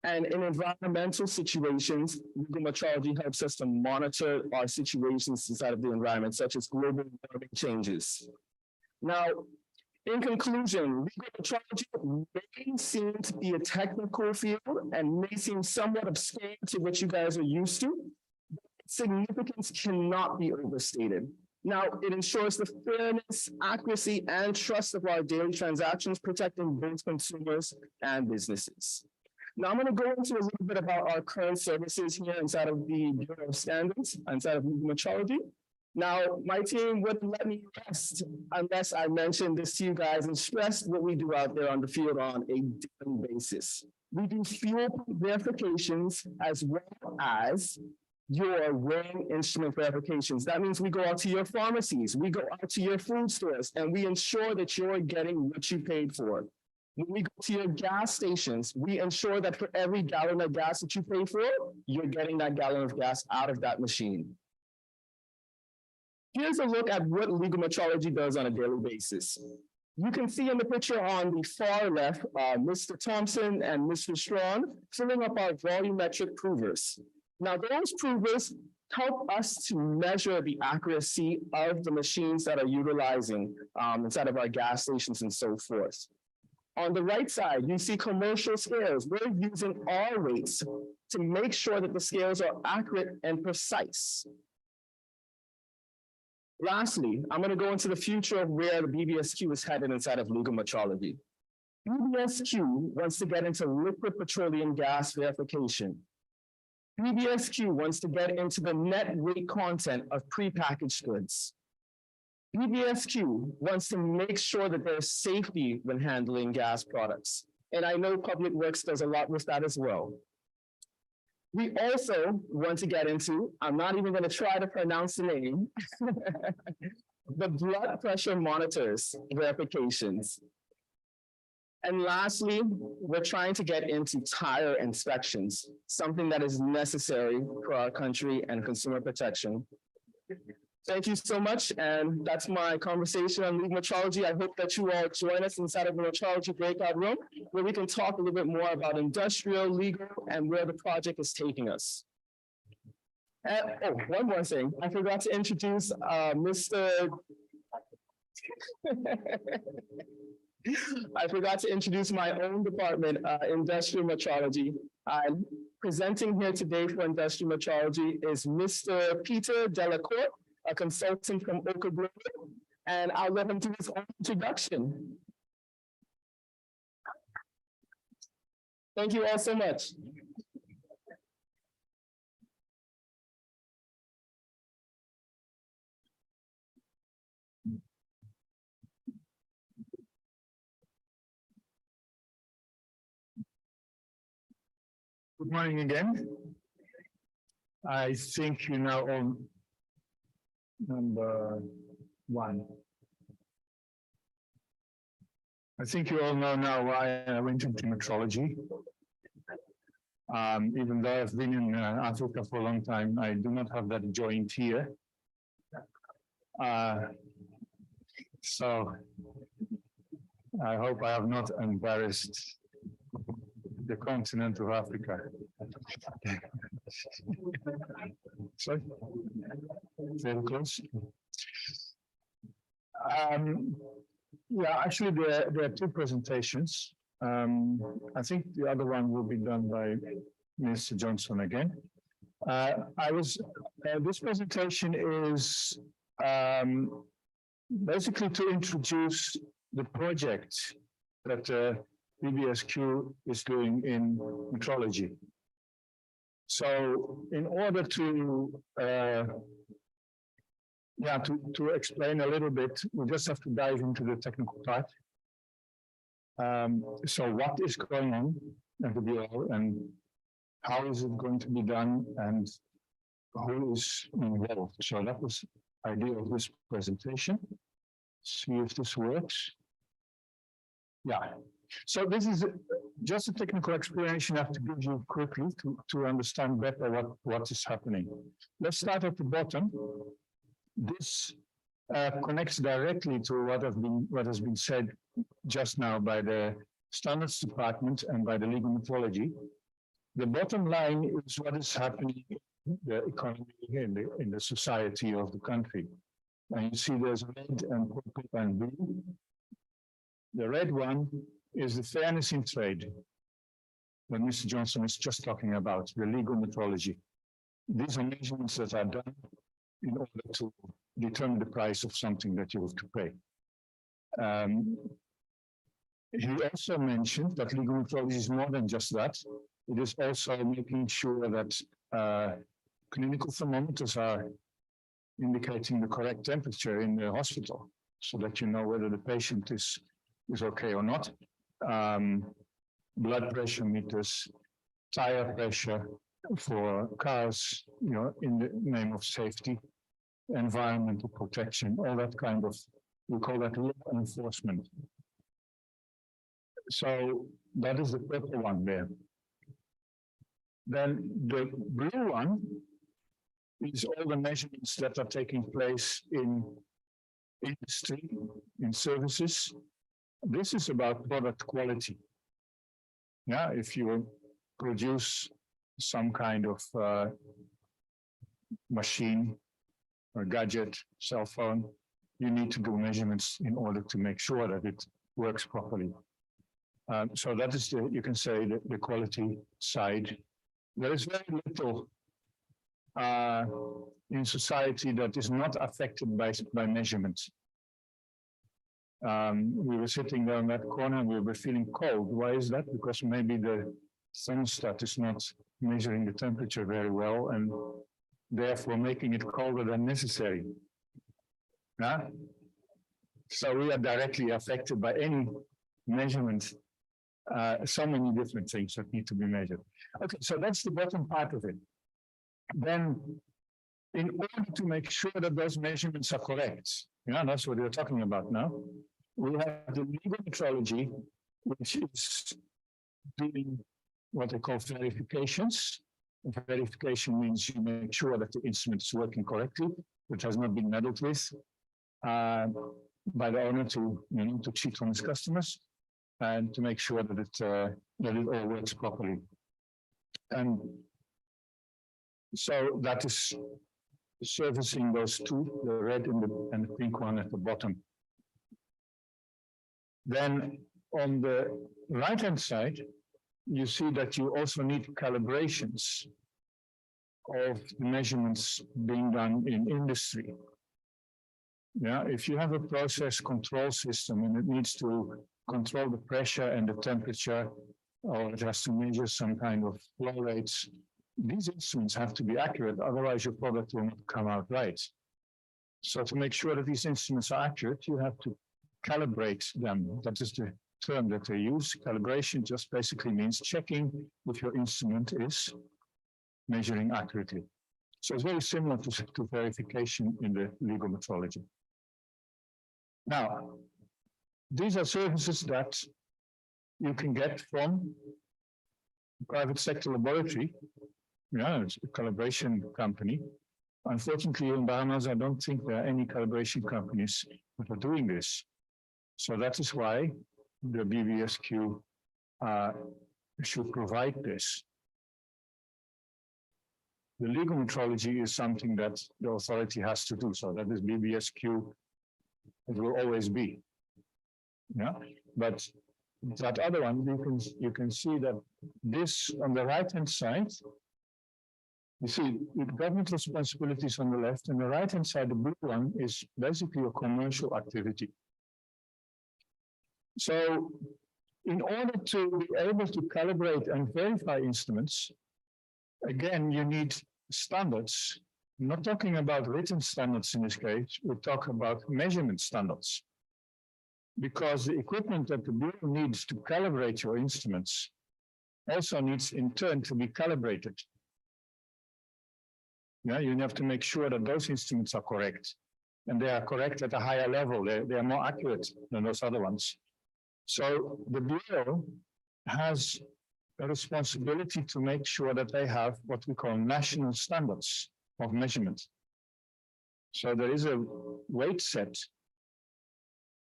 And in environmental situations, legal metrology helps us to monitor our situations inside of the environment, such as global warming changes. Now, in conclusion, legal metrology may seem to be a technical field and may seem somewhat obscure to what you guys are used to. Significance cannot be overstated. Now, it ensures the fairness, accuracy, and trust of our daily transactions, protecting both consumers and businesses. Now, I'm going to go into a little bit about our current services here inside of the Bureau of Standards, inside of legal metrology. Now, my team wouldn't let me rest unless I mentioned this to you guys and stressed what we do out there on the field on a daily basis. We do fuel verifications as well as your weighing instrument verifications. That means we go out to your pharmacies, we go out to your food stores, and we ensure that you're getting what you paid for. When we go to your gas stations, we ensure that for every gallon of gas that you pay for, you're getting that gallon of gas out of that machine. Here's a look at what legal metrology does on a daily basis. You can see in the picture on the far left, Mr. Thompson and Mr. Strawn filling up our volumetric provers. Now, those provers help us to measure the accuracy of the machines that are utilizing inside of our gas stations and so forth. On the right side, you see commercial scales. We're using our weights to make sure that the scales are accurate and precise. Lastly, I'm going to go into the future of where the BBSQ is headed inside of legal metrology. BBSQ wants to get into liquid petroleum gas verification. BBSQ wants to get into the net weight content of prepackaged goods. BBSQ wants to make sure that there's safety when handling gas products. And I know Public Works does a lot with that as well. We also want to get into, I'm not even going to try to pronounce the name, the blood pressure monitors verifications. And lastly, we're trying to get into tire inspections, something that is necessary for our country and consumer protection. Thank you so much, and that's my conversation on legal metrology. I hope that you all join us inside of the metrology breakout room, where we can talk a little bit more about industrial, legal, and where the project is taking us. And, oh, one more thing. I forgot to introduce Mr. I forgot to introduce my own department, industrial metrology. I'm presenting here today for industrial metrology is Mr. Peter Delacourt, a consultant from Oka Global, and I'll let him do his own introduction. Thank you all so much. Good morning again. I think you now on number 1. I think you all know now why I went into metrology. Even though I've been in Africa for a long time, I do not have that joint here. So I hope I have not embarrassed the continent of Africa. Sorry? Very close. Yeah, actually, there are 2 presentations. I think the other one will be done by Mr. Johnson again. This presentation is basically to introduce the project that BBSQ is doing in metrology. So in order to explain a little bit, we just have to dive into the technical part. So what is going on at the Bureau and how is it going to be done and who is involved? So that was the idea of this presentation. See if this works. Yeah. So this is just a technical explanation I have to give you quickly to understand better what is happening. Let's start at the bottom. This connects directly to what has been said just now by the standards department and by the legal metrology. The bottom line is what is happening in the economy in the society of the country. And you see there's red and purple and blue. The red one is the fairness in trade, that Mr. Johnson is just talking about, the legal metrology. These are measurements that are done in order to determine the price of something that you have to pay. He also mentioned that legal metrology is more than just that. It is also making sure that clinical thermometers are indicating the correct temperature in the hospital so that you know whether the patient is okay or not. Blood pressure meters, tire pressure for cars, in the name of safety, environmental protection, all that kind of, we call that law enforcement. So that is the purple one there. Then the blue one is all the measurements that are taking place in industry, in services. This is about product quality. Yeah, if you produce some kind of machine or gadget, cell phone, you need to do measurements in order to make sure that it works properly. So that is you can say, the quality side. There is very little in society that is not affected by measurements. We were sitting there in that corner and we were feeling cold. Why is that? Because maybe the thermostat is not measuring the temperature very well and therefore making it colder than necessary. Yeah? So we are directly affected by any measurement. So many different things that need to be measured. Okay, so that's the bottom part of it. Then, in order to make sure that those measurements are correct, that's what we're talking about now. We have the legal metrology, which is doing what they call verifications. Verification means you make sure that the instrument is working correctly, which has not been meddled with by the owner to cheat on his customers, and to make sure that it all works properly. And so that is servicing those two, the red and the pink one at the bottom. Then on the right-hand side, you see that you also need calibrations of the measurements being done in industry. Yeah, if you have a process control system and it needs to control the pressure and the temperature, or it has to measure some kind of flow rates, these instruments have to be accurate, otherwise your product will not come out right. So to make sure that these instruments are accurate, you have to calibrate them. That is the term that they use. Calibration just basically means checking if your instrument is measuring accurately. So it's very similar to verification in the legal metrology. Now, these are services that you can get from a private sector laboratory. Yeah, it's a calibration company. Unfortunately, in Bahamas, I don't think there are any calibration companies that are doing this. So that is why the BBSQ should provide this. The legal metrology is something that the authority has to do. So that is BBSQ. It will always be. Yeah, but that other one, you can see that this on the right-hand side, you see the government responsibilities on the left, and the right-hand side, the blue one, is basically a commercial activity. So in order to be able to calibrate and verify instruments, again, you need standards. I'm not talking about written standards in this case, we're talking about measurement standards. Because the equipment that the Bureau needs to calibrate your instruments also needs in turn to be calibrated. Yeah, you have to make sure that those instruments are correct. And they are correct at a higher level. They are more accurate than those other ones. So the Bureau has a responsibility to make sure that they have what we call national standards of measurement. So there is a weight set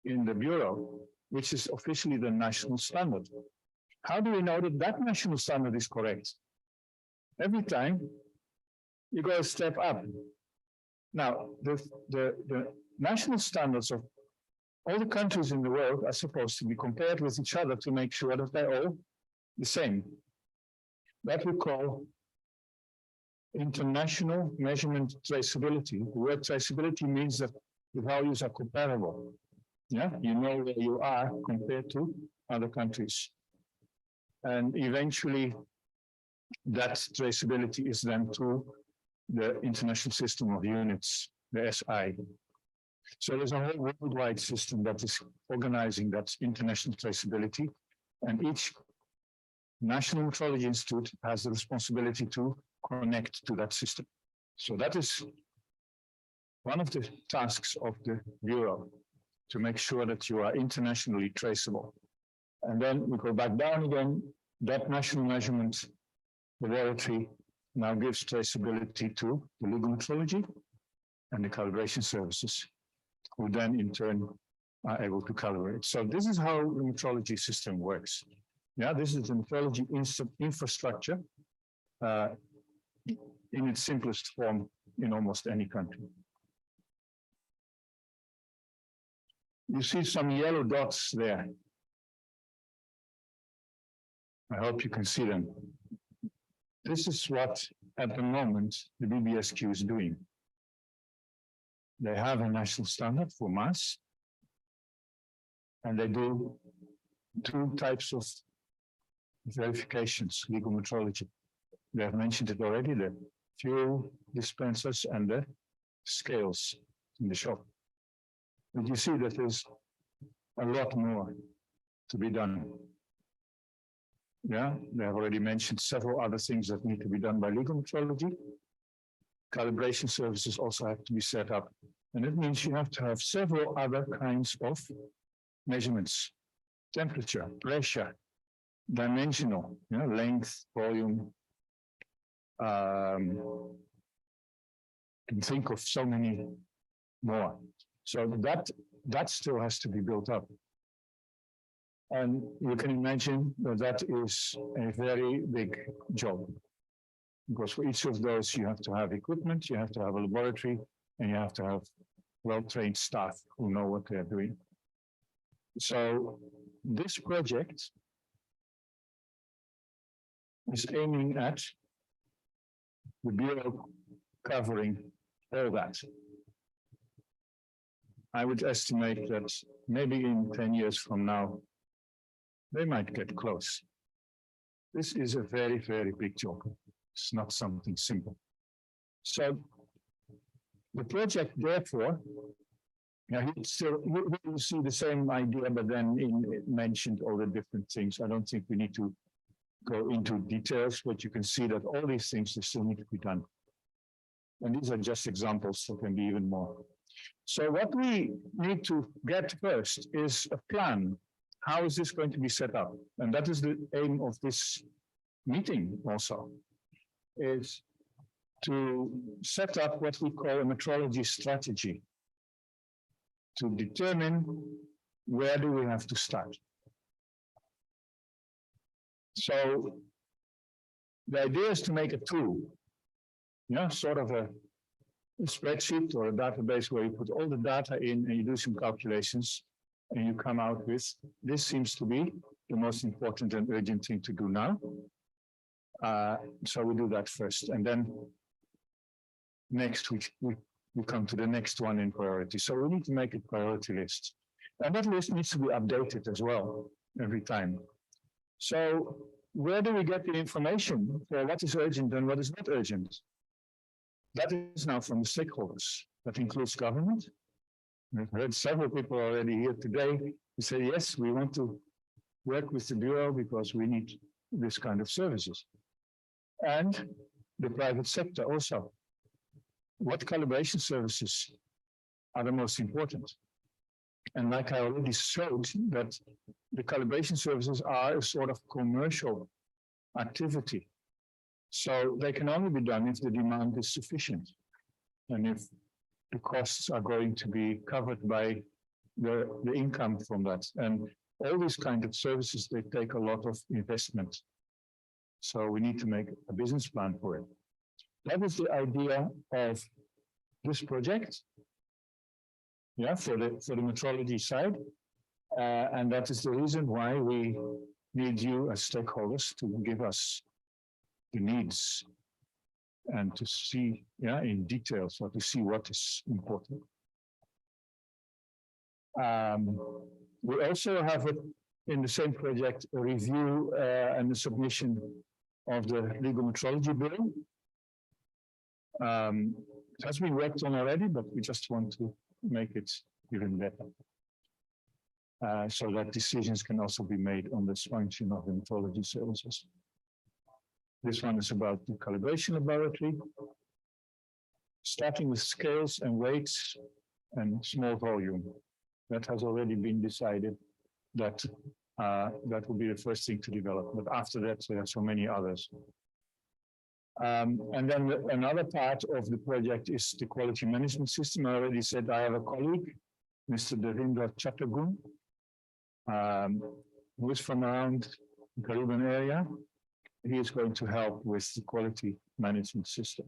in the Bureau, which is officially the national standard. How do we know that that national standard is correct? Every time you go a step up. Now, the national standards of all the countries in the world are supposed to be compared with each other to make sure that they're all the same. That we call international measurement traceability. The word traceability means that the values are comparable. Yeah, you know where you are compared to other countries. And eventually that traceability is then through the International System of Units, the SI. So there's a whole worldwide system that is organizing that international traceability, and each National Metrology Institute has the responsibility to connect to that system. So that is one of the tasks of the Bureau, to make sure that you are internationally traceable. And then we go back down again, that national measurement laboratory now gives traceability to the legal metrology and the calibration services, who then in turn are able to calibrate. So this is how the metrology system works. Yeah, this is the metrology infrastructure in its simplest form in almost any country. You see some yellow dots there. I hope you can see them. This is what, at the moment, the BBSQ is doing. They have a national standard for mass, and they do two types of verifications, legal metrology. They have mentioned it already, the fuel dispensers and the scales in the shop. But you see that there's a lot more to be done. Yeah, they have already mentioned several other things that need to be done by legal metrology. Calibration services also have to be set up. And it means you have to have several other kinds of measurements: temperature, pressure, dimensional, length, volume. Can think of so many more. So that still has to be built up. And you can imagine that that is a very big job. Because for each of those, you have to have equipment, you have to have a laboratory, and you have to have well-trained staff who know what they're doing. So this project is aiming at the Bureau covering all that. I would estimate that maybe in 10 years from now, they might get close. This is a very, very big job. It's not something simple. So the project, therefore, we see the same idea, but then it mentioned all the different things. I don't think we need to go into details, but you can see that all these things still need to be done. And these are just examples, there can be even more. So what we need to get first is a plan. How is this going to be set up? And that is the aim of this meeting also, is to set up what we call a metrology strategy to determine where do we have to start. So the idea is to make a tool, sort of a spreadsheet or a database where you put all the data in and you do some calculations and you come out with, this seems to be the most important and urgent thing to do now. So we do that first, and then next we come to the next one in priority. So we need to make a priority list. And that list needs to be updated as well every time. So where do we get the information for what is urgent and what is not urgent? That is now from the stakeholders. That includes government. We've heard several people already here today who say, yes, we want to work with the Bureau because we need this kind of services. And the private sector also. What calibration services are the most important? And like I already showed, that the calibration services are a sort of commercial activity. So they can only be done if the demand is sufficient and if the costs are going to be covered by the income from that. And all these kinds of services, they take a lot of investment. So we need to make a business plan for it. That is the idea of this project. For the metrology side. And that is the reason why we need you as stakeholders to give us the needs and to see in detail, so to see what is important. We also have in the same project a review and the submission of the legal metrology bill. It has been worked on already, but we just want to make it even better. So that decisions can also be made on this function of the metrology services. This one is about the calibration laboratory, starting with scales and weights and small volume. That has already been decided that that will be the first thing to develop. But after that, there are so many others. And then another part of the project is the quality management system. I already said I have a colleague, Mr. Devendra Chattergoon, who is from around the Caribbean area. He is going to help with the quality management system.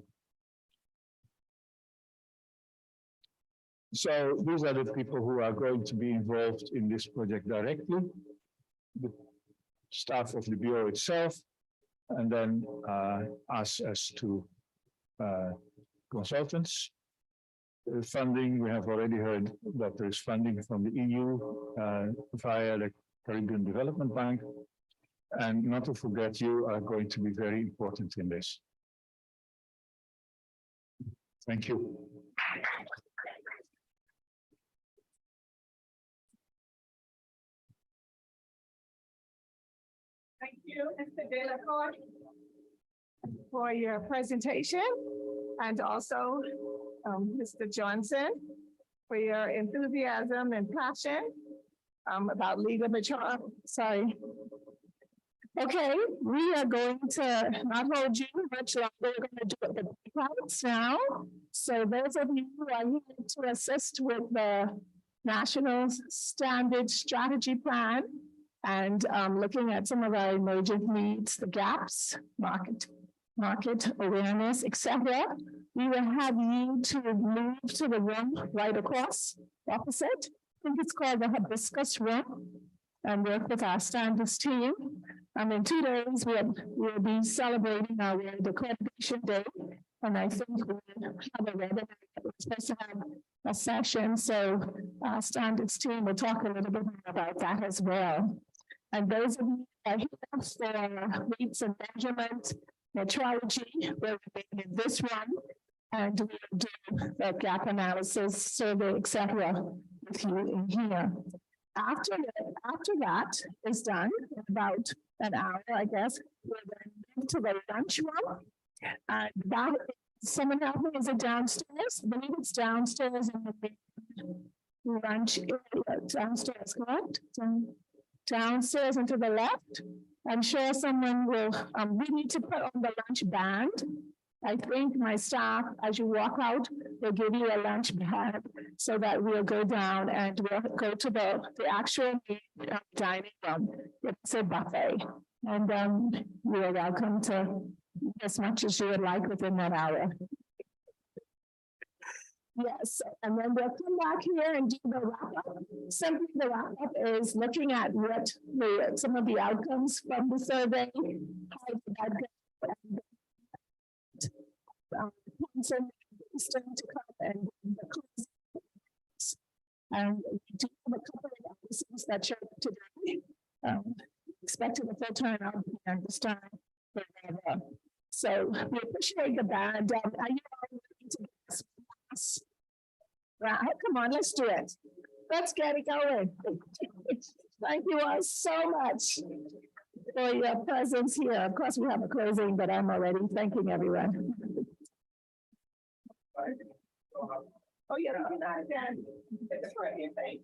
So these are the people who are going to be involved in this project directly, the staff of the Bureau itself, and then us as two consultants. The funding, we have already heard that there is funding from the EU via the Caribbean Development Bank. And not to forget, you are going to be very important in this. Thank you. Thank you, Mr. De La Corte, for your presentation, and also Mr. Johnson for your enthusiasm and passion about legal mature. Sorry. Okay, we are going to not hold you much longer. We're going to do it the breakouts now. So those of you who are here to assist with the National Standard Strategy Plan and looking at some of our emergent needs, the gaps, market awareness, etc. We will have you to move to the room right across opposite. I think it's called the Hibiscus Room, and work with our standards team. In 2 days, we'll be celebrating our accreditation day. And I think we'll have a webinar. We're supposed to have a session. So our standards team will talk a little bit more about that as well. And those of you that are here for weights and measurement, metrology, will remain in this room. And we'll do the gap analysis, survey, etc. with you in here. After that is done, in about an hour, I guess, we're going to move to the lunchroom. And that, someone help me, is it downstairs? I believe it's downstairs in the lunch area, downstairs, correct? Downstairs and to the left. I'm sure someone will, we need to put on the lunch band. I think my staff, as you walk out, will give you a lunch bag so that we'll go down and we'll go to the actual dining room. It's a buffet. And you're welcome to eat as much as you would like within that hour. Yes, and then we'll come back here and do the wrap up. Simply the wrap up is looking at what some of the outcomes from the survey, how did that go, and we do have a couple of episodes that show up today. Expected a full turnout and this time. So we appreciate the band. Are you all ready to get this? Right, come on, let's do it. Let's get it going. Thank you all so much for your presence here. Of course, we have a closing, but I'm already thanking everyone. Oh, yeah, good night, Dan. It's for anything.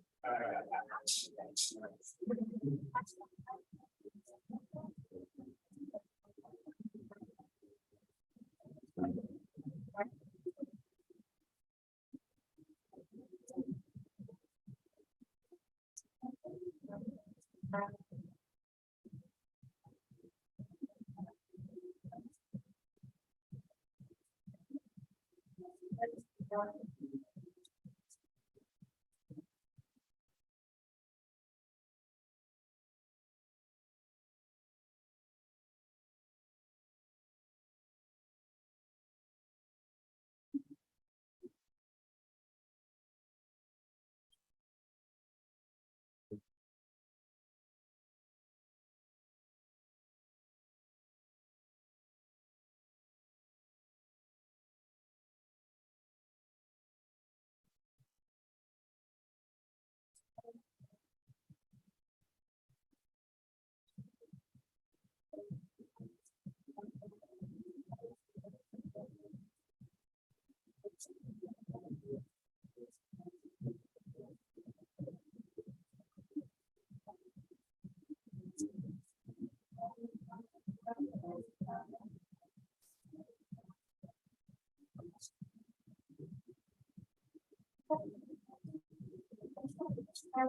Good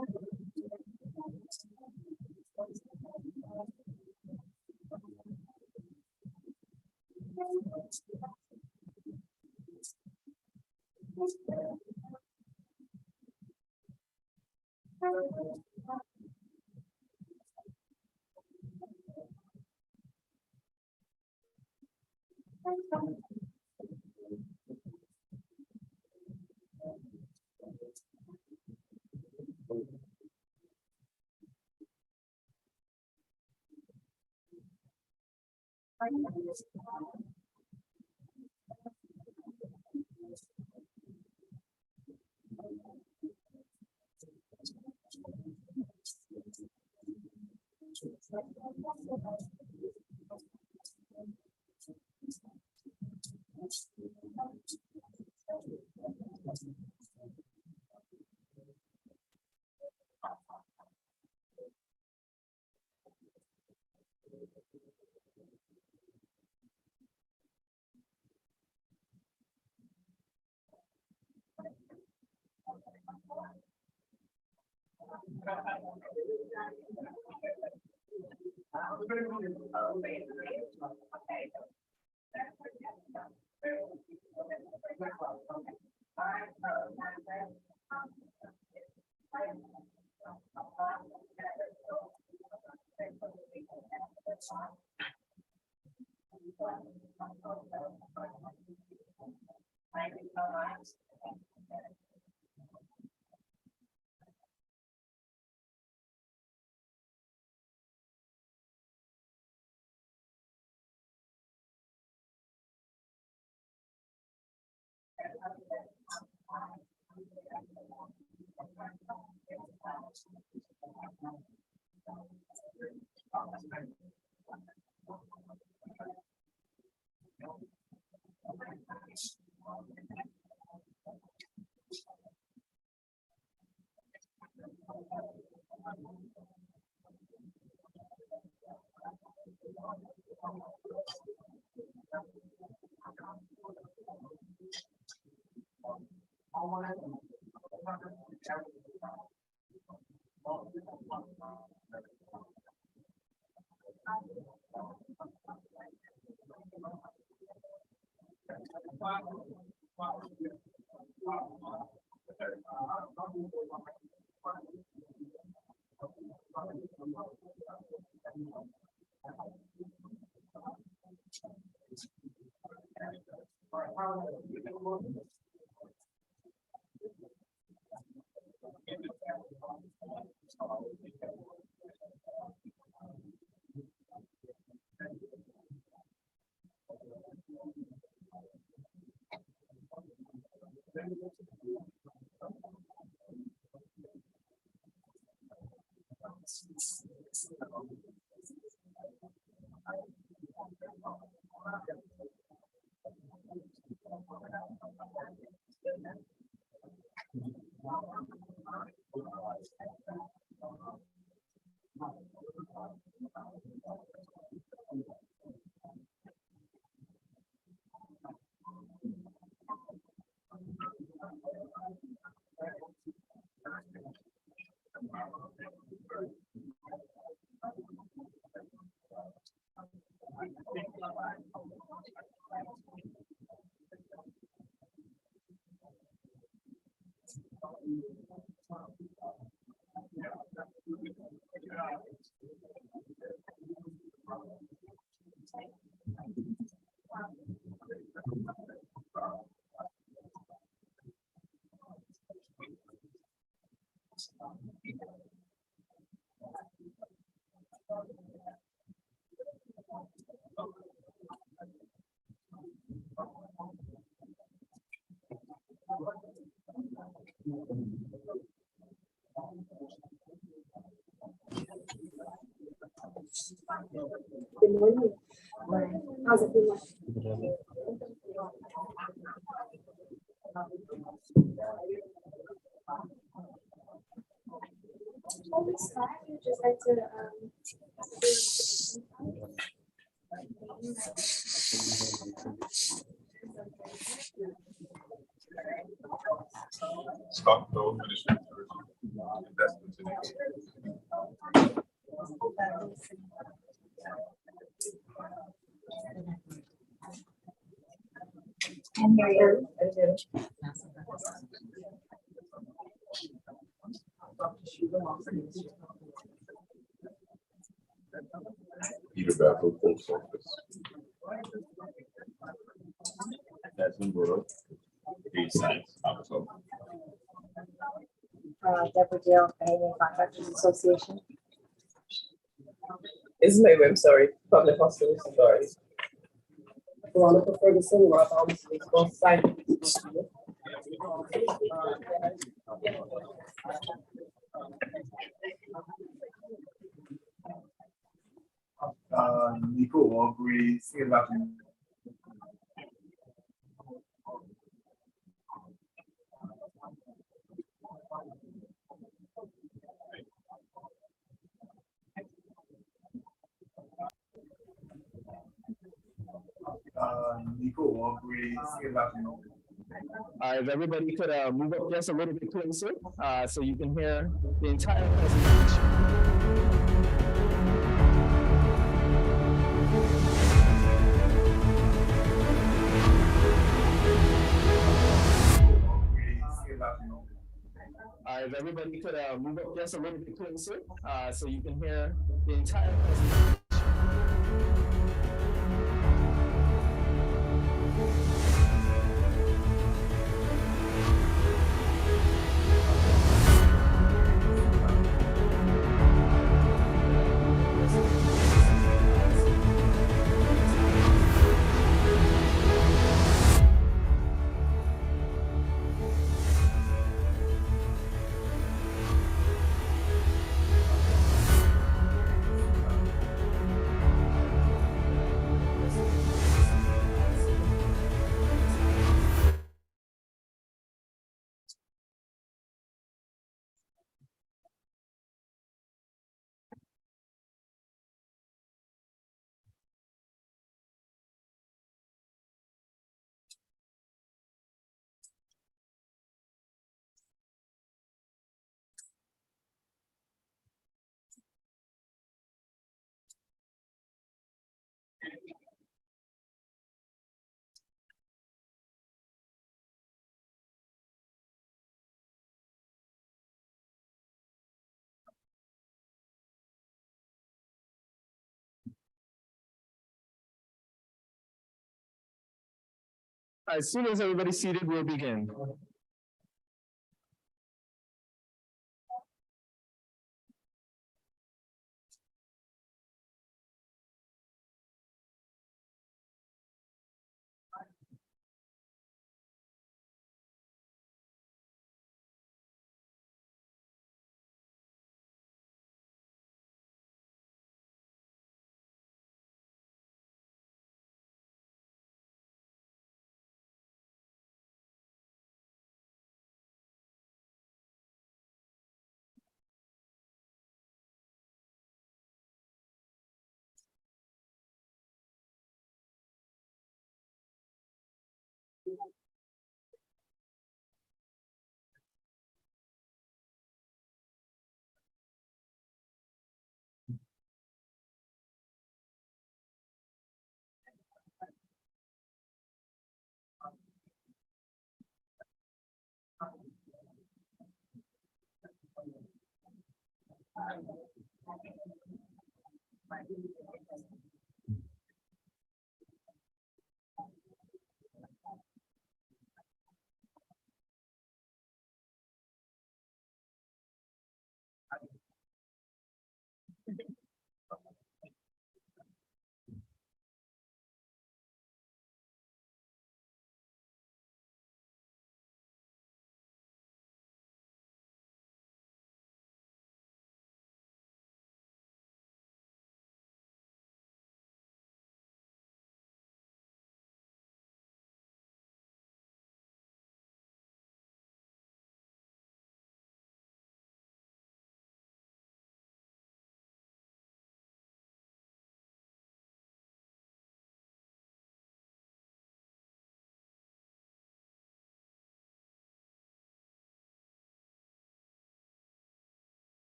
morning. How's it going? Just like to, Scott, no administrators, investments in And Mary Ann. Peterborough Post Office. Desmond Borough, Green Science Officer. Deborah Dale, Canadian Contractors Association. Is my name, sorry, Public Hospitals Authority. Veronica Ferguson, Rob Alms, both sides. Nico Aubrey, Nico Aubrey, If everybody could move up just a little bit closer, so you can hear the entire presentation. If everybody could move up just a little bit closer, so you can hear the entire presentation. As soon as everybody's seated, we'll begin.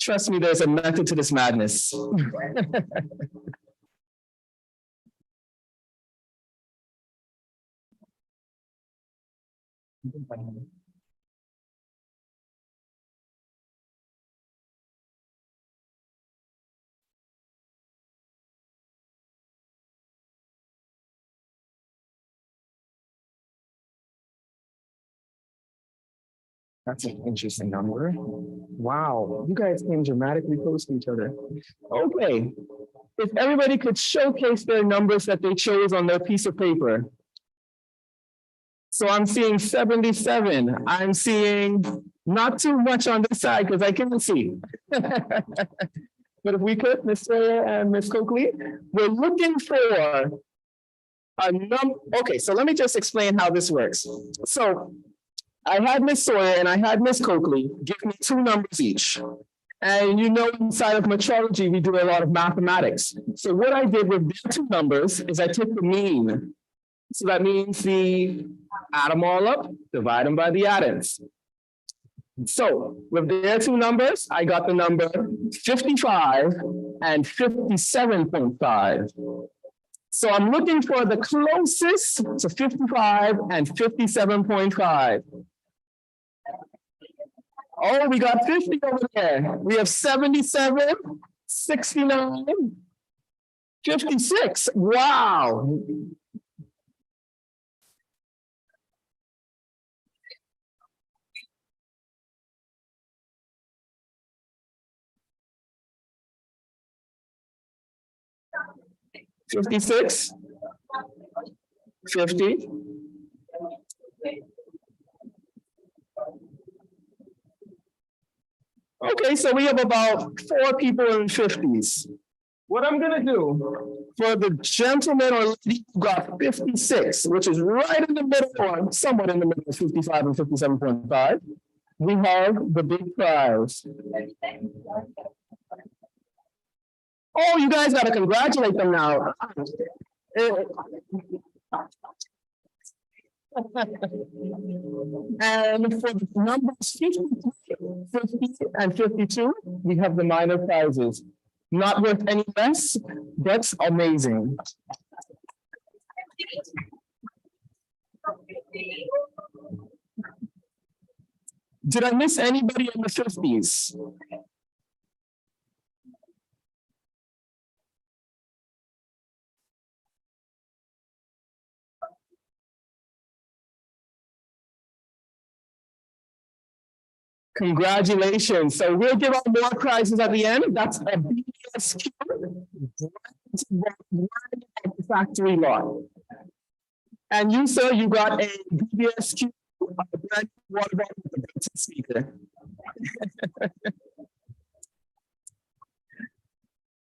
Trust me, there's a method to this madness. That's an interesting number. Wow, you guys came dramatically close to each other. Okay, if everybody could showcase their numbers that they chose on their piece of paper. So I'm seeing 77. I'm seeing not too much on this side because I can't see. But if we could, Ms. Sawyer and Ms. Coakley, we're looking for a number. Okay, so let me just explain how this works. So I had Ms. Sawyer and I had Ms. Coakley give me two numbers each. And you know, inside of metrology, we do a lot of mathematics. So what I did with their two numbers is I took the mean. So that means add them all up, divide them by the addends. So with their two numbers, I got the number 55 and 57.5. So I'm looking for the closest to 55 and 57.5. Oh, we got 50 over there. We have 77, 69, 56. Wow. $56, 50. Okay, so we have about 4 people in 50s. What I'm gonna do for the gentleman or lady who got 56, which is right in the middle or somewhat in the middle of 55 and 57.5, we have the big prize. Oh, you guys gotta congratulate them now. And for the numbers 50, 50, and 52, we have the minor prizes. Not worth any less, that's amazing. Did I miss anybody in the 50s? Congratulations. So we'll give out more prizes at the end. That's a BSQ factory lot. And you, sir, you got a BSQ brand new water bottle with a Bluetooth speaker.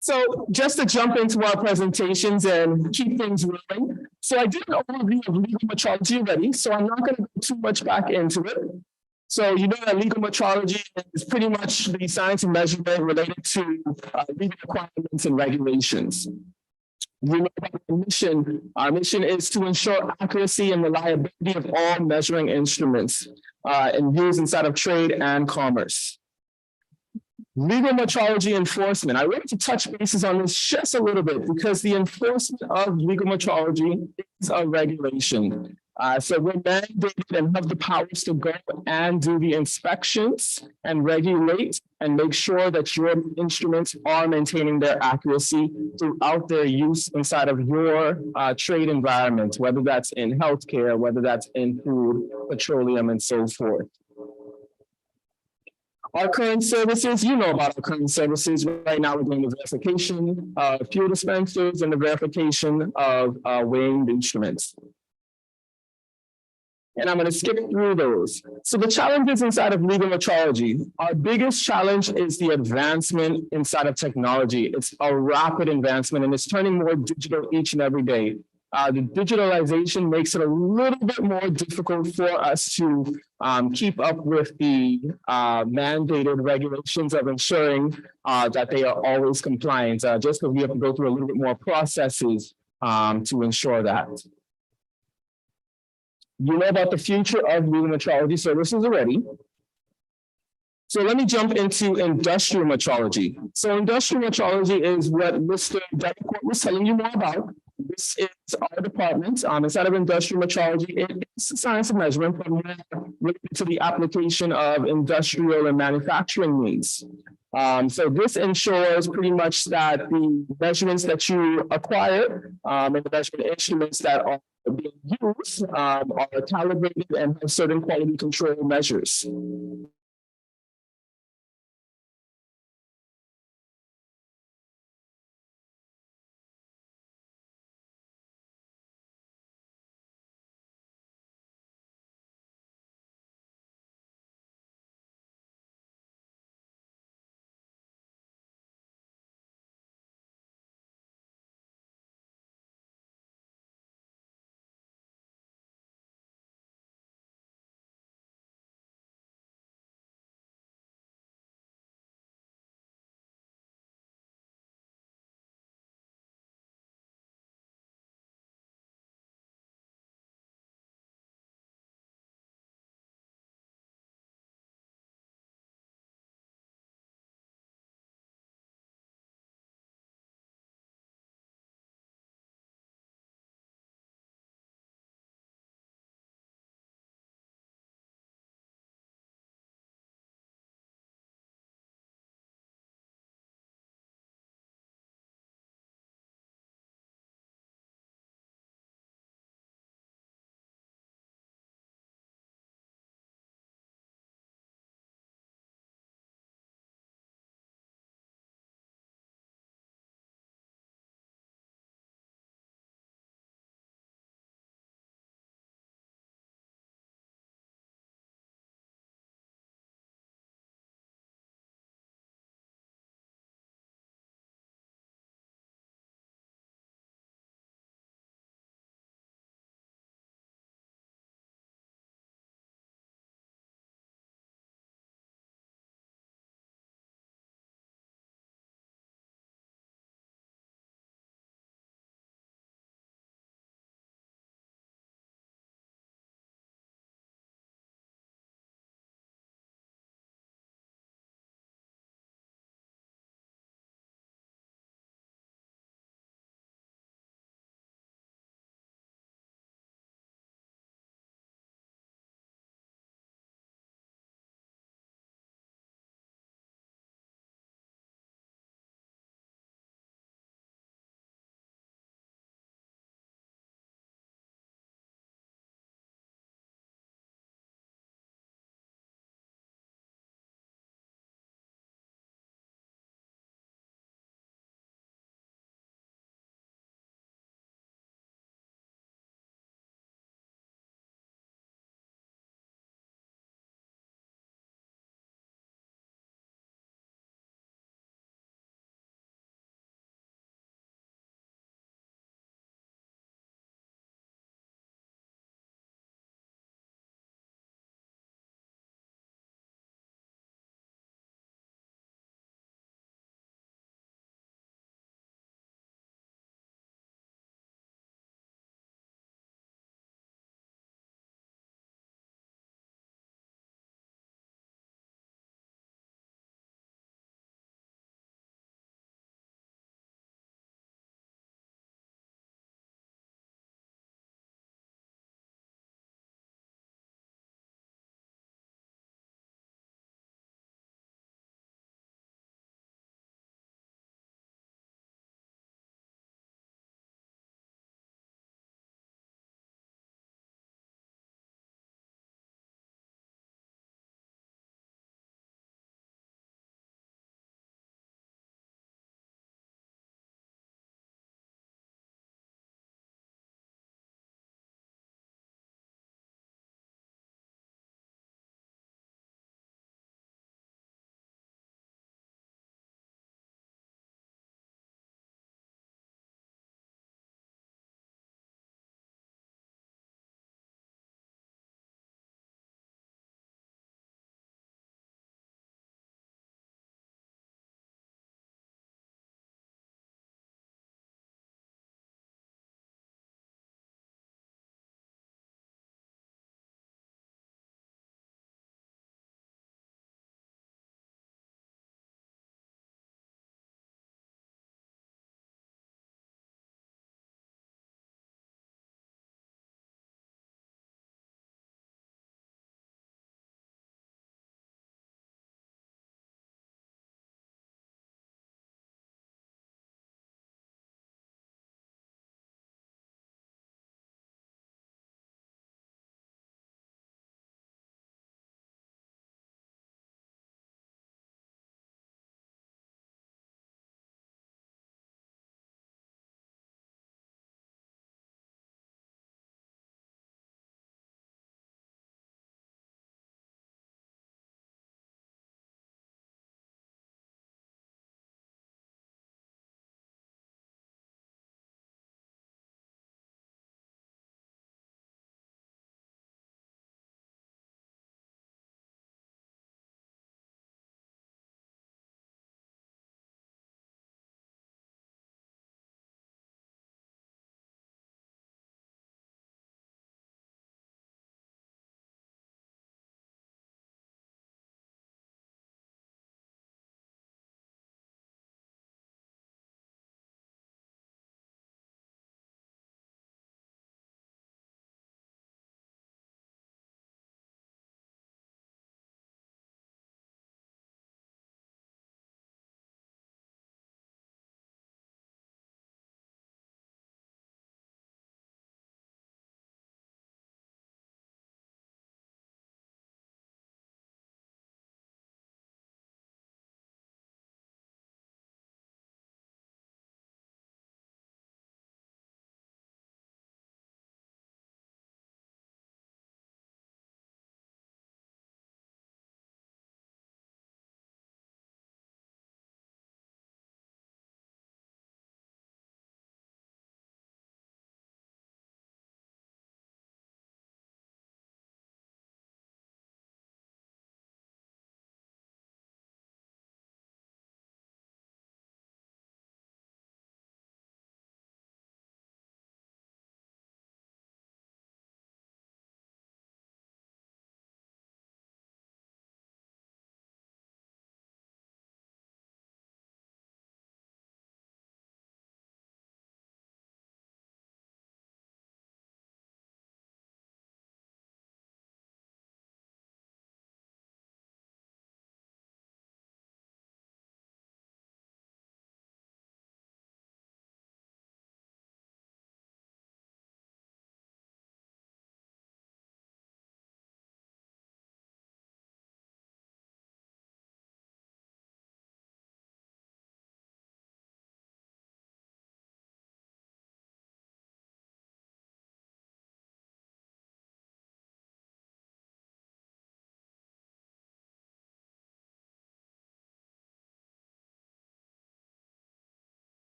So just to jump into our presentations and keep things rolling. So I did an overview of legal metrology already, so I'm not going to go too much back into it. So you know that legal metrology is pretty much the science and measurement related to legal requirements and regulations. We know about our mission. Our mission is to ensure accuracy and reliability of all measuring instruments and used inside of trade and commerce. Legal metrology enforcement. I wanted to touch bases on this just a little bit because the enforcement of legal metrology is a regulation. So we're mandated and have the powers to go and do the inspections and regulate and make sure that your instruments are maintaining their accuracy throughout their use inside of your trade environment, whether that's in healthcare, whether that's in food, petroleum, and so forth. Our current services, you know about our current services. Right now, we're doing the verification of fuel dispensers and the verification of weighing instruments. And I'm going to skip through those. So the challenges inside of legal metrology, our biggest challenge is the advancement inside of technology. It's a rapid advancement and it's turning more digital each and every day. The digitalization makes it a little bit more difficult for us to keep up with the mandated regulations of ensuring that they are always compliant, just because we have to go through a little bit more processes to ensure that. You know about the future of legal metrology services already. So let me jump into industrial metrology. So industrial metrology is what Mr. Davenport was telling you more about. This is our department. Instead of industrial metrology, it's science of measurement, but more related to the application of industrial and manufacturing needs. So this ensures pretty much that the measurements that you acquire and the measurement instruments that are being used are calibrated and have certain quality control measures.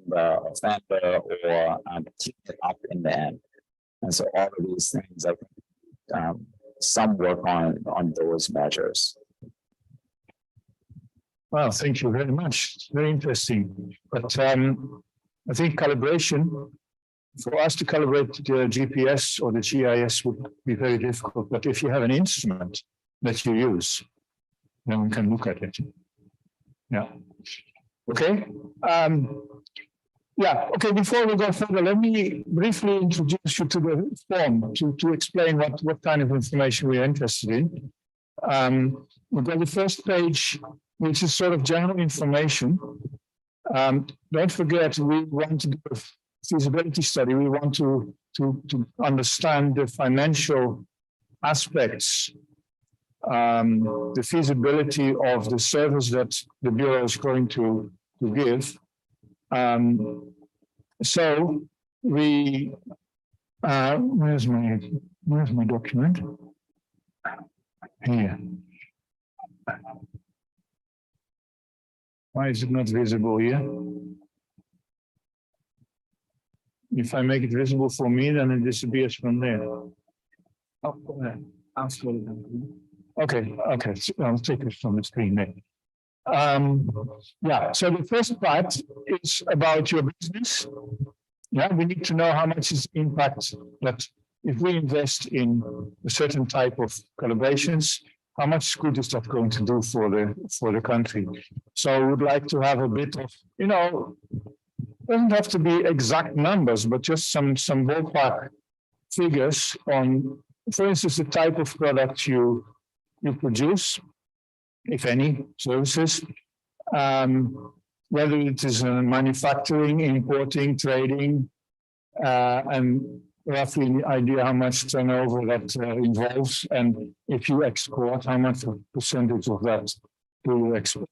the offender or clean it up in the end. And so all of these things, I think, some work on those measures. Well, thank you very much. It's very interesting. But I think calibration, for us to calibrate the GPS or the GIS would be very difficult. But if you have an instrument that you use, then we can look at it. Yeah. Okay. Yeah. Okay. Before we go further, let me briefly introduce you to the form to explain what kind of information we are interested in. We've got the first page, which is sort of general information. Don't forget, we want to do a feasibility study. We want to understand the financial aspects, the feasibility of the service that the Bureau is going to give. So we, where's my document? Here. Why is it not visible here? If I make it visible for me, then it disappears from there. Oh, okay, so I'll take it from the screen there. Yeah, so the first part is about your business. Yeah, we need to know how much is the impact that if we invest in a certain type of calibrations, how much good is that going to do for the country? So I would like to have a bit of, doesn't have to be exact numbers, but just some ballpark figures on, for instance, the type of product you produce, if any, services, whether it is manufacturing, importing, trading, and roughly an idea how much turnover that involves, and if you export, how much percentage of that do you export?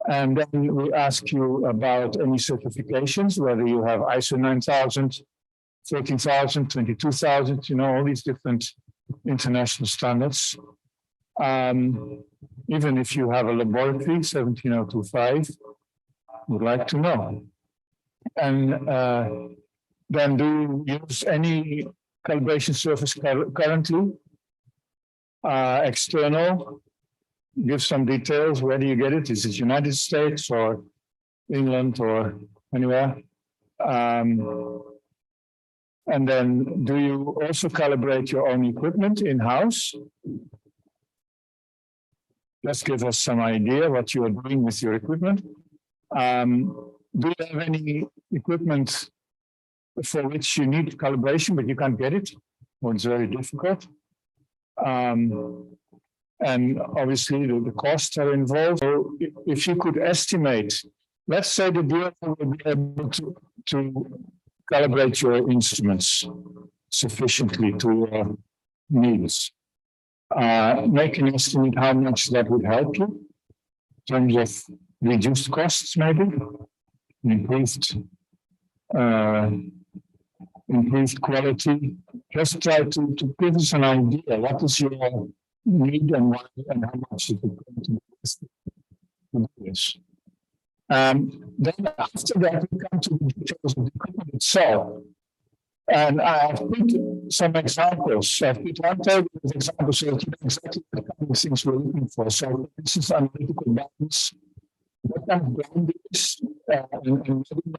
And then we ask you about any certifications, whether you have ISO 9000, 13,000, 22,000, all these different international standards. Even if you have a laboratory, 17025, we'd like to know. And then do you use any calibration service currently? External, give some details. Where do you get it? Is it United States or England or anywhere? And then do you also calibrate your own equipment in-house? Just give us some idea what you are doing with your equipment. Do you have any equipment for which you need calibration, but you can't get it, or it's very difficult? And obviously the costs are involved. So if you could estimate, let's say the Bureau will be able to calibrate your instruments sufficiently to your needs. Make an estimate how much that would help you in terms of reduced costs, maybe improved quality. Just try to give us an idea. What is your need and why, and how much is it going to do this? Then after that, we come to the details of the equipment itself. And I have put some examples. I've put one table of examples so that you know exactly what kind of things we're looking for. So this is analytical balance. What kind of brand it is, and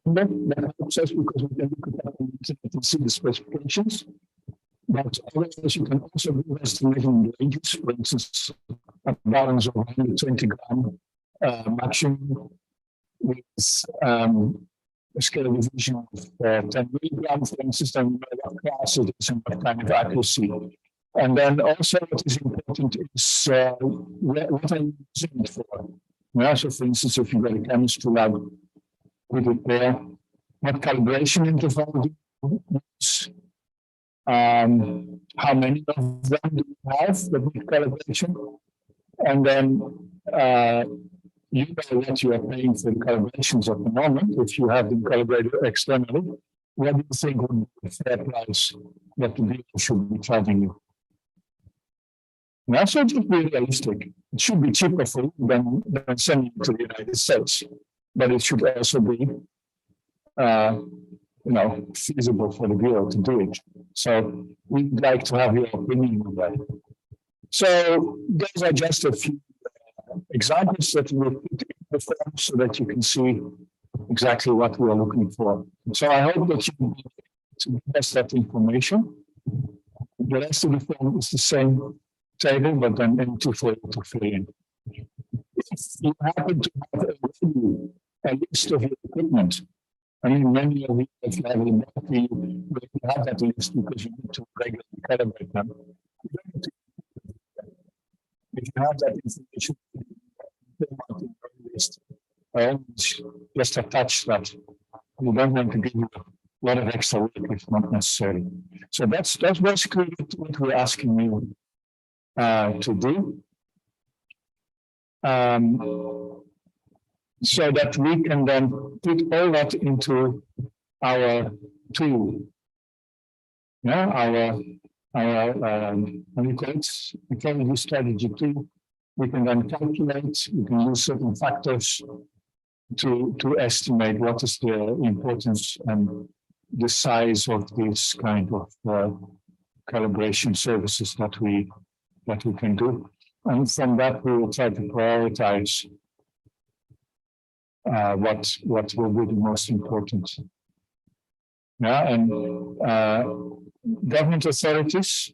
remember that helps us because we can look at that on the internet and see the specifications. But otherwise, you can also do estimating ranges, for instance, a balance of 120 gram maximum with a scale deviation of 10 milligrams, for instance, and what class it is and what kind of accuracy. And then also what is important is what are you using it for? Yeah, so for instance, if you've got a chemistry lab, put it there. What calibration interval do you use? How many of them do you have that need calibration? And then you know what you are paying for the calibrations at the moment. If you have them calibrated externally, what do you think would be a fair price that the dealer should be charging you? Now, so just be realistic. It should be cheaper for you than sending it to the United States, but it should also be feasible for the Bureau to do it. So we'd like to have your opinion on that. So those are just a few examples that we put in the form so that you can see exactly what we are looking for. So I hope that you will be able to give us that information. The rest of the form is the same table, but then empty for you to fill in. If you happen to have a list of your equipment, I mean, many of you have have that list because you need to regularly calibrate them. If you have that information, list, just attach that. You don't want to give you a lot of extra work if not necessary. So that's basically what we're asking you to do. So that we can then put all that into our tool. Yeah, our how do you call it? Ecology strategy tool. We can then calculate, we can use certain factors to estimate what is the importance and the size of this kind of calibration services that we can do. And from that, we will try to prioritize what will be the most important. Yeah, and government authorities,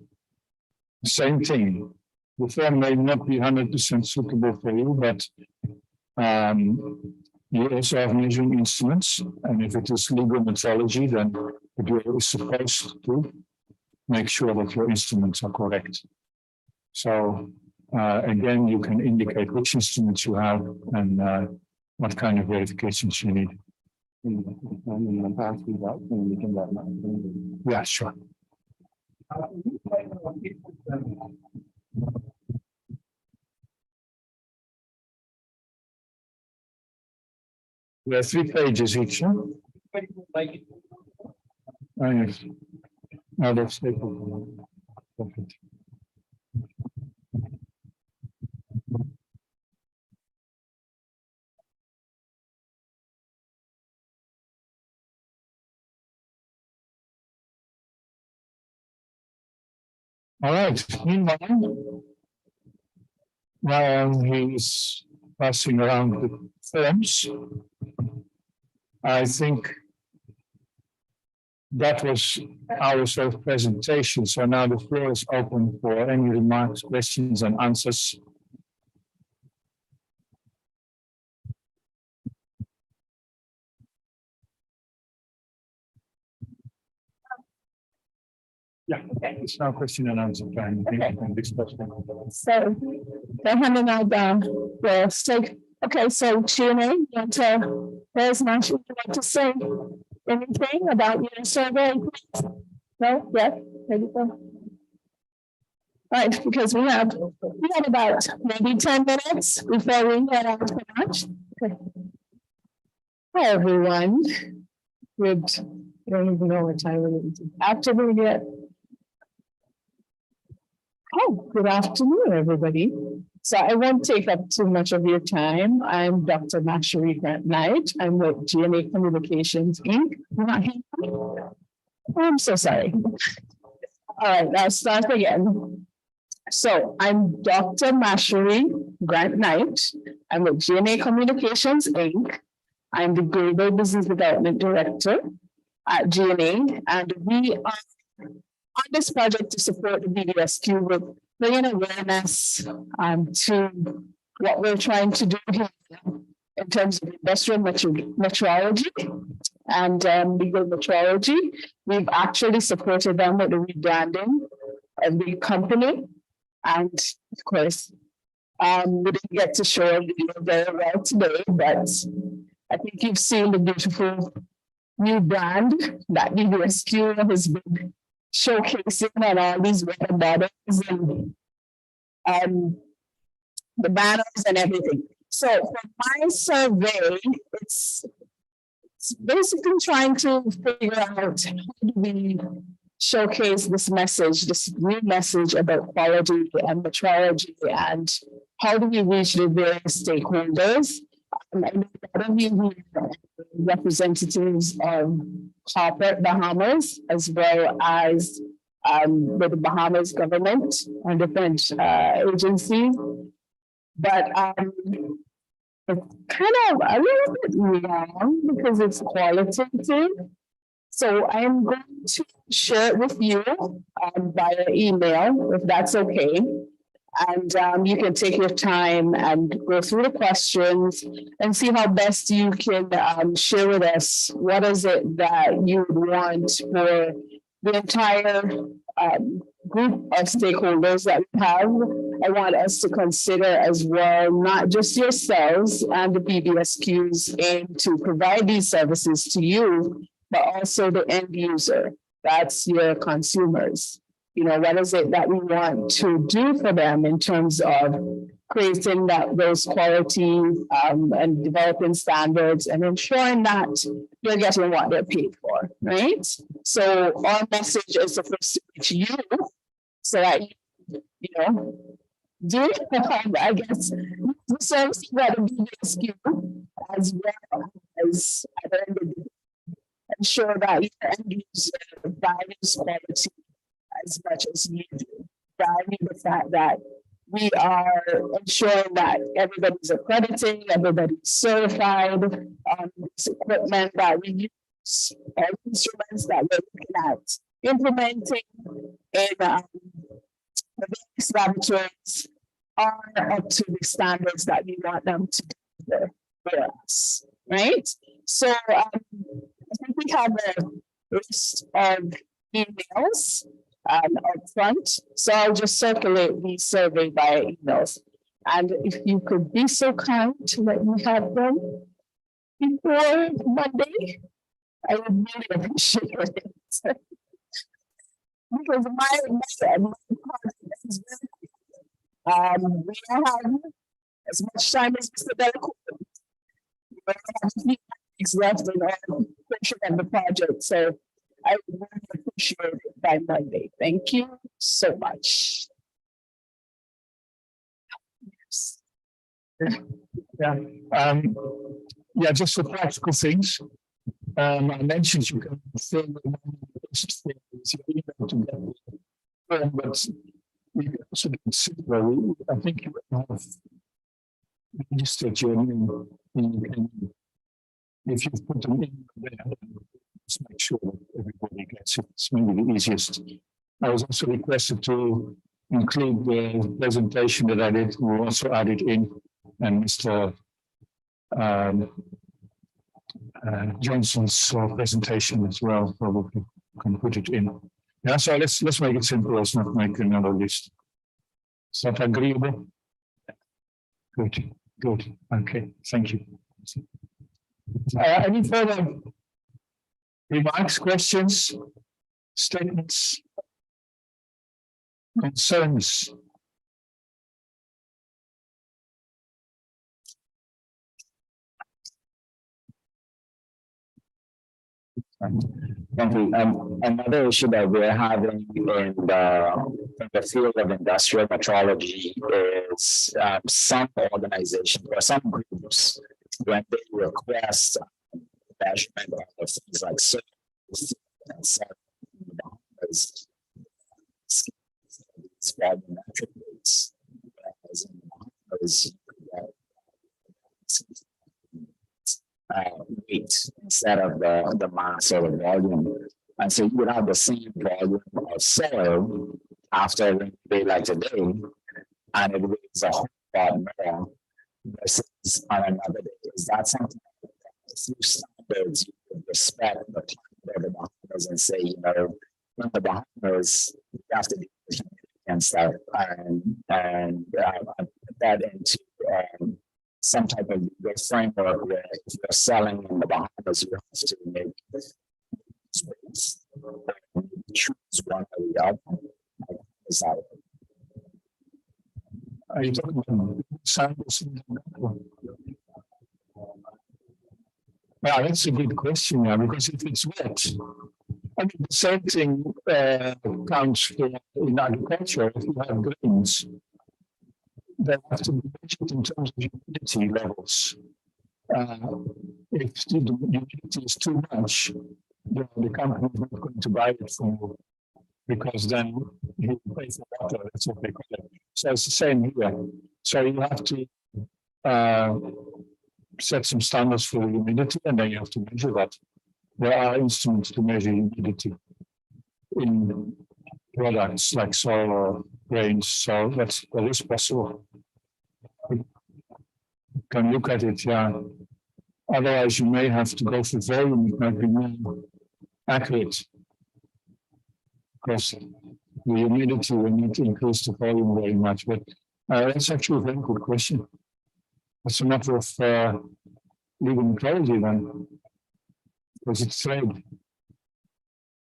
same thing. The form may not be 100% suitable for you, but you also have measuring instruments, and if it is legal metrology, then the Bureau is supposed to make sure that your instruments are correct. So again, you can indicate which instruments you have and what kind of verifications you need. Yeah, sure. There are 3 pages each. Huh? Oh, yes. No, that's stapled. Perfect. All right. Meanwhile, while he's passing around the forms, I think that was our sort of presentation. So now the floor is open for any remarks, questions, and answers. Yeah, okay. It's now question and answer time. Okay. So they're handing out the stake. Okay, so Gina, you want to, there's Nash, would you like to say anything about your survey? No? Yeah? Ready to go? Right, because we have about maybe 10 minutes before we head out for lunch. Okay. Hi, everyone. Good. I don't even know what time it is. Afternoon yet. Oh, good afternoon, everybody. So I won't take up too much of your time. I'm Dr. Masherie Grant Knight. I'm with GNA Communications, Inc. You're not here? Oh, I'm so sorry. All right, I'll start again. So I'm Dr. Masherie Grant Knight. I'm with GNA Communications, Inc. I'm the Global Business Development Director at GNA, and we are on this project to support the BDSQ with bringing awareness to what we're trying to do here in terms of industrial metrology and legal metrology. We've actually supported them with the rebranding of the company. And of course, we didn't get to show a video very well today, but I think you've seen the beautiful new brand that BDSQ has been showcasing on all these weather models and the banners and everything. So for my survey, it's basically trying to figure out how do we showcase this message, this new message about quality and metrology, and how do we reach the various stakeholders I know a lot of you who are representatives of corporate Bahamas, as well as with the Bahamas government and different agencies. But it's kind of a little bit long because it's qualitative. So I am going to share it with you via email, if that's okay. And you can take your time and go through the questions and see how best you can share with us what is it that you would want for the entire group of stakeholders that we have. I want us to consider as well, not just yourselves and the BBSQs aim to provide these services to you, but also the end user. That's your consumers. You know, what is it that we want to do for them in terms of creating those quality and developing standards and ensuring that they're getting what they're paid for, right? So our message is to first reach you so that you know, do I guess the services that the BBSQ as well as at the end of the day, ensure that your end user values quality as much as you do. Value the fact that we are ensuring that everybody's accredited, everybody's certified, this equipment that we use, instruments that we're looking at implementing in the various laboratories are up to the standards that we want them to do for us, right? So I think we have a list of emails up front. So I'll just circulate the survey via emails. And if you could be so kind to let me have them before Monday, I would really appreciate it. Because my project is we don't have as much time as Mr. Delacour. We don't have a few weeks left in our portion of the project. So I would really appreciate it by Monday. Thank you so much. Yeah, just for practical things. I mentioned you can fill the email to get but we can also consider, I think you have registered your name. If you put them in there, just make sure that everybody gets it. It's maybe the easiest. I was also requested to include the presentation that I did. We also added in, and Mr. Johnson's presentation as well. Probably can put it in. Yeah, so let's make it simple. Let's not make another list. Is that agreeable? Good, good. Okay, thank you. Any further remarks, questions, statements, concerns? Thank you. Another issue that we're having in the field of industrial metrology is some organizations or some groups, when they request measurement of things like surface and as volumetric rates, as in weight instead of the mass or the volume. And so you would have the same volume of soil after a day like today, and it weighs a whole lot more versus on another day. Is that something that through standards you would respect the climate of the Bahamas and say, you know, in the Bahamas, we have to do against that and put that into some type of framework where if you're selling in the Bahamas, you have to make choose one or the other. Is that Are you talking about samples? Yeah, that's a good question, yeah, because if it's wet, I mean, the same thing counts for in agriculture. If you have grains, they have to be measured in terms of humidity levels. If the humidity is too much, the company is not going to buy it from you because then you pay for water. That's what they call it. So it's the same here. So you have to set some standards for humidity, and then you have to measure that. There are instruments to measure humidity in products like soil or grains, so that is possible. You can look at it, yeah. Otherwise, you may have to go for volume. It might be more accurate because the humidity will not increase the volume very much. But that's actually a very good question. It's a matter of legal metrology then, because it's trade.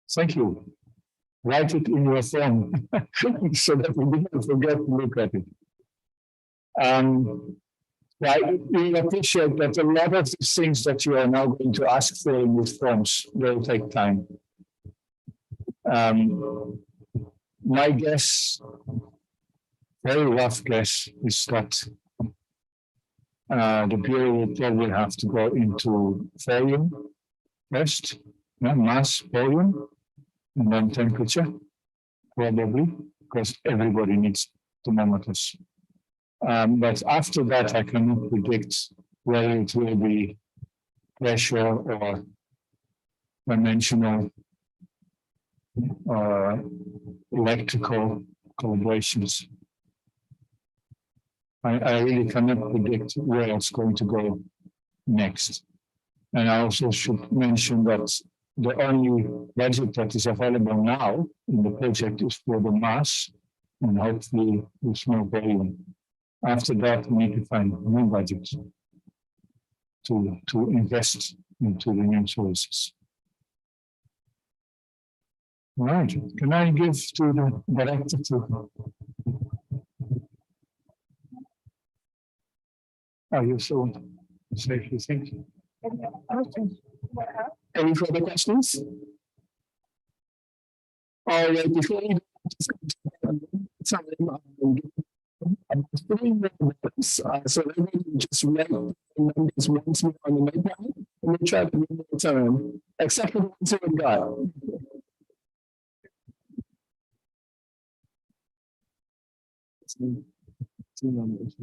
Thank you. Write it in your form so that we didn't forget to look at it. You appreciate that a lot of the things that you are now going to ask for in these forms will take time. My guess, very rough guess, is that the Bureau will probably have to go into volume first, mass volume, and then temperature, probably, because everybody needs thermometers. But after that, I cannot predict whether it will be pressure or dimensional or electrical calibrations. I really cannot predict where it's going to go next. And I also should mention that the only budget that is available now in the project is for the mass and hopefully the small volume. After that, we need to find new budgets to invest into the new sources. All right, can I give to the director to? Oh, you're so safely, thank you. Any further questions? All right, before we so everybody just write numbers once more on the notepad and we'll try to read the time, except for the ones who have got. Two numbers.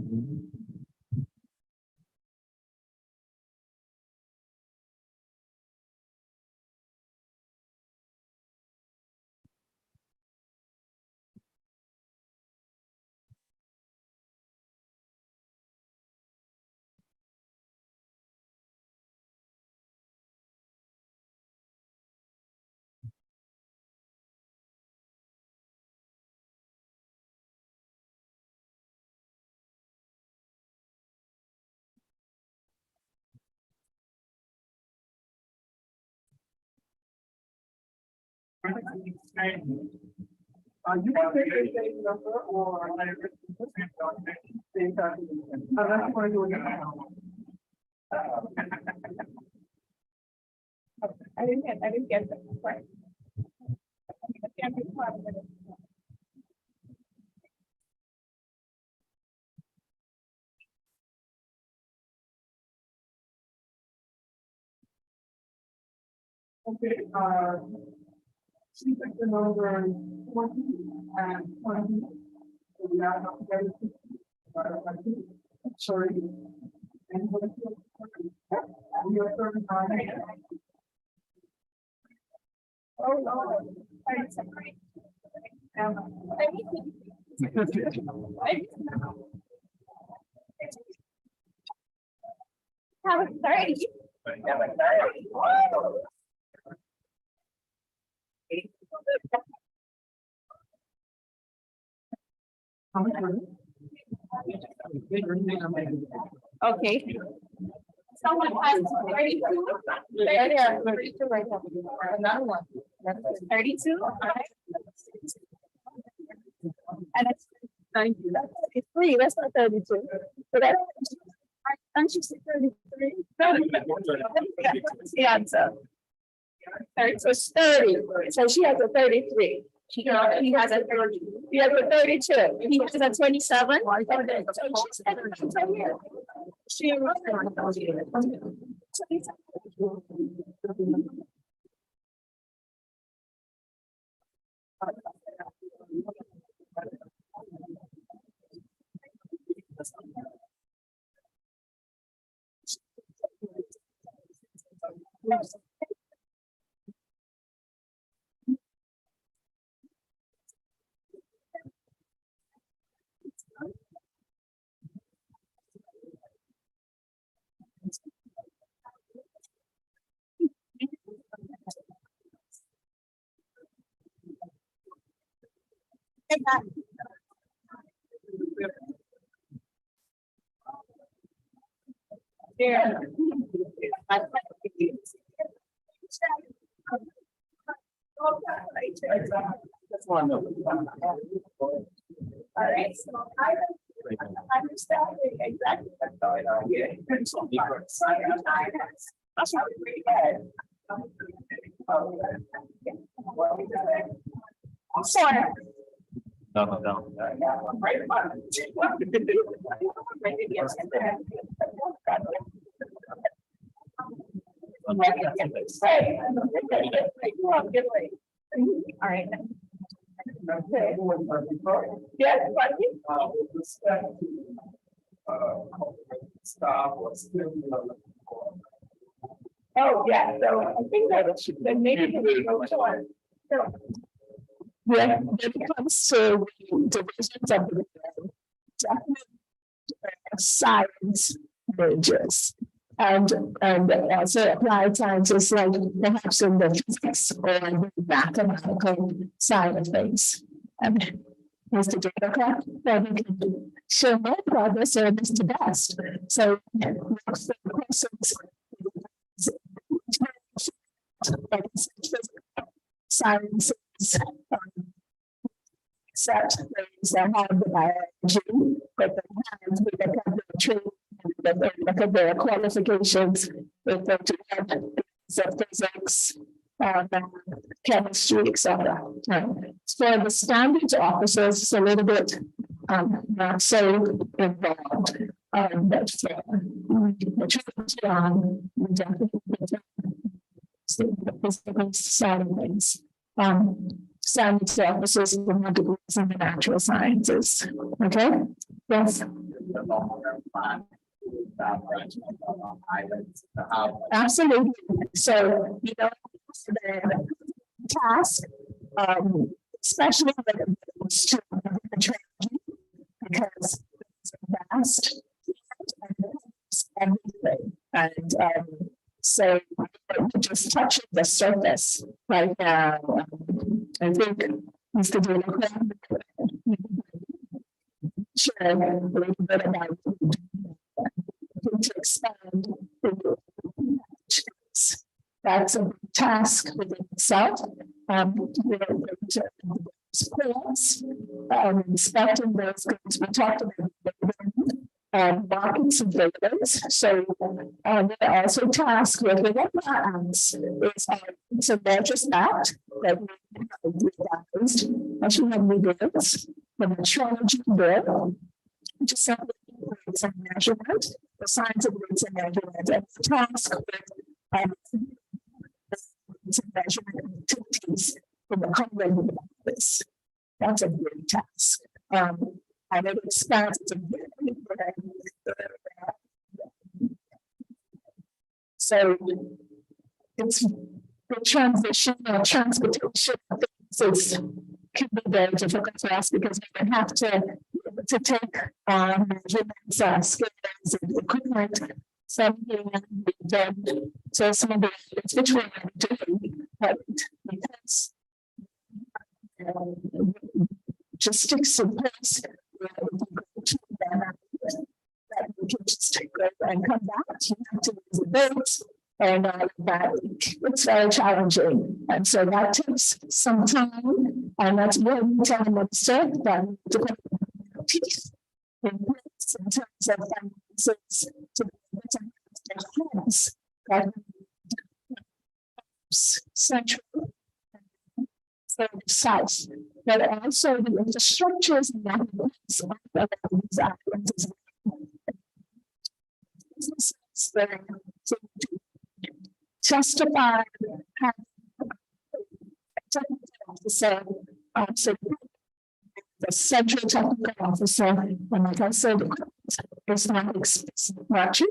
You want to take the same number or same time? Unless you want to do it now. I didn't get that. Right. Okay, she took the number 20 and 20. So we are not very, sorry. And we are 39. Oh, no. That was 30. That was 30. Whoa. Okay. Someone has 32. Yeah, 32 right now. Another one. 32. And it's 90. That's 33. That's not 32. So that's don't you say 33? That's the answer. 30, so it's 30. So she has a 33. He has a 30. He has a 32. He has a 27. Yeah. All right, so I understand exactly what's going on here. That's not pretty bad. I'm sorry. No. All right. Yes, buddy. Oh, yeah, so I think that maybe the first one. So, Yeah, when it comes to divisions of the definite science majors. And also applied sciences like perhaps in the physics or the mathematical side of things. And Mr. Democrat, that we can show more progress or Mr. Best. So next questions. Sciences. Such things that have the biology, but they have with the training, that they look at their qualifications, with the physics, chemistry, etc. For the standards officers, it's a little bit not so involved. But for the definitely the physical side of things. Science officers who have degrees in the natural sciences. Okay? Yes. Absolutely. So, you know, the task, especially when it comes to the training, because it's vast and everything. And so just touching the surface right now. I think Mr. Democrat share a little bit about to expand. That's a task within itself. Sports, inspecting those goods. We talked about market surveillance. So we also tasked with the plans is a largest act that we revised. Actually have rebuilt the metrology bill, which is simply weights and measurement, the science of weights and measurement, and the task with measurement activities from the Commonwealth of this. That's a great task. And it expands to so it's the transition or transportation is can be very difficult for us because we have to take measurements, scales, and equipment from here done. So some of the which we're doing, but because logistics in place, that we can just take over and come back. You have to use the boats and all of that. It's very challenging. And so that takes some time. And that's where we tell the minister that we to put teeth in place in terms of finances to hands that central for the south, but also the infrastructures and that these islands as well. to justify officer, so the central technical officer, and like I said, it's not expensive, not cheap,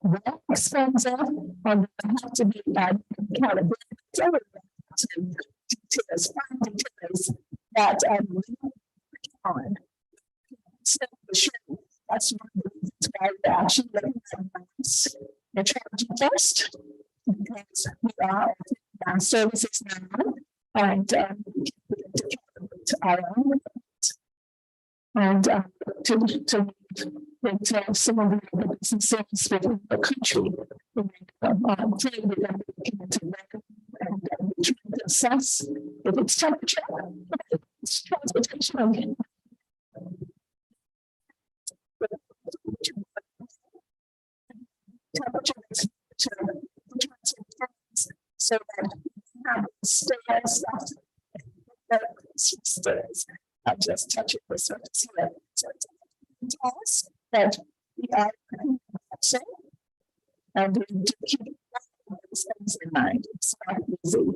very expensive, and they have to be accountability. Details, fine details that on. So that's one of the reasons why we're actually looking at the charge first, because we are on services now, and our own, and to with some of the businesses within the country, and to assess if it's temperature, it's transportation. So that stairs, I just touch it with surface here. So it's that we are saying, and we do keep those things in mind. It's not easy.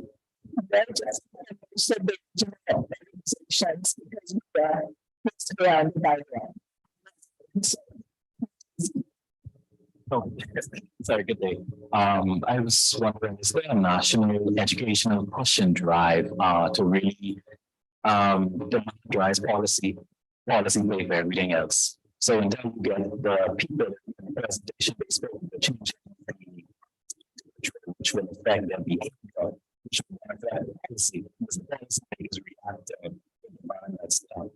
They're just so big organizations because we are around by them. Oh, sorry, good day. I was wondering, is there a national educational question drive to really democratize policy play for everything else? So until you get the people in the presentation, they spoke the change which will affect their behavior, which will affect the policy, because the policy is reactive that's done.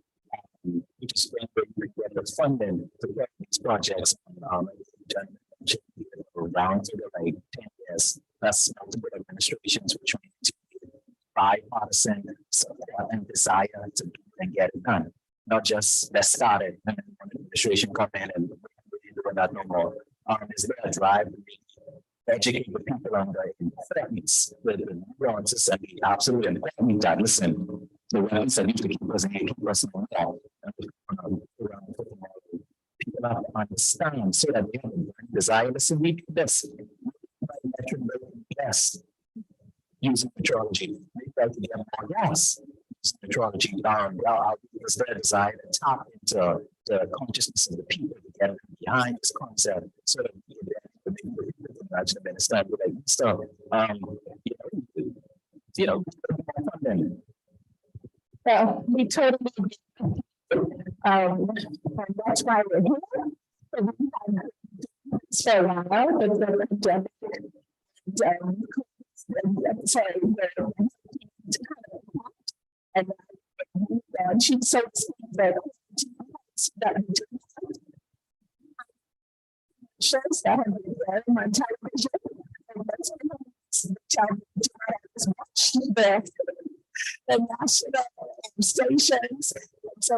Which is when we get the funding to get these projects around to the like 10 years. That's multiple administrations which we need to be bipartisan support and desire to do and get it done. Not just let's start it and then one administration come in and we're doing that no more. Is there a drive to educate the people on the importance, the nuances and the absolute importance that listen, the ones that need to keep us in keep us involved. People have to understand so that they have a desire to we do this. Yes, using metrology, we try to get more gas. Using metrology, is their desire to tap into the consciousness of the people to get behind this concept, so that they understand what they stuff. Well, we totally and that's why we're here. So while the pandemic and she so that shows that my television and that's the national stations. So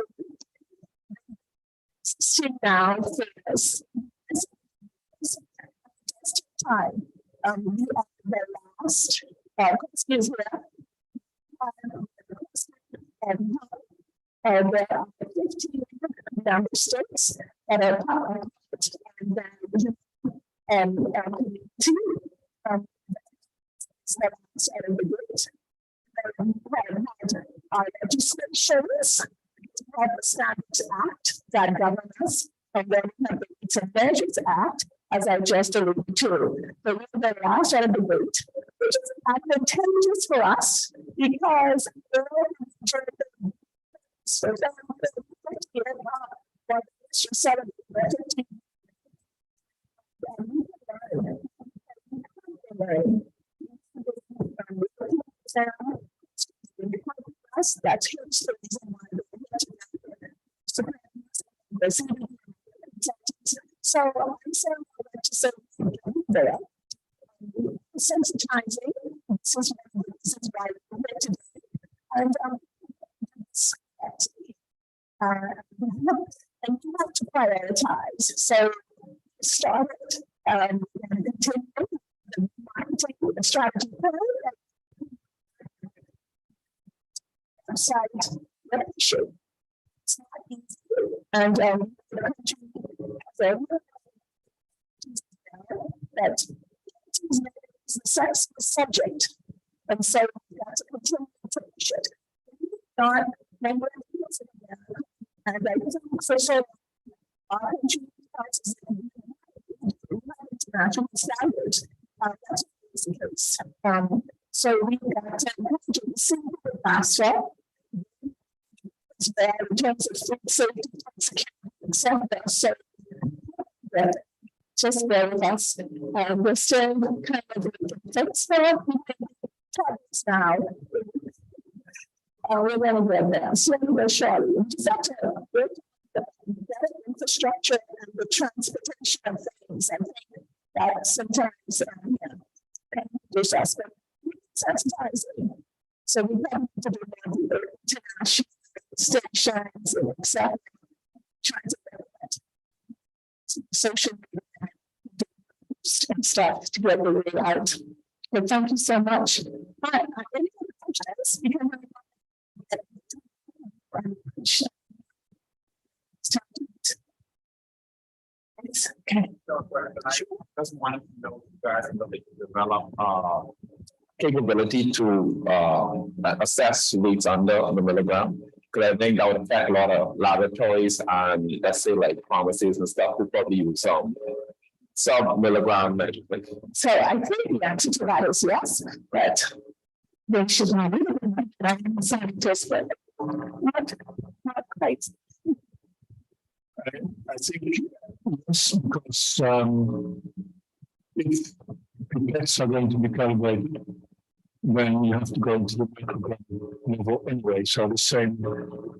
she now famous time. We are the last, excuse me, and there are 15 member states that are part of it, and two states are the great. Our legislations have the Standards Act that governs us, and then we have the Weights and Measures Act, as I just alluded to. But we're the last out of the weight, which is advantageous for us because that's the reason why so I'm saying there. Sensitizing, this is why we're here today. And and you have to prioritize. So start and continue the marketing, the strategy site issue. It's not easy. And the country that it's a sensitive subject. And so we have to continue to push it. Not member of the and I was official international standards. That's the case. So we got to encourage faster. It's bad in terms of food safety, security, etc. So just bear with us. We're still kind of fixed now. We're going to get there slowly but surely. The infrastructure and the transportation of things. I think that sometimes this aspect sensitizing. So we have to do that international stations and etc. Trying to benefit social media and stuff to get the word out. But thank you so much. Hi, any other questions? Okay. Just wanted to know if you guys are looking to develop capability to assess rates under the milligram. Because I think that would affect a lot of laboratories and let's say like pharmacies and stuff who probably use some milligram. So I think the answer to that is yes, but they should not be scientists, but not quite. I think yes, because if pets are going to be calibrated, then you have to go into the microgram level anyway. So the same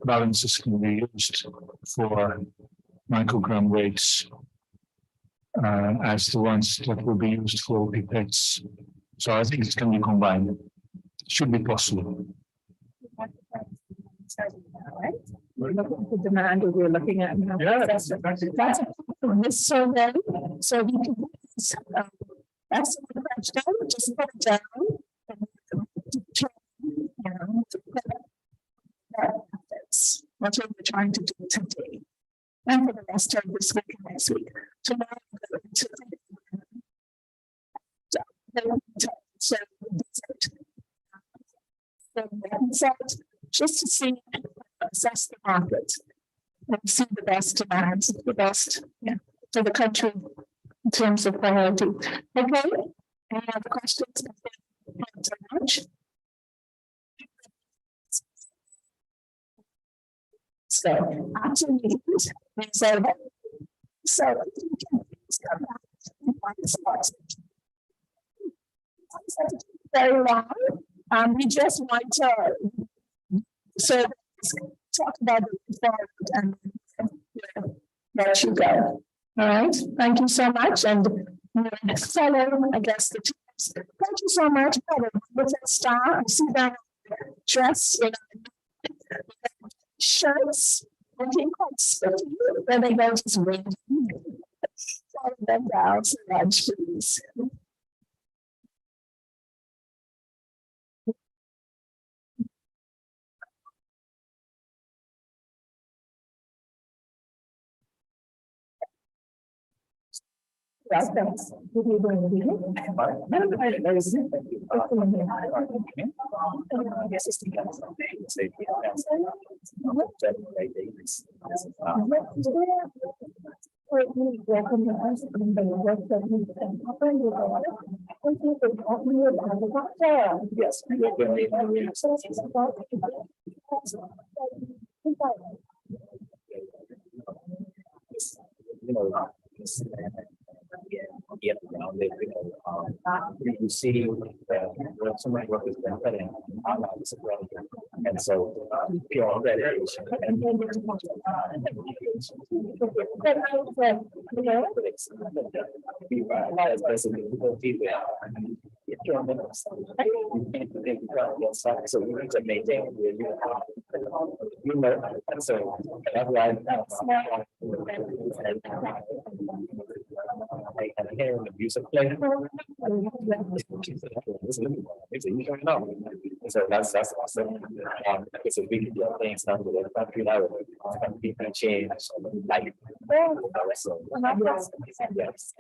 balances can be used for microgram weights as the ones that will be used for pipettes. So I think it can be combined. Should be possible. We're looking for demand, or we're looking at. Yeah, that's this survey. So we can that's the question. Just put it down. That's what we're trying to do today. And for the rest of this week and next week. Tomorrow, just to see, assess the market and see the best demand, the best for the country in terms of priority. Okay, any other questions? Thank you so much. So after we very long. We just want to talk about it forward and let you go. All right. Thank you so much. And follow, I guess, the tips. Thank you so much. With a star, I see that dress in shirts looking quite spiffy. Then they go just waiting. Follow them down so much, please. Welcome. Get around it, you see so much work has been put in on this relevant. And so pure radiation. So we need to maintain and so that's why I'm hearing the music play. So that's awesome. It's a big deal things done with the country level. Country can change like. So, yes.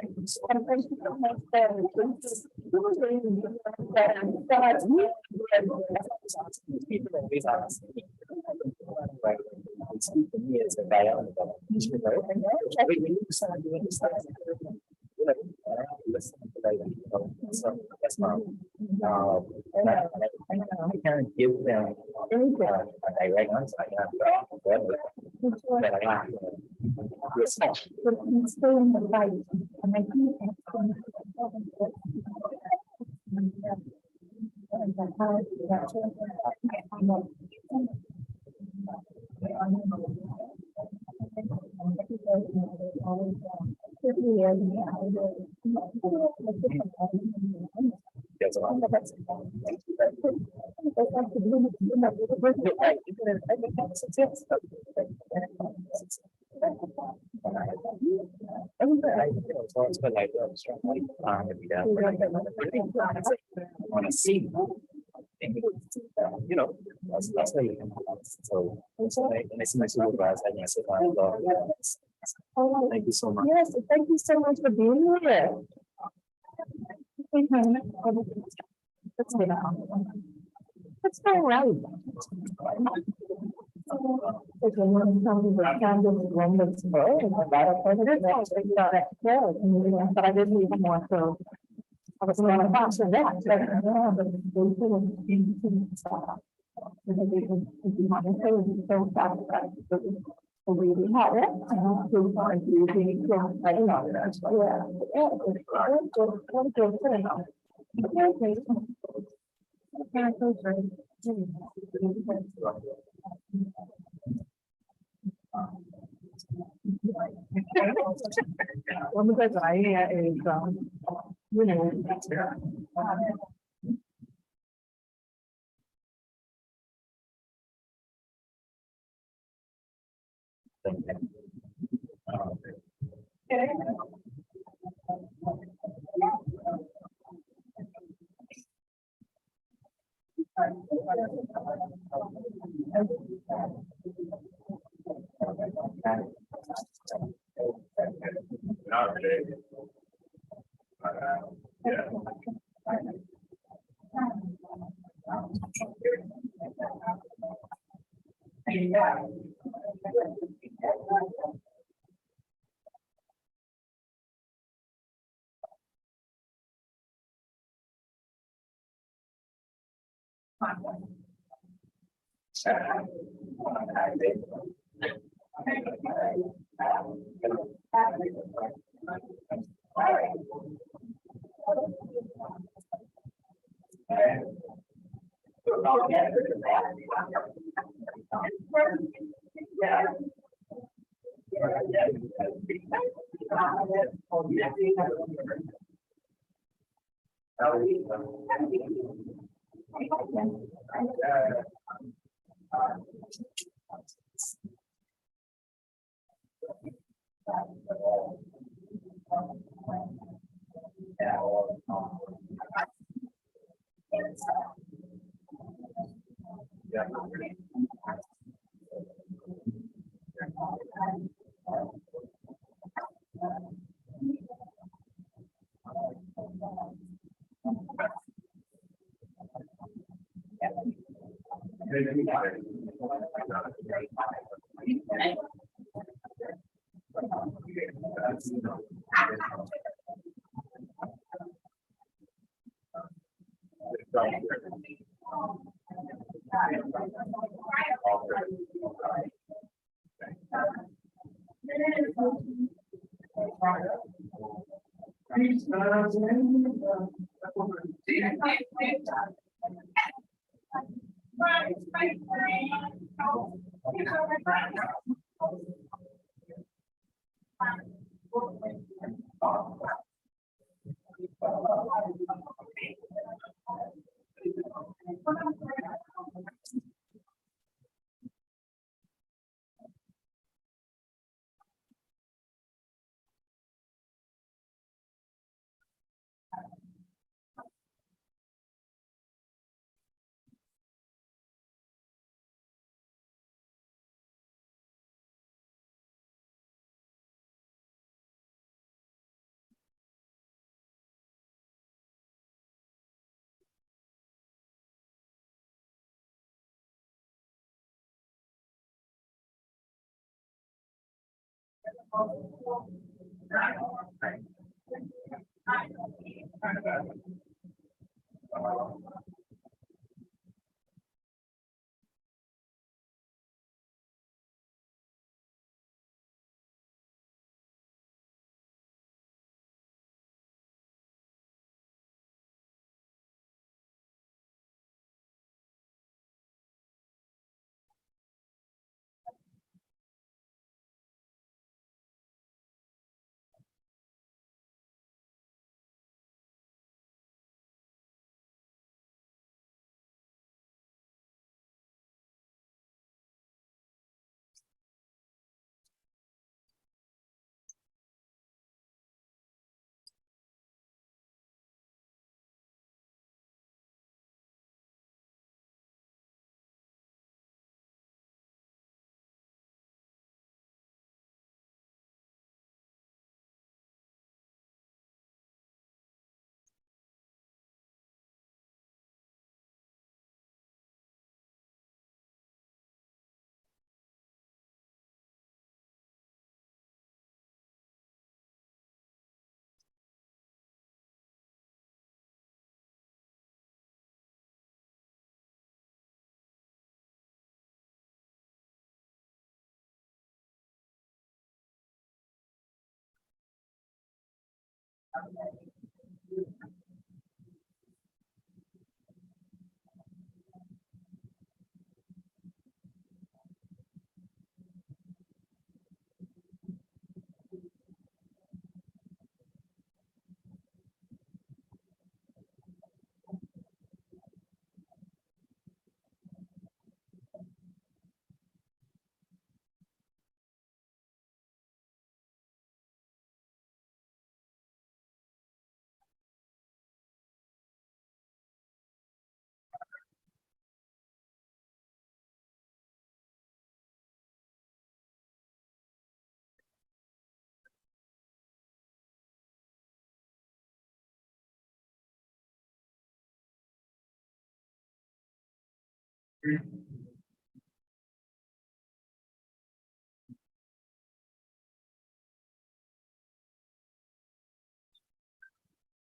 People always ask me. Right. It's to me as a guy on the when you start doing this stuff, you know, listen to like, so that's not. And I can't give them a direct answer. I can't. But I have to. Respect. Still in the fight. And I think There's a lot. On a scene. You know, that's why you can. So, and it's nice to work with. Thank you so much. yes, thank you so much for being here. That's all right. But I didn't even want to. I was going to watch that. Really hard. One of the idea is, you know.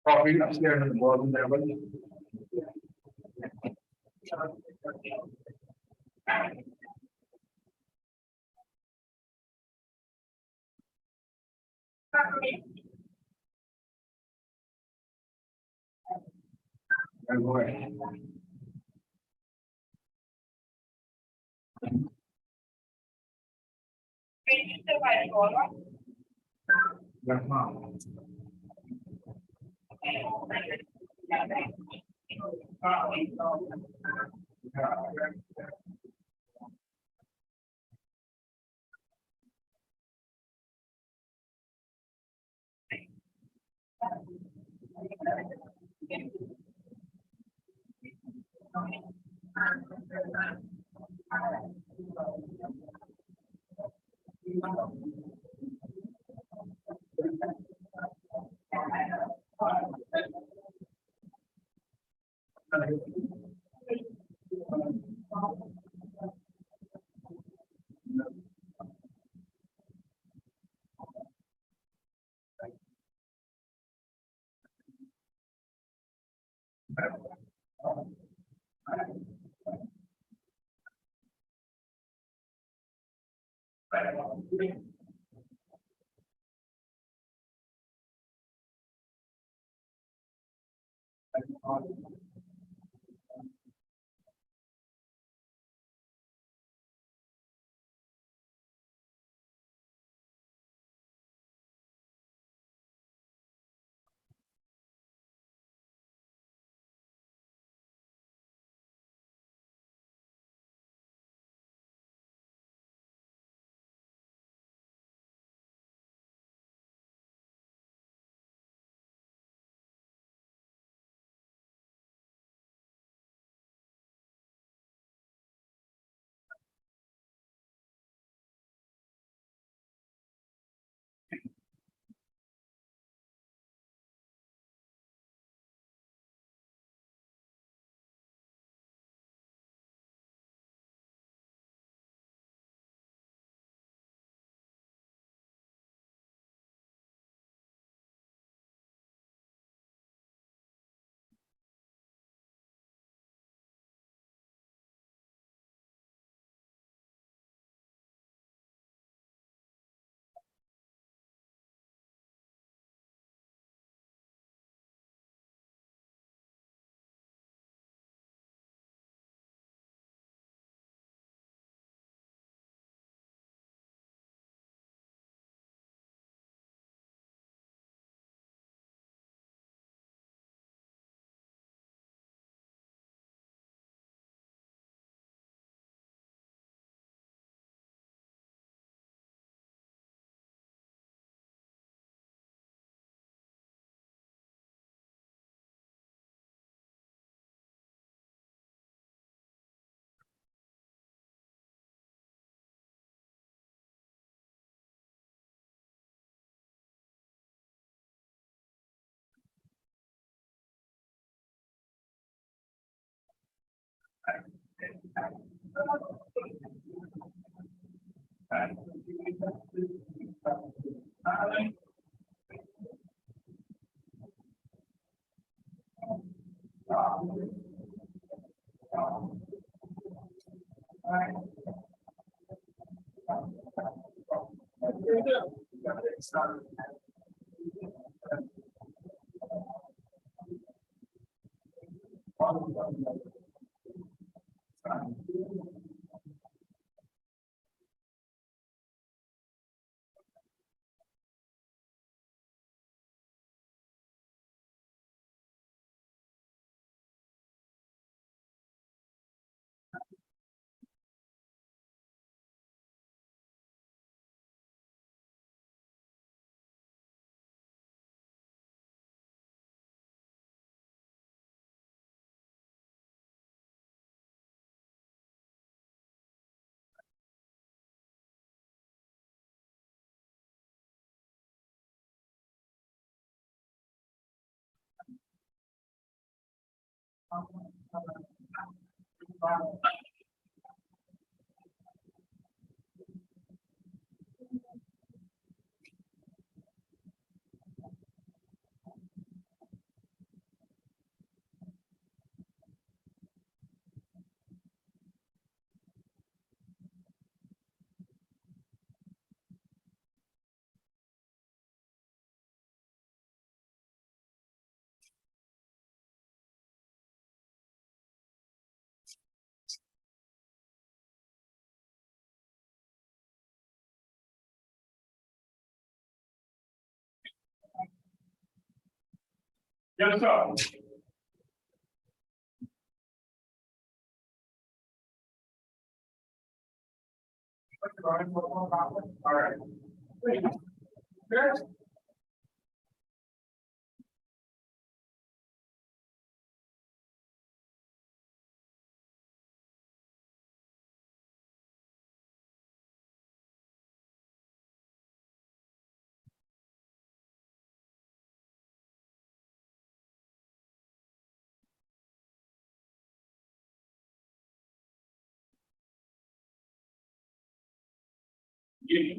Coffee upstairs in the bottom level. And go ahead. Yes, ma'am. Yes, sir. All right. Good. Yeah.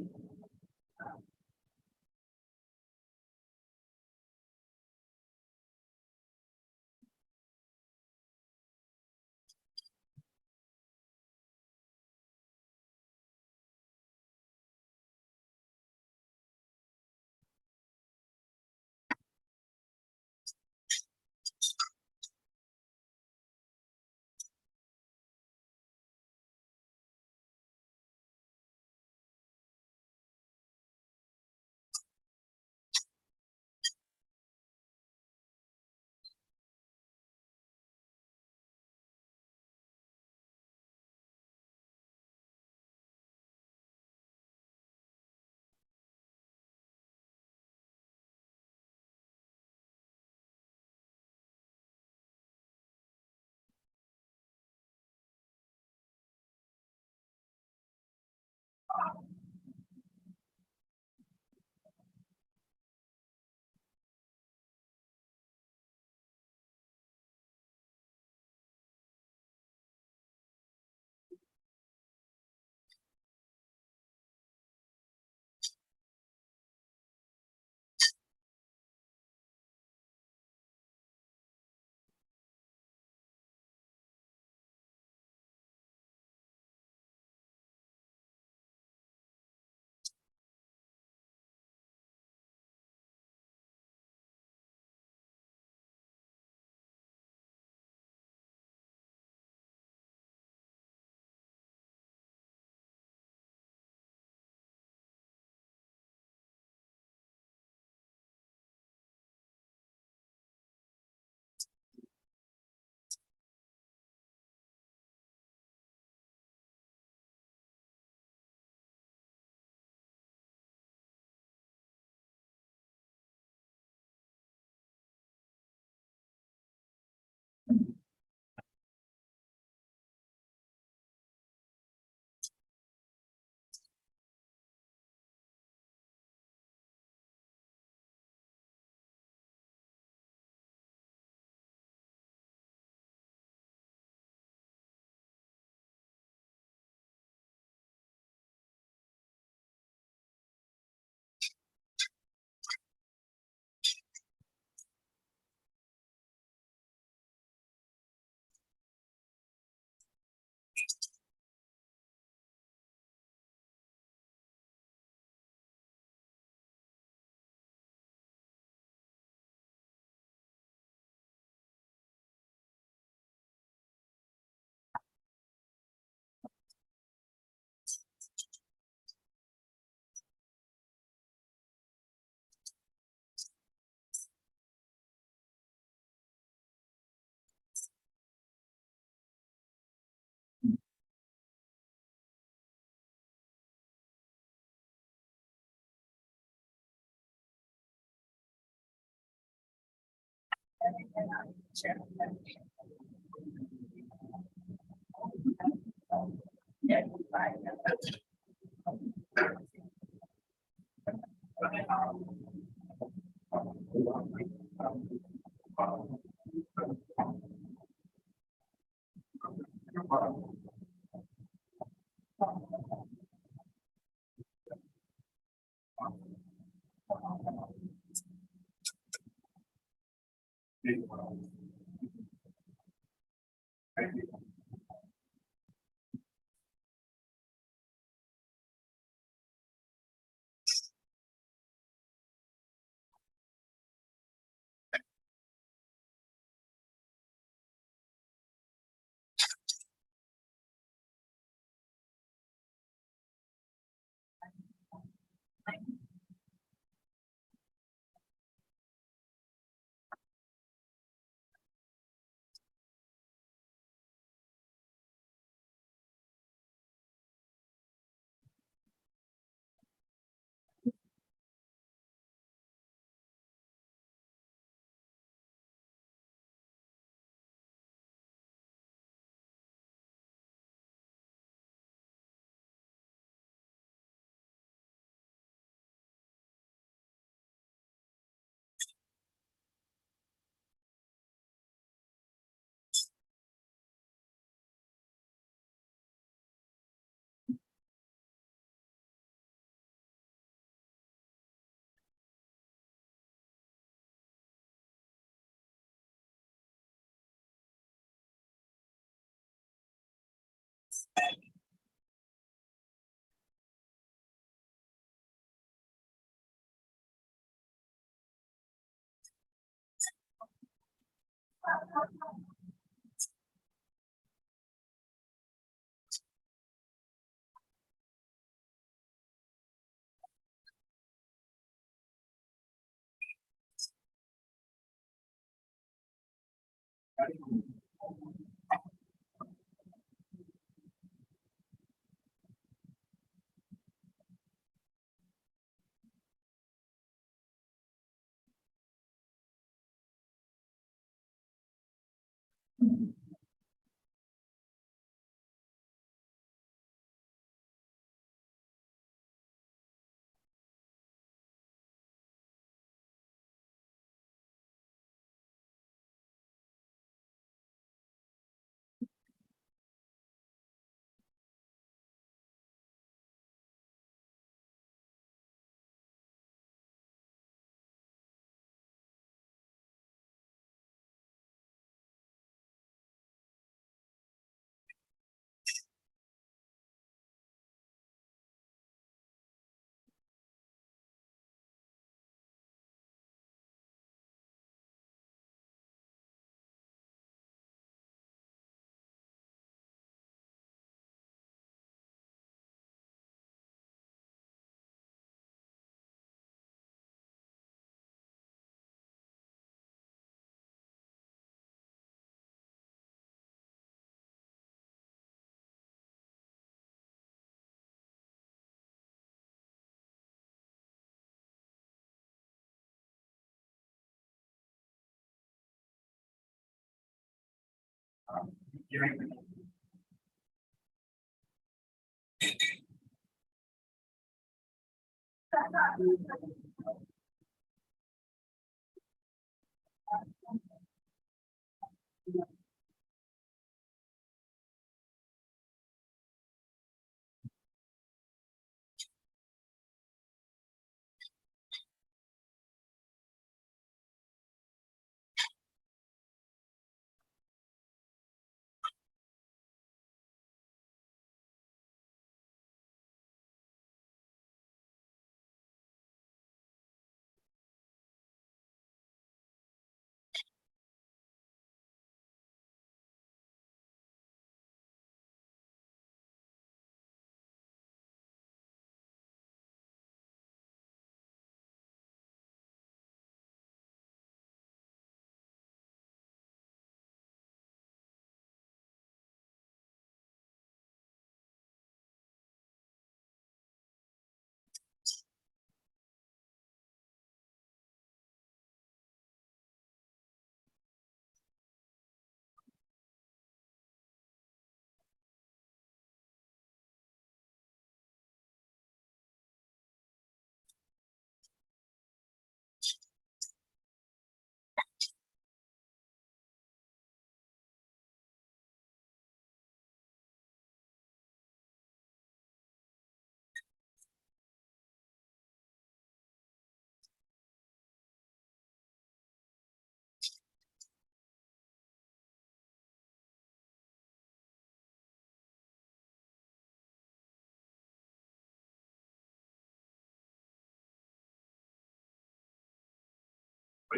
I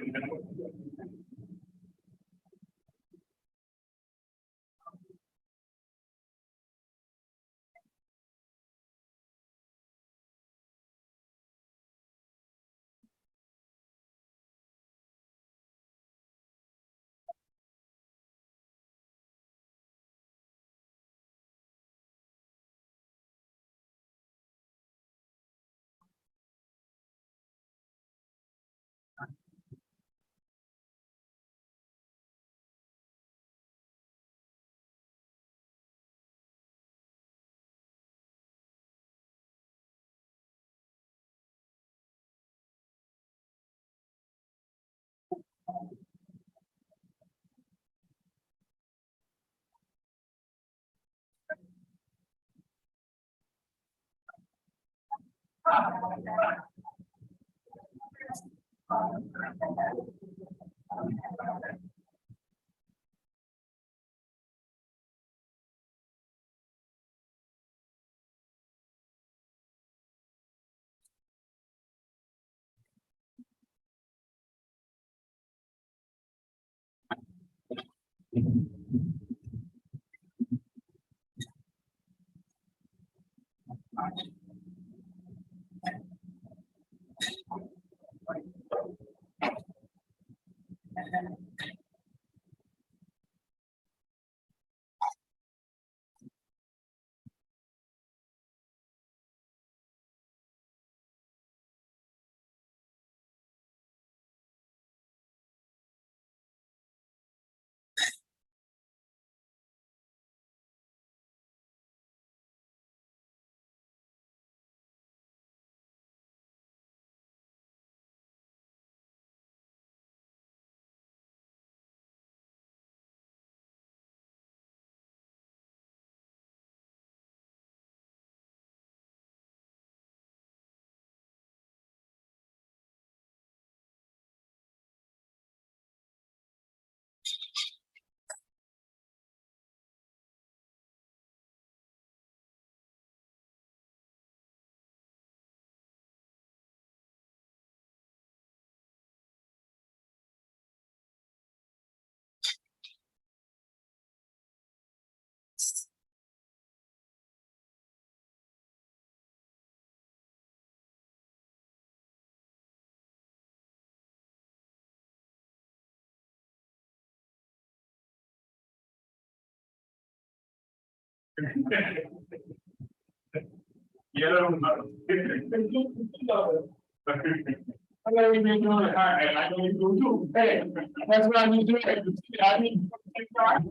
know you've been doing it, and I know you do too. Hey, that's why you do it. I mean,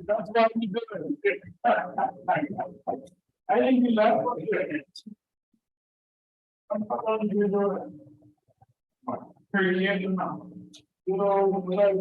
that's why you do it. I think you left. I'm not you do it. Period. You know, like,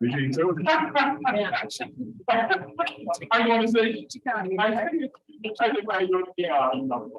Between two. I want to say. I think I do, yeah, no.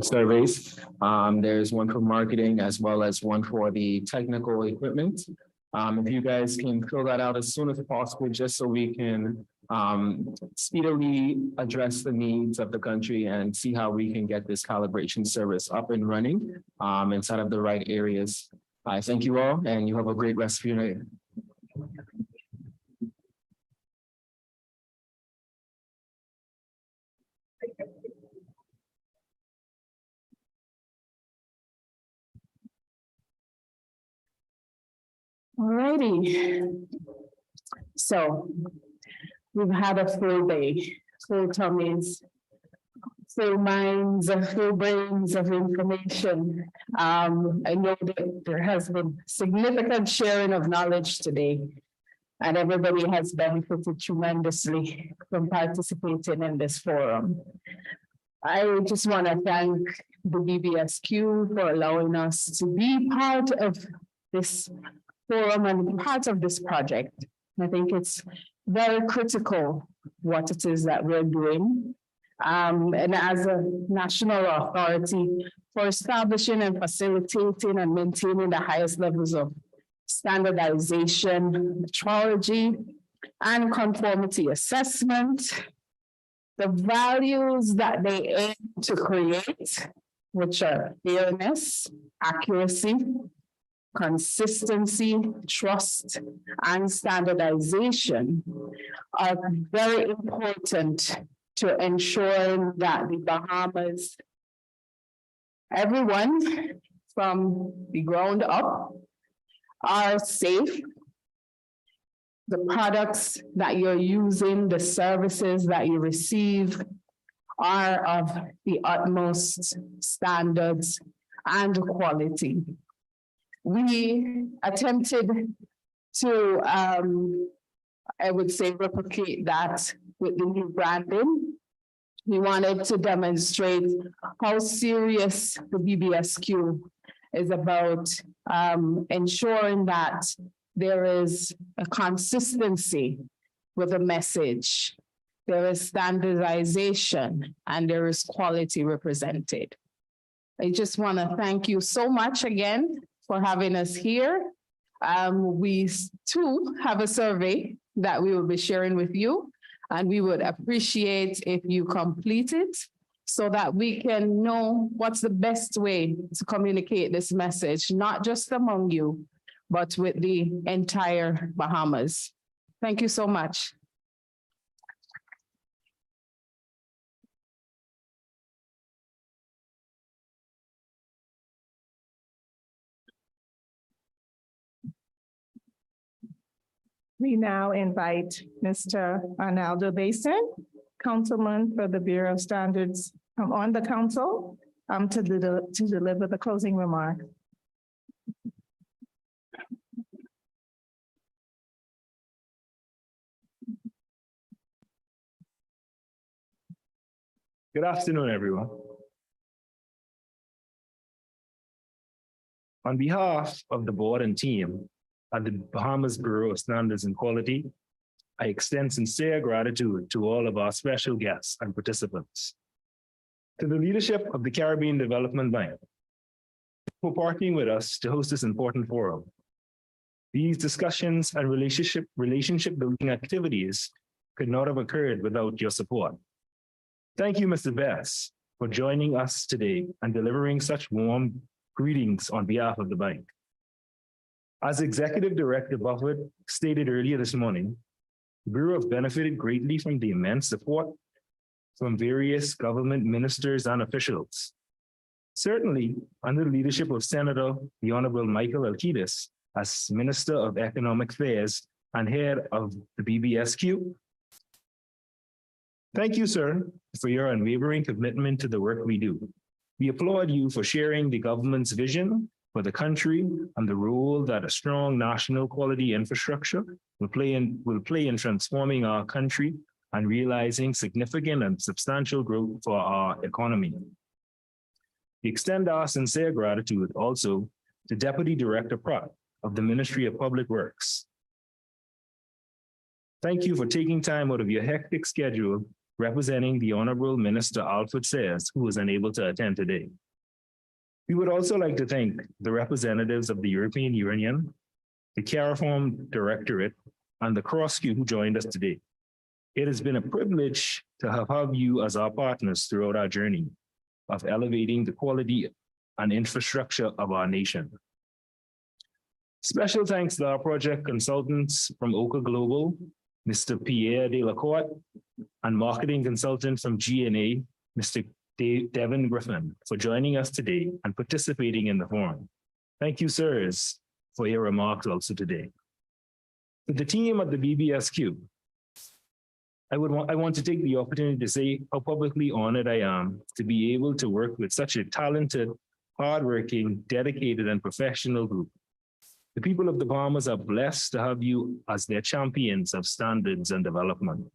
surveys. There's one for marketing as well as one for the technical equipment. If you guys can fill that out as soon as possible, just so we can speedily address the needs of the country and see how we can get this calibration service up and running inside of the right areas. I thank you all, and you have a great rest of your night. Alrighty. So we've had a full day, full tummies, full minds, full brains of information. I know that there has been significant sharing of knowledge today, and everybody has benefited tremendously from participating in this forum. I just want to thank the BBSQ for allowing us to be part of this forum and part of this project. I think it's very critical what it is that we're doing. And as a national authority for establishing and facilitating and maintaining the highest levels of standardization, metrology, and conformity assessment, the values that they aim to create, which are fairness, accuracy, consistency, trust, and standardization, are very important to ensuring that the Bahamas, everyone from the ground up, are safe. The products that you're using, the services that you receive are of the utmost standards and quality. We attempted to, I would say, replicate that with the new branding. We wanted to demonstrate how serious the BBSQ is about ensuring that there is a consistency with the message, there is standardization, and there is quality represented. I just want to thank you so much again for having us here. We too have a survey that we will be sharing with you, and we would appreciate if you complete it so that we can know what's the best way to communicate this message, not just among you, but with the entire Bahamas. Thank you so much. We now invite Mr. Arnaldo Basin, Councilman for the Bureau of Standards on the council, to deliver the closing remark. Good afternoon, everyone. On behalf of the board and team at the Bahamas Bureau of Standards and Quality, I extend sincere gratitude to all of our special guests and participants. To the leadership of the Caribbean Development Bank for partnering with us to host this important forum. These discussions and relationship building activities could not have occurred without your support. Thank you, Mr. Bess, for joining us today and delivering such warm greetings on behalf of the bank. As Executive Director Buffett stated earlier this morning, the Bureau has benefited greatly from the immense support from various government ministers and officials. Certainly, under the leadership of Senator the Honorable Michael Alcides as Minister of Economic Affairs and head of the BBSQ. Thank you, sir, for your unwavering commitment to the work we do. We applaud you for sharing the government's vision for the country and the role that a strong national quality infrastructure will play in transforming our country and realizing significant and substantial growth for our economy. We extend our sincere gratitude also to Deputy Director Pratt of the Ministry of Public Works. Thank you for taking time out of your hectic schedule representing the Honorable Minister Alfred Sayers, who is unable to attend today. We would also like to thank the representatives of the European Union, the CARIFORM Directorate, and the CrossQ who joined us today. It has been a privilege to have you as our partners throughout our journey of elevating the quality and infrastructure of our nation. Special thanks to our project consultants from Oka Global, Mr. Pierre Delacourt, and marketing consultant from GNA, Mr. Devin Griffin, for joining us today and participating in the forum. Thank you, sirs, for your remarks also today. To the team at the BBSQ, I want to take the opportunity to say how publicly honored I am to be able to work with such a talented, hardworking, dedicated, and professional group. The people of the Bahamas are blessed to have you as their champions of standards and development.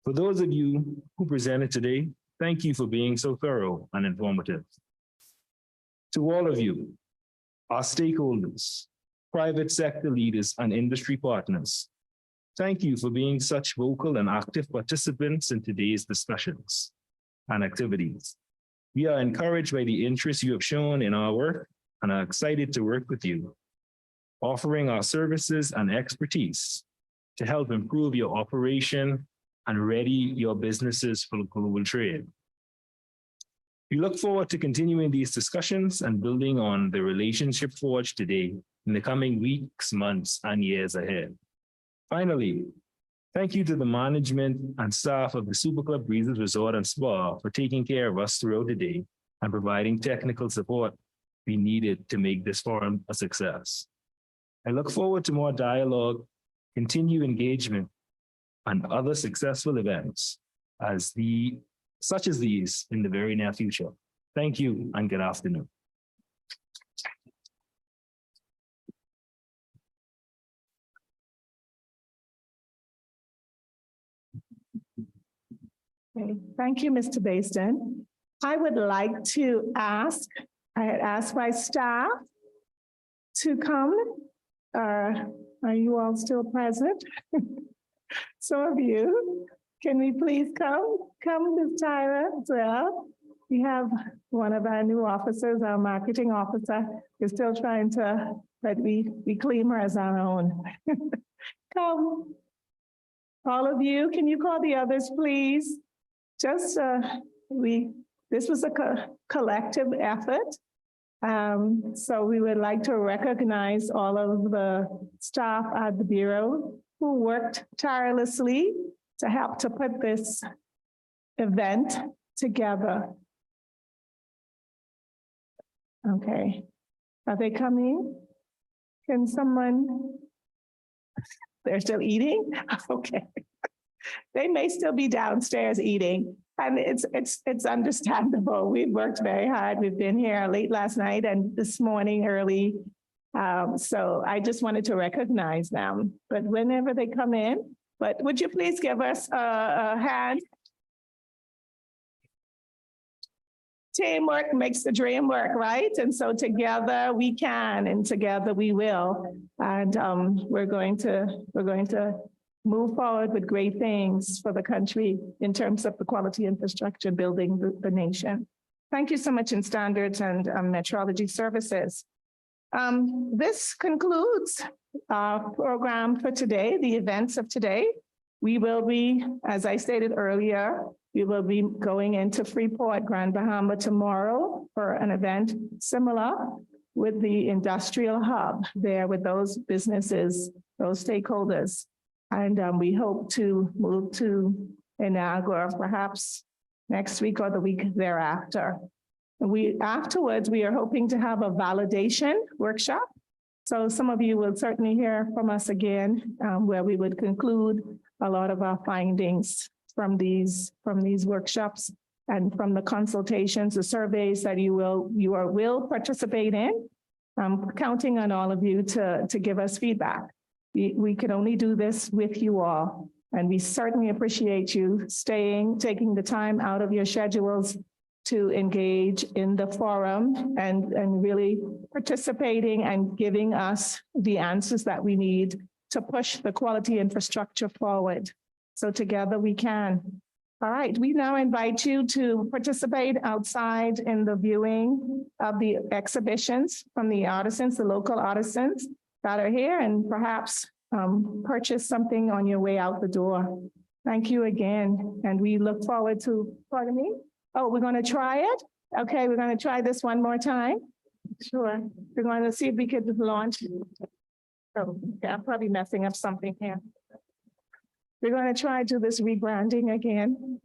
For those of you who presented today, thank you for being so thorough and informative. To all of you, our stakeholders, private sector leaders, and industry partners, thank you for being such vocal and active participants in today's discussions and activities. We are encouraged by the interest you have shown in our work and are excited to work with you, offering our services and expertise to help improve your operation and ready your businesses for global trade. We look forward to continuing these discussions and building on the relationship forged today in the coming weeks, months, and years ahead. Finally, thank you to the management and staff of the Super Club Breezes Resort and Spa for taking care of us throughout the day and providing technical support we needed to make this forum a success. I look forward to more dialogue, continued engagement, and other successful events such as these in the very near future. Thank you and good afternoon. Okay, thank you, Mr. Baston. I would like to ask, I had asked my staff to come. Are you all still present? Some of you, can we please come? Come, Ms. Tyra, as well. We have one of our new officers, our marketing officer, is still trying to, but we claim her as our own. Come. All of you, can you call the others, please? Just, this was a collective effort. So we would like to recognize all of the staff at the Bureau who worked tirelessly to help to put this event together. Okay, are they coming? Can someone, they're still eating? Okay. They may still be downstairs eating, and it's understandable. We've worked very hard. We've been here late last night and this morning early. So I just wanted to recognize them, but whenever they come in, but would you please give us a hand? Teamwork makes the dream work, right? And so together we can, and together we will. And we're going to move forward with great things for the country in terms of the quality infrastructure building the nation. Thank you so much in standards and metrology services. This concludes our program for today, the events of today. We will be, as I stated earlier, we will be going into Freeport, Grand Bahama tomorrow for an event similar with the industrial hub there with those businesses, those stakeholders. And we hope to move to Inagua perhaps next week or the week thereafter. Afterwards, we are hoping to have a validation workshop. So some of you will certainly hear from us again, where we would conclude a lot of our findings from these workshops and from the consultations, the surveys that you will participate in. I'm counting on all of you to give us feedback. We can only do this with you all, and we certainly appreciate you taking the time out of your schedules to engage in the forum and really participating and giving us the answers that we need to push the quality infrastructure forward. So together we can. All right, we now invite you to participate outside in the viewing of the exhibitions from the artisans, the local artisans that are here, and perhaps purchase something on your way out the door. Thank you again, and we look forward to, pardon me? Oh, we're going to try it? Okay, we're going to try this one more time. Sure, we're going to see if we could launch. Oh, yeah, I'm probably messing up something here. We're going to try to do this rebranding again.